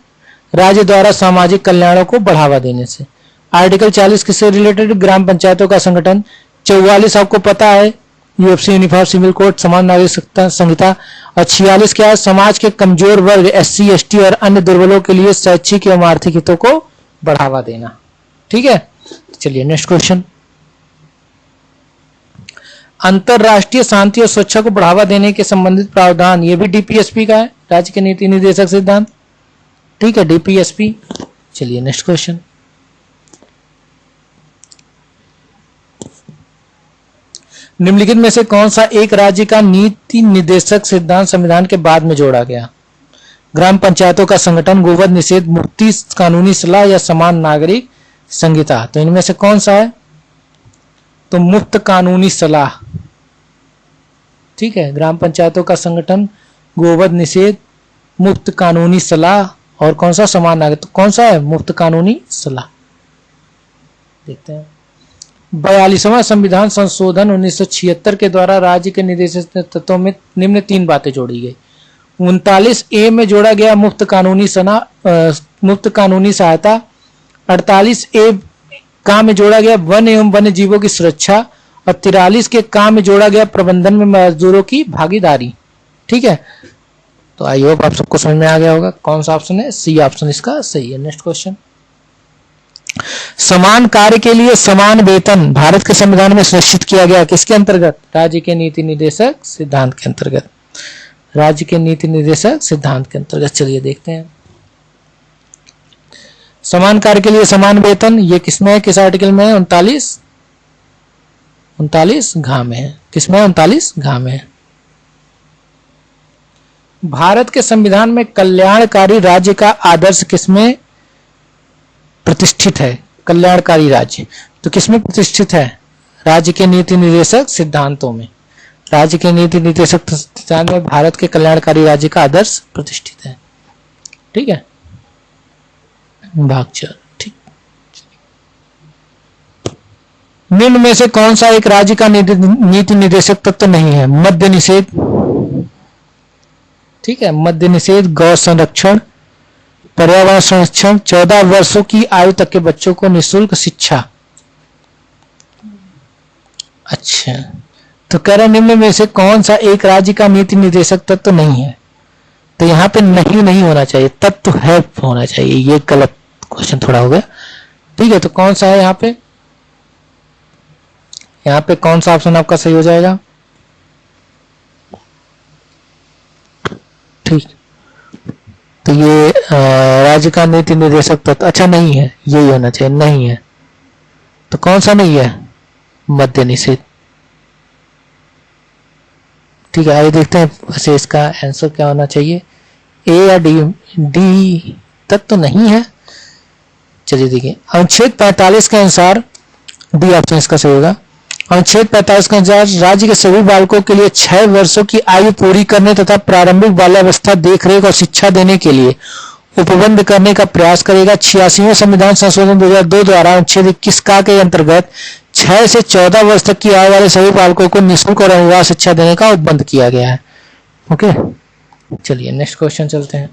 राज्य द्वारा सामाजिक कल्याणों को बढ़ावा देने से। आर्टिकल 40 किससे रिलेटेड, ग्राम पंचायतों का संगठन। 44 आपको पता है, यूएफसी यूनिफॉर्म सिविल कोड, समान नागरिक संहिता। और 46 क्या है, समाज के कमजोर वर्ग, एससी, एसटी और अन्य दुर्बलों के लिए शैक्षिक एवं आर्थिक हितों को बढ़ावा देना। ठीक है, चलिए नेक्स्ट क्वेश्चन, अंतरराष्ट्रीय शांति और सुरक्षा को बढ़ावा देने के संबंधित प्रावधान, ये भी डीपीएसपी का है, राज्य के नीति निर्देशक सिद्धांत। ठीक है, डीपीएसपी। चलिए नेक्स्ट क्वेश्चन, निम्नलिखित में से कौन सा एक राज्य का नीति निर्देशक सिद्धांत संविधान के बाद में जोड़ा गया, ग्राम पंचायतों का संगठन, गोवध निषेध, मुक्ति, कानूनी सलाह या समान नागरिक संहिता। तो इनमें से कौन सा है, तो मुफ्त कानूनी सलाह। ठीक है, ग्राम पंचायतों का संगठन, गोवध निषेध, मुफ्त कानूनी सलाह और कौन सा, समान नागरिक। तो कौन सा है, मुफ्त कानूनी सलाह। देखते हैं। 42वां संविधान संशोधन 1976 के द्वारा राज्य के निर्देशित तत्वों में निम्न 3 बातें जोड़ी गई। 39A में जोड़ा गया मुफ्त कानूनी सहायता। 48A का में जोड़ा गया वन एवं वन्य जीवों की सुरक्षा। और 43 के का में जोड़ा गया प्रबंधन में मजदूरों की भागीदारी। ठीक है, तो आई होप आप सबको समझ में आ गया होगा कौन सा ऑप्शन है। सी ऑप्शन इसका सही है। Next question. समान कार्य के लिए समान वेतन भारत के संविधान में सुनिश्चित किया गया किसके अंतर्गत? राज्य के नीति निर्देशक सिद्धांत के अंतर्गत। राज्य के नीति निर्देशक सिद्धांत के अंतर्गत। चलिए देखते हैं। समान कार्य के लिए समान वेतन, ये किसमें है, किस आर्टिकल में है? 39 घ में है। किसमें? 39 घ में है। भारत के संविधान में कल्याणकारी राज्य का आदर्श किसमें प्रतिष्ठित है? कल्याणकारी राज्य तो किसमें प्रतिष्ठित है? राज्य के नीति निर्देशक सिद्धांतों में। राज्य के नीति निर्देशक सिद्धांत में भारत के कल्याणकारी राज्य का आदर्श प्रतिष्ठित है। ठीक है, भाग 4। ठीक, निम्न में से कौन सा एक राज्य का नीति निर्देशक तत्व नहीं है? मद्य निषेध। ठीक है, मद्य निषेध, गौ संरक्षण, पर्यावरण संरक्षण, 14 वर्षों की आयु तक के बच्चों को निःशुल्क शिक्षा। अच्छा, तो कह रहे निम्न में से कौन सा एक राज्य का नीति निर्देशक तत्व नहीं है? तो यहाँ पे नहीं होना चाहिए, तत्व है होना चाहिए। ये गलत क्वेश्चन थोड़ा हो गया। ठीक है, तो कौन सा है यहाँ पे? यहाँ पे कौन सा ऑप्शन आपका सही हो जाएगा? ठीक, तो ये राज्य का नीति निर्देशक तत्व अच्छा नहीं है, यही होना चाहिए। नहीं है तो कौन सा नहीं है? मद्य निषेध। ठीक है, आइए देखते हैं वैसे इसका आंसर क्या होना चाहिए, ए या डी? डी तत्व नहीं है। चलिए देखिए, अनुच्छेद 45 के अनुसार डी ऑप्शन इसका सही होगा। अनुच्छेद 45 के अनुसार राज्य के सभी बालकों के लिए 6 वर्षों की आयु पूरी करने तथा प्रारंभिक बाल्यावस्था देखरेख और शिक्षा देने के लिए उपबंध करने का प्रयास करेगा। 86वें संविधान संशोधन 2002 द्वारा अनुच्छेद 21 का के अंतर्गत 6 से 14 वर्ष तक की आयु वाले सभी बालकों को निःशुल्क और अनिवार्य शिक्षा देने का उपबंध किया गया है। ओके, चलिए नेक्स्ट क्वेश्चन चलते हैं।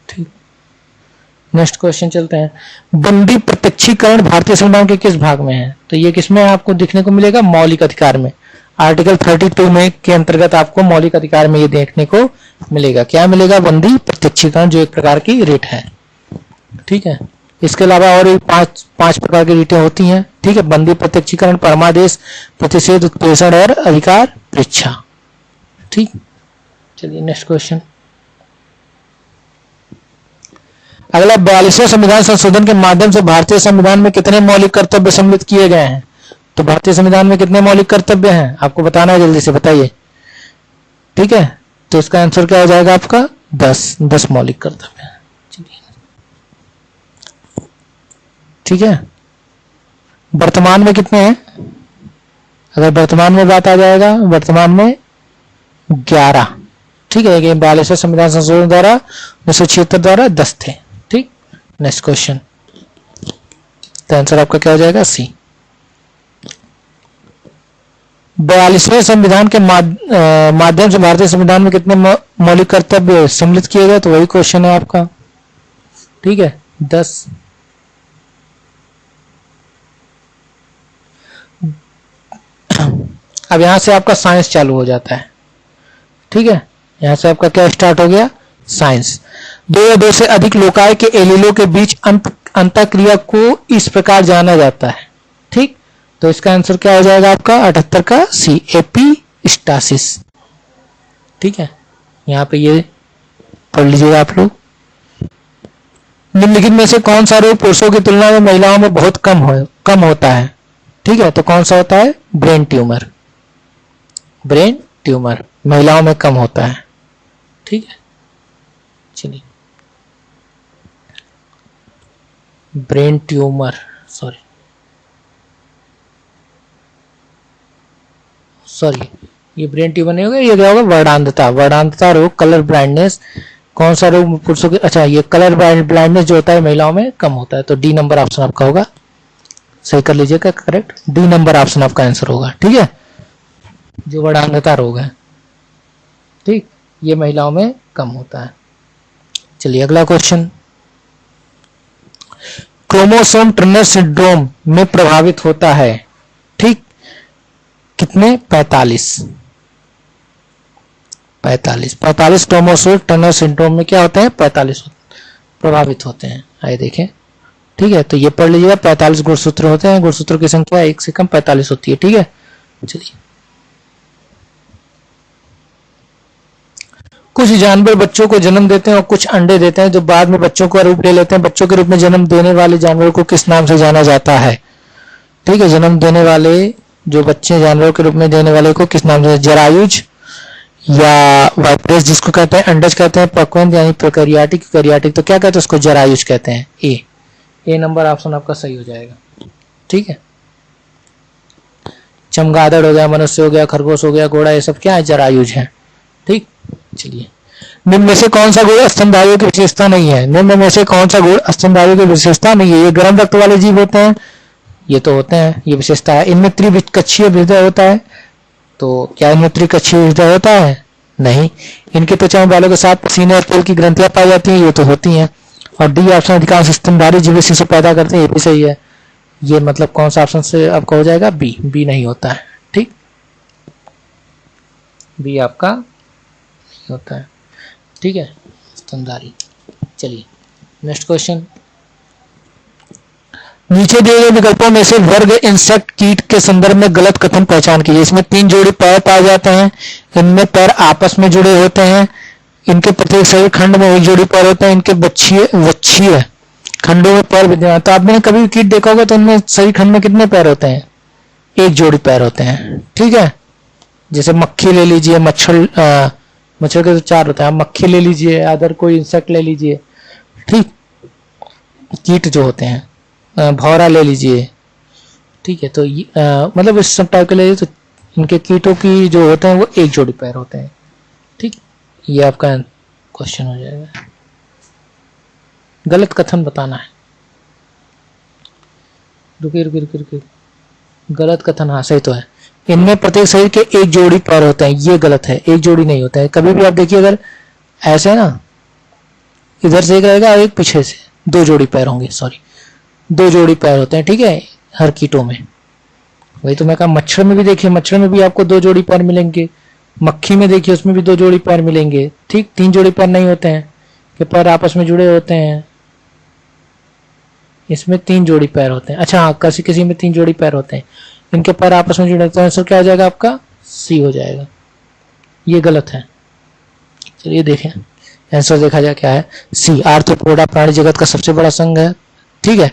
ठीक, नेक्स्ट क्वेश्चन चलते हैं। बंदी प्रत्यक्षीकरण भारतीय संविधान के किस भाग में है? तो ये किसमें आपको देखने को मिलेगा? मौलिक अधिकार में। आर्टिकल 32 में के अंतर्गत आपको मौलिक अधिकार में ये देखने को मिलेगा। क्या मिलेगा? बंदी प्रत्यक्षीकरण, जो एक प्रकार की रिट है। ठीक है, इसके अलावा और भी पांच प्रकार की रिटें होती हैं। ठीक है, बंदी प्रत्यक्षीकरण, परमादेश, प्रतिषेध, उत्प्रेषण और अधिकार परीक्षा। ठीक, चलिए नेक्स्ट क्वेश्चन। अगला 42वें संविधान संशोधन के माध्यम से भारतीय संविधान में कितने मौलिक कर्तव्य सम्मिलित किए गए हैं? तो भारतीय संविधान में कितने मौलिक कर्तव्य हैं आपको बताना है, जल्दी से बताइए। ठीक है, तो इसका आंसर क्या हो जाएगा आपका? 10 मौलिक कर्तव्य हैं। ठीक है, वर्तमान में कितने हैं? अगर वर्तमान में बात आ जाएगा, वर्तमान में 11। ठीक है, 42वें संविधान संशोधन द्वारा 1976 द्वारा 10 थे। ठीक, नेक्स्ट क्वेश्चन, तो आंसर आपका क्या हो जाएगा? सी। 42वें संविधान के माध्यम से भारतीय संविधान में कितने मौलिक कर्तव्य सम्मिलित किए गए? तो वही क्वेश्चन है आपका। ठीक है, 10। अब यहां से आपका साइंस चालू हो जाता है। ठीक है, यहां से आपका क्या स्टार्ट हो गया? साइंस। 2 या 2 से अधिक लोकाय के एलीलों के बीच अंतःक्रिया को इस प्रकार जाना जाता है। ठीक, तो इसका आंसर क्या हो जाएगा आपका? 78 का सी, एपिस्टासिस। ठीक है, यहां पे ये पढ़ लीजिएगा आप लोग। निम्नलिखित में से कौन सा रोग पुरुषों की तुलना में महिलाओं में बहुत कम होता है? ठीक है, तो कौन सा होता है? Brain tumour. ब्रेन ट्यूमर महिलाओं में कम होता है। ठीक है, चलिए, ब्रेन ट्यूमर, सॉरी ये ब्रेन ट्यूमर नहीं होगा, ये क्या होगा? वर्णांधता। वर्णांधता रोग, कलर ब्लाइंडनेस, कौन सा रोग पुरुषों के, अच्छा ये कलर ब्लाइंडनेस जो होता है महिलाओं में कम होता है, तो डी नंबर ऑप्शन आपका होगा, सही कर लीजिएगा करेक्ट, डी नंबर ऑप्शन आपका आंसर होगा। ठीक है, जो बड़ा अंधता रोग है, ठीक, ये महिलाओं में कम होता है। चलिए अगला क्वेश्चन, क्रोमोसोम टर्नर सिंड्रोम में प्रभावित होता है, ठीक, कितने, 45 क्रोमोसोम टर्नर सिंड्रोम में क्या होते हैं, 45 प्रभावित होते हैं। आइए देखें, ठीक है, तो ये पढ़ लीजिएगा, 45 गुणसूत्र होते हैं, गुणसूत्रों की संख्या 1 से कम 45 होती है। ठीक है, चलिए, कुछ जानवर बच्चों को जन्म देते हैं और कुछ अंडे देते हैं जो बाद में बच्चों का रूप ले लेते हैं। बच्चों के रूप में जन्म देने वाले जानवरों को किस नाम से जाना जाता है? ठीक है, जन्म देने वाले जो बच्चे जानवरों के रूप में देने वाले को किस नाम से, जरायुज या वाइप्रेस जिसको कहते हैं, अंडज कहते हैं, पक्वंत यानी प्रोकैरियोटिक, यूकैरियोटिक तो क्या कहते हैं उसको, जरायुज कहते हैं। ए नंबर ऑप्शन आपका सही हो जाएगा। ठीक है, चमगादड़ हो गया, मनुष्य हो गया, खरगोश हो गया, घोड़ा, ये सब क्या है, जरायुज है। ठीक, चलिए, निम्न में से कौन सा गुण स्तनधारियों की विशेषता नहीं है? निम्न में से कौन सा गुण स्तनधारियों की विशेषता नहीं है? ये गर्म रक्त वाले जीव होते हैं, ये तो होते हैं, ये विशेषता है। इनमें त्रिकक्षीय हृदय होता है, तो क्या इनमें त्रिकक्षीय हृदय होता है? नहीं। इनके त्वचा में बालों के साथ पसीने और तेल की ग्रंथियां पाई जाती हैं, ये तो होती हैं। और डी ऑप्शन, अधिकांश स्तनधारी जीव शिशु पैदा करते हैं, ये भी सही है। ये मतलब कौन सा ऑप्शन से आपका हो जाएगा, बी नहीं होता है। ठीक, बी आपका नहीं होता है। ठीक है, स्तनधारी। चलिए नेक्स्ट क्वेश्चन, नीचे दिए गए विकल्पों में से वर्ग इंसेक्ट कीट के संदर्भ में गलत कथन पहचान कीजिए। इसमें 3 जोड़ी पैर पाए जाते हैं, इनमें पैर आपस में जुड़े होते हैं, इनके प्रत्येक शरीर खंड में 1 जोड़ी पैर होते हैं, इनके वक्षीय खंडों में पैर विद्यमान। तो आपने कभी कीट देखा होगा तो उनमें शरीर खंड में कितने पैर होते हैं? 1 जोड़ी पैर होते हैं। ठीक है, जैसे मक्खी ले लीजिए, मच्छर के तो 4 होते हैं, आप मक्खी ले लीजिए, अदर कोई इंसेक्ट ले लीजिए। ठीक, कीट जो होते हैं, भौरा ले लीजिए। ठीक है, तो मतलब इस सब टाइप के ले लीजिए, तो इनके कीटों की जो होते हैं वो 1 जोड़ी पैर होते हैं। ठीक, ये आपका क्वेश्चन हो जाएगा। गलत कथन बताना है। रुकिए, गलत कथन, हाँ सही तो है। इनमें प्रत्येक शरीर के 1 जोड़ी पैर होते हैं, ये गलत है, 1 जोड़ी नहीं होता है। कभी भी आप देखिए, अगर ऐसे ना, इधर से एक रहेगा, एक पीछे से 2 जोड़ी पैर होंगे, 2 जोड़ी पैर होते हैं। ठीक है, हर कीटों में। वही तो मैं कहा, मच्छर में भी देखिए, मच्छर में भी आपको 2 जोड़ी पैर मिलेंगे, मक्खी में देखिए उसमें भी 2 जोड़ी पैर मिलेंगे। ठीक, 3 जोड़ी पैर नहीं होते हैं, कि पैर आपस में जुड़े होते हैं। इसमें 3 जोड़ी पैर होते हैं। अच्छा हाँ, किसी में 3 जोड़ी पैर होते हैं, इनके पैर आपस में जुड़े होते हैं। आंसर क्या हो जाएगा आपका, सी हो जाएगा। ये गलत है। चलिए देखें, आंसर देखा जाए क्या है, सी। आर्थ्रोपोडा प्राणी जगत का सबसे बड़ा संघ है। ठीक है,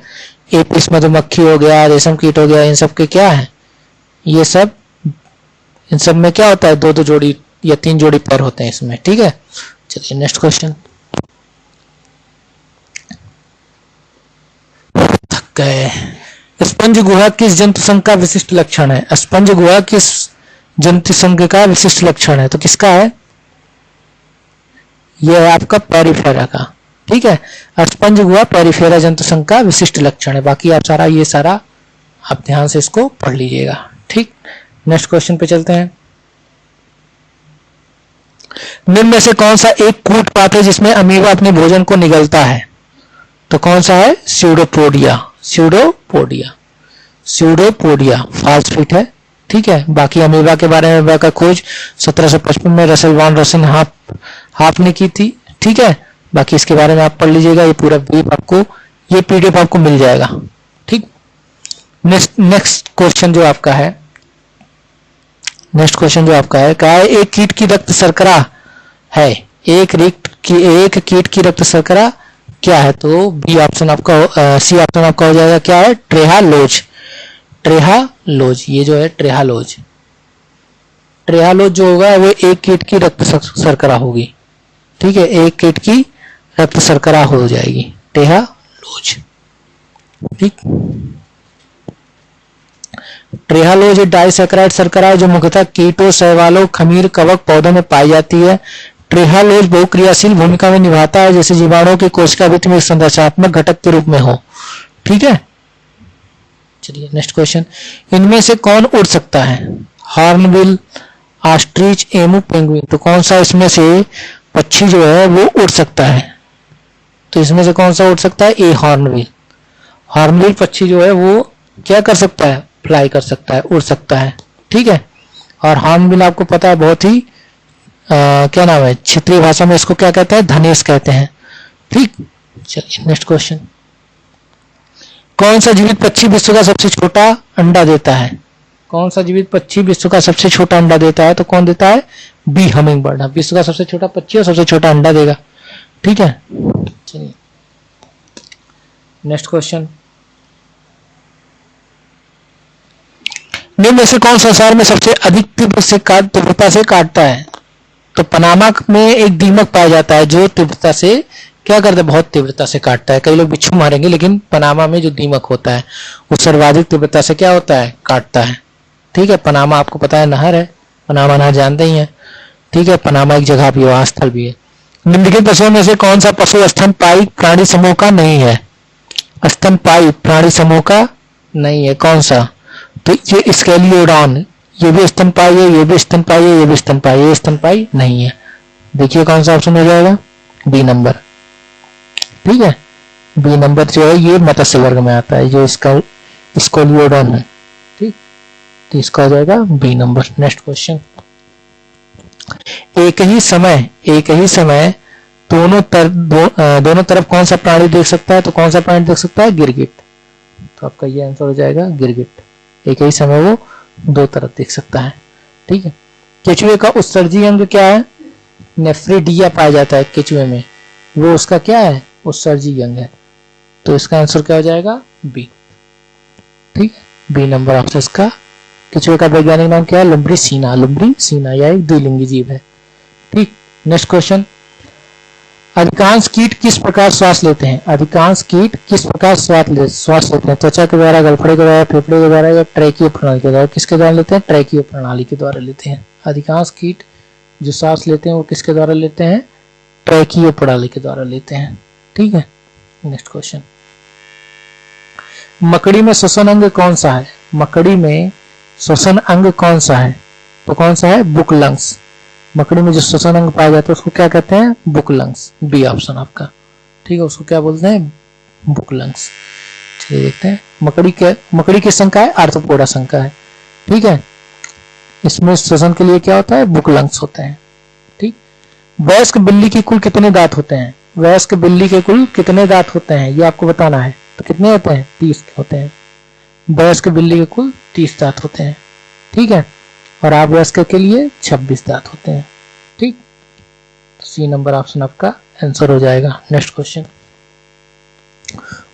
एपिस मधुमक्खी हो गया, रेशम कीट हो गया, इन सब के क्या है, ये सब, इन सब में क्या होता है, 2 जोड़ी या 3 जोड़ी पैर होते हैं इसमें। ठीक है, चलिए नेक्स्ट क्वेश्चन। थक गए। स्पंज गुहा किस जंतु संघ का विशिष्ट लक्षण है? स्पंज गुहा किस जंतु संघ का विशिष्ट लक्षण है? तो किसका है, यह है आपका पेरिफेरा का। ठीक है, स्पंज गुहा पेरिफेरा जंतु संघ का विशिष्ट लक्षण है। बाकी आप सारा आप ध्यान से इसको पढ़ लीजिएगा। ठीक, नेक्स्ट क्वेश्चन पे चलते हैं। निम्न में से कौन सा एक कूट पात है जिसमें अमीबा अपने भोजन को निगलता है? तो कौन सा है, स्यूडोपोडिया फाल्स फिट है। ठीक है, बाकी अमीबा के बारे में का खोज 1755 में रसल वॉन रसन हाफ ने की थी। ठीक है, बाकी इसके बारे में आप पढ़ लीजिएगा, ये पूरा ब्रीफ आपको, ये पीडीएफ आपको मिल जाएगा। ठीक, नेक्स्ट क्वेश्चन जो आपका है, क्या है, एक कीट की रक्त शर्करा है, एक कीट की रक्त शर्करा क्या है? तो बी ऑप्शन आपका, सी ऑप्शन आपका हो जाएगा, क्या है, ट्रेहालोज। ये जो है ट्रेहालोज जो होगा वो एक कीट की रक्त शर्करा होगी। ठीक है, एक कीट की रक्त शर्करा हो जाएगी, ट्रेहालोज। ठीक, ट्रेहालोज डाइसैकराइड शर्करा है जो मुख्यतः कीटों, शैवालों, खमीर, कवक पौधों में पाई जाती है। ट्रेहालोज बहुक्रियाशील भूमिका में निभाता है, जैसे जीवाणुओं की कोशिका भित्ति में एक संरचनात्मक घटक के रूप में हो। ठीक है, चलिए नेक्स्ट क्वेश्चन। इनमें से कौन उड़ सकता है? Hornbill, ostrich, emu, penguin. तो कौन सा इसमें से पक्षी जो है वो उड़ सकता है? तो इसमें से कौन सा उड़ सकता है? ए, हॉर्नबिल। हॉर्नबिल पक्षी जो है वो क्या कर सकता है? फ्लाई कर सकता है, उड़ सकता है। ठीक है, और हॉर्नबिल आपको पता है बहुत ही क्या नाम है, क्षेत्रीय भाषा में इसको क्या कहते हैं? धनेश कहते हैं। ठीक, चलिए नेक्स्ट क्वेश्चन। कौन सा जीवित पक्षी विश्व का सबसे छोटा अंडा देता है? कौन सा जीवित पक्षी विश्व का सबसे छोटा अंडा देता है? तो कौन देता है? B, hummingbird. विश्व का सबसे छोटा पक्षी और सबसे छोटा अंडा देगा। ठीक है, चलिए नेक्स्ट क्वेश्चन। निम्न में से कौन संसार में सबसे अधिक तीव्रता से काटता है? तो पनामा में एक दीमक पाया जाता है जो तीव्रता से क्या करता है? बहुत तीव्रता से काटता है। कई लोग बिच्छू मारेंगे, लेकिन पनामा में जो दीमक होता है वो सर्वाधिक तीव्रता से क्या होता है? काटता है। ठीक है, पनामा आपको पता है नहर है, पनामा नहर जानते ही है। ठीक है, पनामा एक जगह भी है, स्थल भी है। निम्नलिखित पशुओं में से कौन सा पशु स्तनपायी प्राणी समूह का नहीं है? स्तनपायी प्राणी समूह का नहीं है, कौन सा? तो ये स्केलियोडॉन, ये भी स्तनपायी है, ये भी स्तनपायी है, ये भी स्तनपायी है, स्तनपायी नहीं है। देखिए कौन सा ऑप्शन हो जाएगा? B number. ठीक है, बी नंबर जो है ये मत्स्य वर्ग में आता है, जो इसका स्केलियोडॉन है। ठीक, तो इसका हो जाएगा बी नंबर। Next question. एक ही समय दोनों तरफ कौन सा प्राणी देख सकता है? तो कौन सा प्राणी देख सकता है? गिरगिट। तो आपका ये आंसर हो जाएगा गिरगिट। एक ही समय वो दो तरफ देख सकता है। ठीक है, केचुए का उत्सर्जी अंग क्या है? नेफ्रिडिया पाया जाता है केचुए में, वो उसका क्या है? उत्सर्जी अंग है। तो इसका आंसर क्या हो जाएगा? बी। ठीक है, बी नंबर ऑप्शन इसका। केचुए का वैज्ञानिक नाम क्या है? लुम्ब्रिसीना। लुम्ब्रिसीना यह एक द्विलिंगी जीव है। ठीक, नेक्स्ट क्वेश्चन। अधिकांश कीट किस प्रकार श्वास लेते हैं? अधिकांश कीट किस प्रकार श्वास लेते हैं? त्वचा के द्वारा, गलफड़े के द्वारा, फेफड़े के द्वारा या ट्रैकीय प्रणाली के द्वारा? किसके द्वारा लेते हैं? ट्रैकीय प्रणाली के द्वारा लेते हैं। अधिकांश कीट जो सांस लेते हैं वो किसके द्वारा लेते हैं? ट्रैकीय प्रणाली के द्वारा लेते हैं। ठीक है, नेक्स्ट क्वेश्चन। मकड़ी में श्वसन अंग कौन सा है? मकड़ी में श्वसन अंग कौन सा है? तो कौन सा है? Book lungs. मकड़ी में जो श्वसन अंग पाया जाता है उसको क्या कहते हैं? Book lungs. बी ऑप्शन आपका। ठीक है, उसको क्या बोलते हैं? Book lungs. चलिए देखते हैं। मकड़ी की संख्या है? आर्थ्रोपोडा संख्या है। ठीक है, इसमें श्वसन के लिए क्या होता है? बुक लंग्स होते हैं। ठीक, वयस्क बिल्ली की कुल कितने दांत होते हैं? वयस्क बिल्ली के कुल कितने दांत होते हैं ये आपको बताना है। तो कितने होते हैं? 30 होते हैं। वयस्क बिल्ली के कुल 30 दांत होते हैं। ठीक है, और अवयस्क के लिए 26 दांत होते हैं। ठीक, सी नंबर ऑप्शन आपका आंसर हो जाएगा। Next question.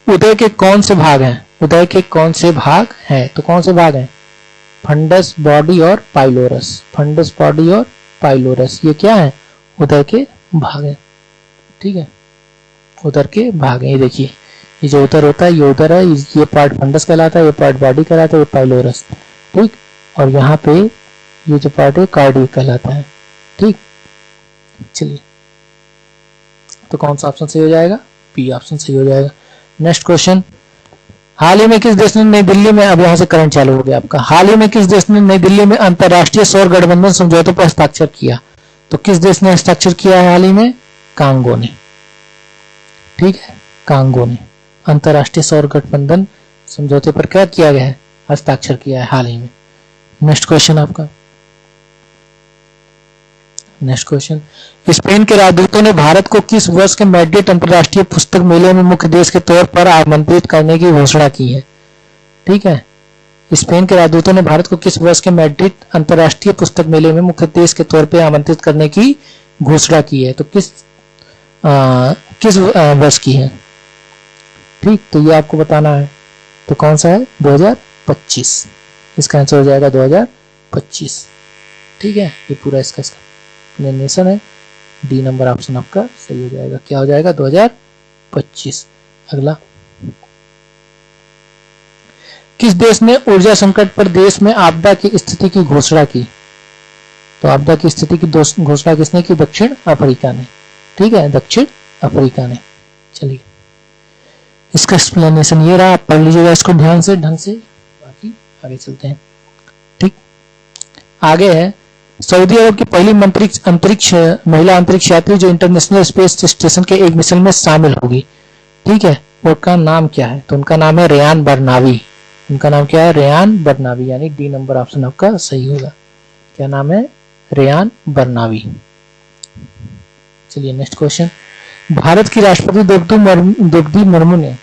उदय के कौन से भाग हैं? उदय के कौन से भाग हैं? तो कौन से भाग हैं? फंडस, बॉडी और पाइलोरस। फंडस, बॉडी और पाइलोरस ये क्या है? उदर के भाग हैं। ठीक है, उदर के भाग हैं। ये देखिए, ये जो उदर होता है ये उदर है, ये पार्ट फंडस कहलाता है, ये पार्ट बॉडी कहलाता है, ये पाइलोरस। ठीक, और यहाँ पे ये जो पार्ट है कार्डियक कहलाता है। ठीक, चलिए तो कौन सा ऑप्शन सही हो जाएगा? बी ऑप्शन सही हो जाएगा। Next question. हाल ही में किस देश ने नई दिल्ली में, अब यहां से करंट चालू हो गया आपका। हाल ही में किस देश ने नई दिल्ली में अंतरराष्ट्रीय सौर गठबंधन समझौते पर हस्ताक्षर किया? तो किस देश ने हस्ताक्षर किया है हाल ही में? कांगो ने। ठीक है, कांगो ने अंतरराष्ट्रीय सौर गठबंधन समझौते पर क्या किया गया है? हस्ताक्षर किया है हाल ही में। नेक्स्ट क्वेश्चन आपका। Next question. स्पेन के राजदूतों ने भारत को किस वर्ष के मैड्रिड अंतर्राष्ट्रीय पुस्तक मेले में मुख्य देश के तौर पर आमंत्रित करने की घोषणा की है? ठीक है, स्पेन के राजदूतों ने भारत को किस वर्ष के मैड्रिड अंतर्राष्ट्रीय पुस्तक मेले में मुख्य देश के तौर पर आमंत्रित करने की घोषणा की है? तो किस वर्ष की है? ठीक, तो ये आपको बताना है। तो कौन सा है? 2025। इसका आंसर हो जाएगा 2025। ठीक है, ये पूरा इसका नेशन है। डी नंबर ऑप्शन आपका सही हो जाएगा। क्या हो जाएगा? 2025। अगला, किस देश ने ऊर्जा संकट पर देश में आपदा की स्थिति की घोषणा की? तो आपदा की स्थिति की घोषणा किसने की? दक्षिण अफ्रीका ने। ठीक है, दक्षिण अफ्रीका ने। चलिए इसका एक्सप्लेनेशन ये रहा, आप पढ़ लीजिएगा इसको ध्यान से, ढंग से, बाकी आगे चलते हैं। ठीक, आगे है सऊदी अरब की पहली महिला अंतरिक्ष यात्री जो इंटरनेशनल स्पेस स्टेशन के एक मिशन में शामिल होगी। ठीक है, उनका नाम क्या है? तो उनका नाम है रेयान बरनावी। उनका नाम क्या है? रेयान बरनावी, यानी डी नंबर ऑप्शन आपका सही होगा। क्या नाम है? रेयान बरनावी। चलिए नेक्स्ट क्वेश्चन। भारत की राष्ट्रपति द्रौपदी मुर्मू ने,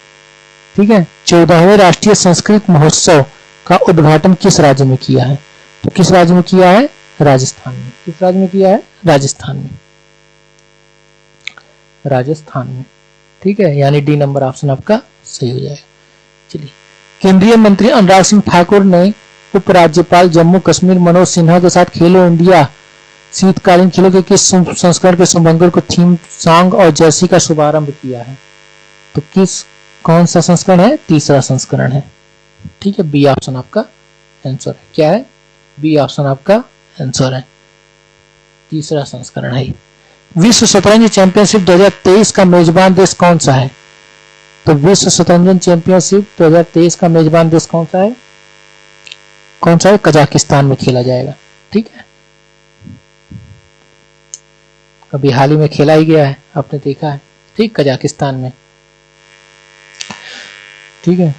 ठीक है, 14वें राष्ट्रीय संस्कृत महोत्सव का उद्घाटन किस राज्य में किया है? तो किस राज्य में किया है? राजस्थान में। किस राज्य में किया है? राजस्थान में। राजस्थान में। ठीक है, यानी डी नंबर ऑप्शन आपका सही हो जाएगा। चलिए, केंद्रीय मंत्री अनुराग सिंह ठाकुर ने उपराज्यपाल जम्मू कश्मीर मनोज सिन्हा के साथ खेलो इंडिया शीतकालीन खेलों के किस संस्करण के शुभारंभ को थीम सॉन्ग और जर्सी का शुभारंभ किया है? तो कौन सा संस्करण है? तीसरा संस्करण है। ठीक है, बी ऑप्शन आपका आंसर है। क्या है? बी ऑप्शन आपका आंसर है, तीसरा संस्करण है। विश्व शतरंज चैंपियनशिप 2023 का मेजबान देश कौन सा है? तो विश्व शतरंज चैंपियनशिप 2023 का मेजबान देश कौन सा है? कौन सा है? कजाकिस्तान में खेला जाएगा। ठीक है, अभी हाल ही में खेला ही गया है, आपने देखा है। ठीक, कजाकिस्तान में। ठीक है,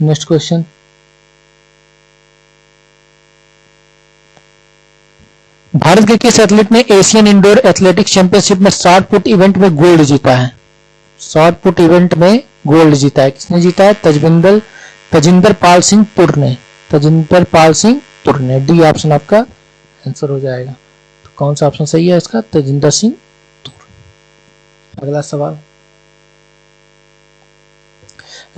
नेक्स्ट क्वेश्चन। भारत के किस एथलीट ने एशियन इंडोर एथलेटिक्स चैंपियनशिप में शॉर्ट पुट इवेंट में गोल्ड जीता है? शॉर्ट पुट इवेंट में गोल्ड जीता है, किसने जीता है? तजिंदर पाल सिंह तुर ने। तजिंदर पाल सिंह तुर ने। डी ऑप्शन आपका आंसर हो जाएगा। तो कौन सा ऑप्शन सही है इसका? तजिंदर सिंह तुर। अगला सवाल,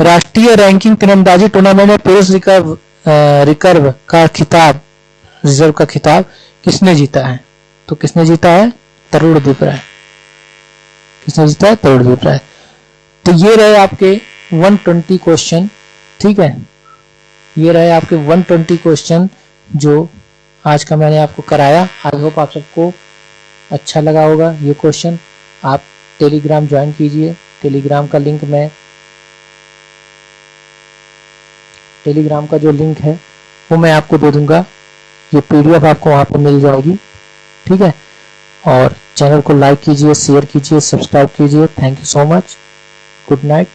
राष्ट्रीय रैंकिंग तीरंदाजी टूर्नामेंट में पुरुष रिकर्व का खिताब किसने जीता है? तो किसने जीता है? तरुणदीप राय। किसने जीता है? तरुणदीप राय। तो ये रहे आपके 120 क्वेश्चन। ठीक है, ये रहे आपके 120 क्वेश्चन जो आज का मैंने आपको कराया। आई होप आप सबको अच्छा लगा होगा ये क्वेश्चन। आप टेलीग्राम ज्वाइन कीजिए। टेलीग्राम का लिंक टेलीग्राम का जो लिंक है वो मैं आपको दे दूंगा। ये पीडीएफ आपको वहां पर मिल जाएगी। ठीक है, और चैनल को लाइक कीजिए, शेयर कीजिए, सब्सक्राइब कीजिए। Thank you so much. Good night.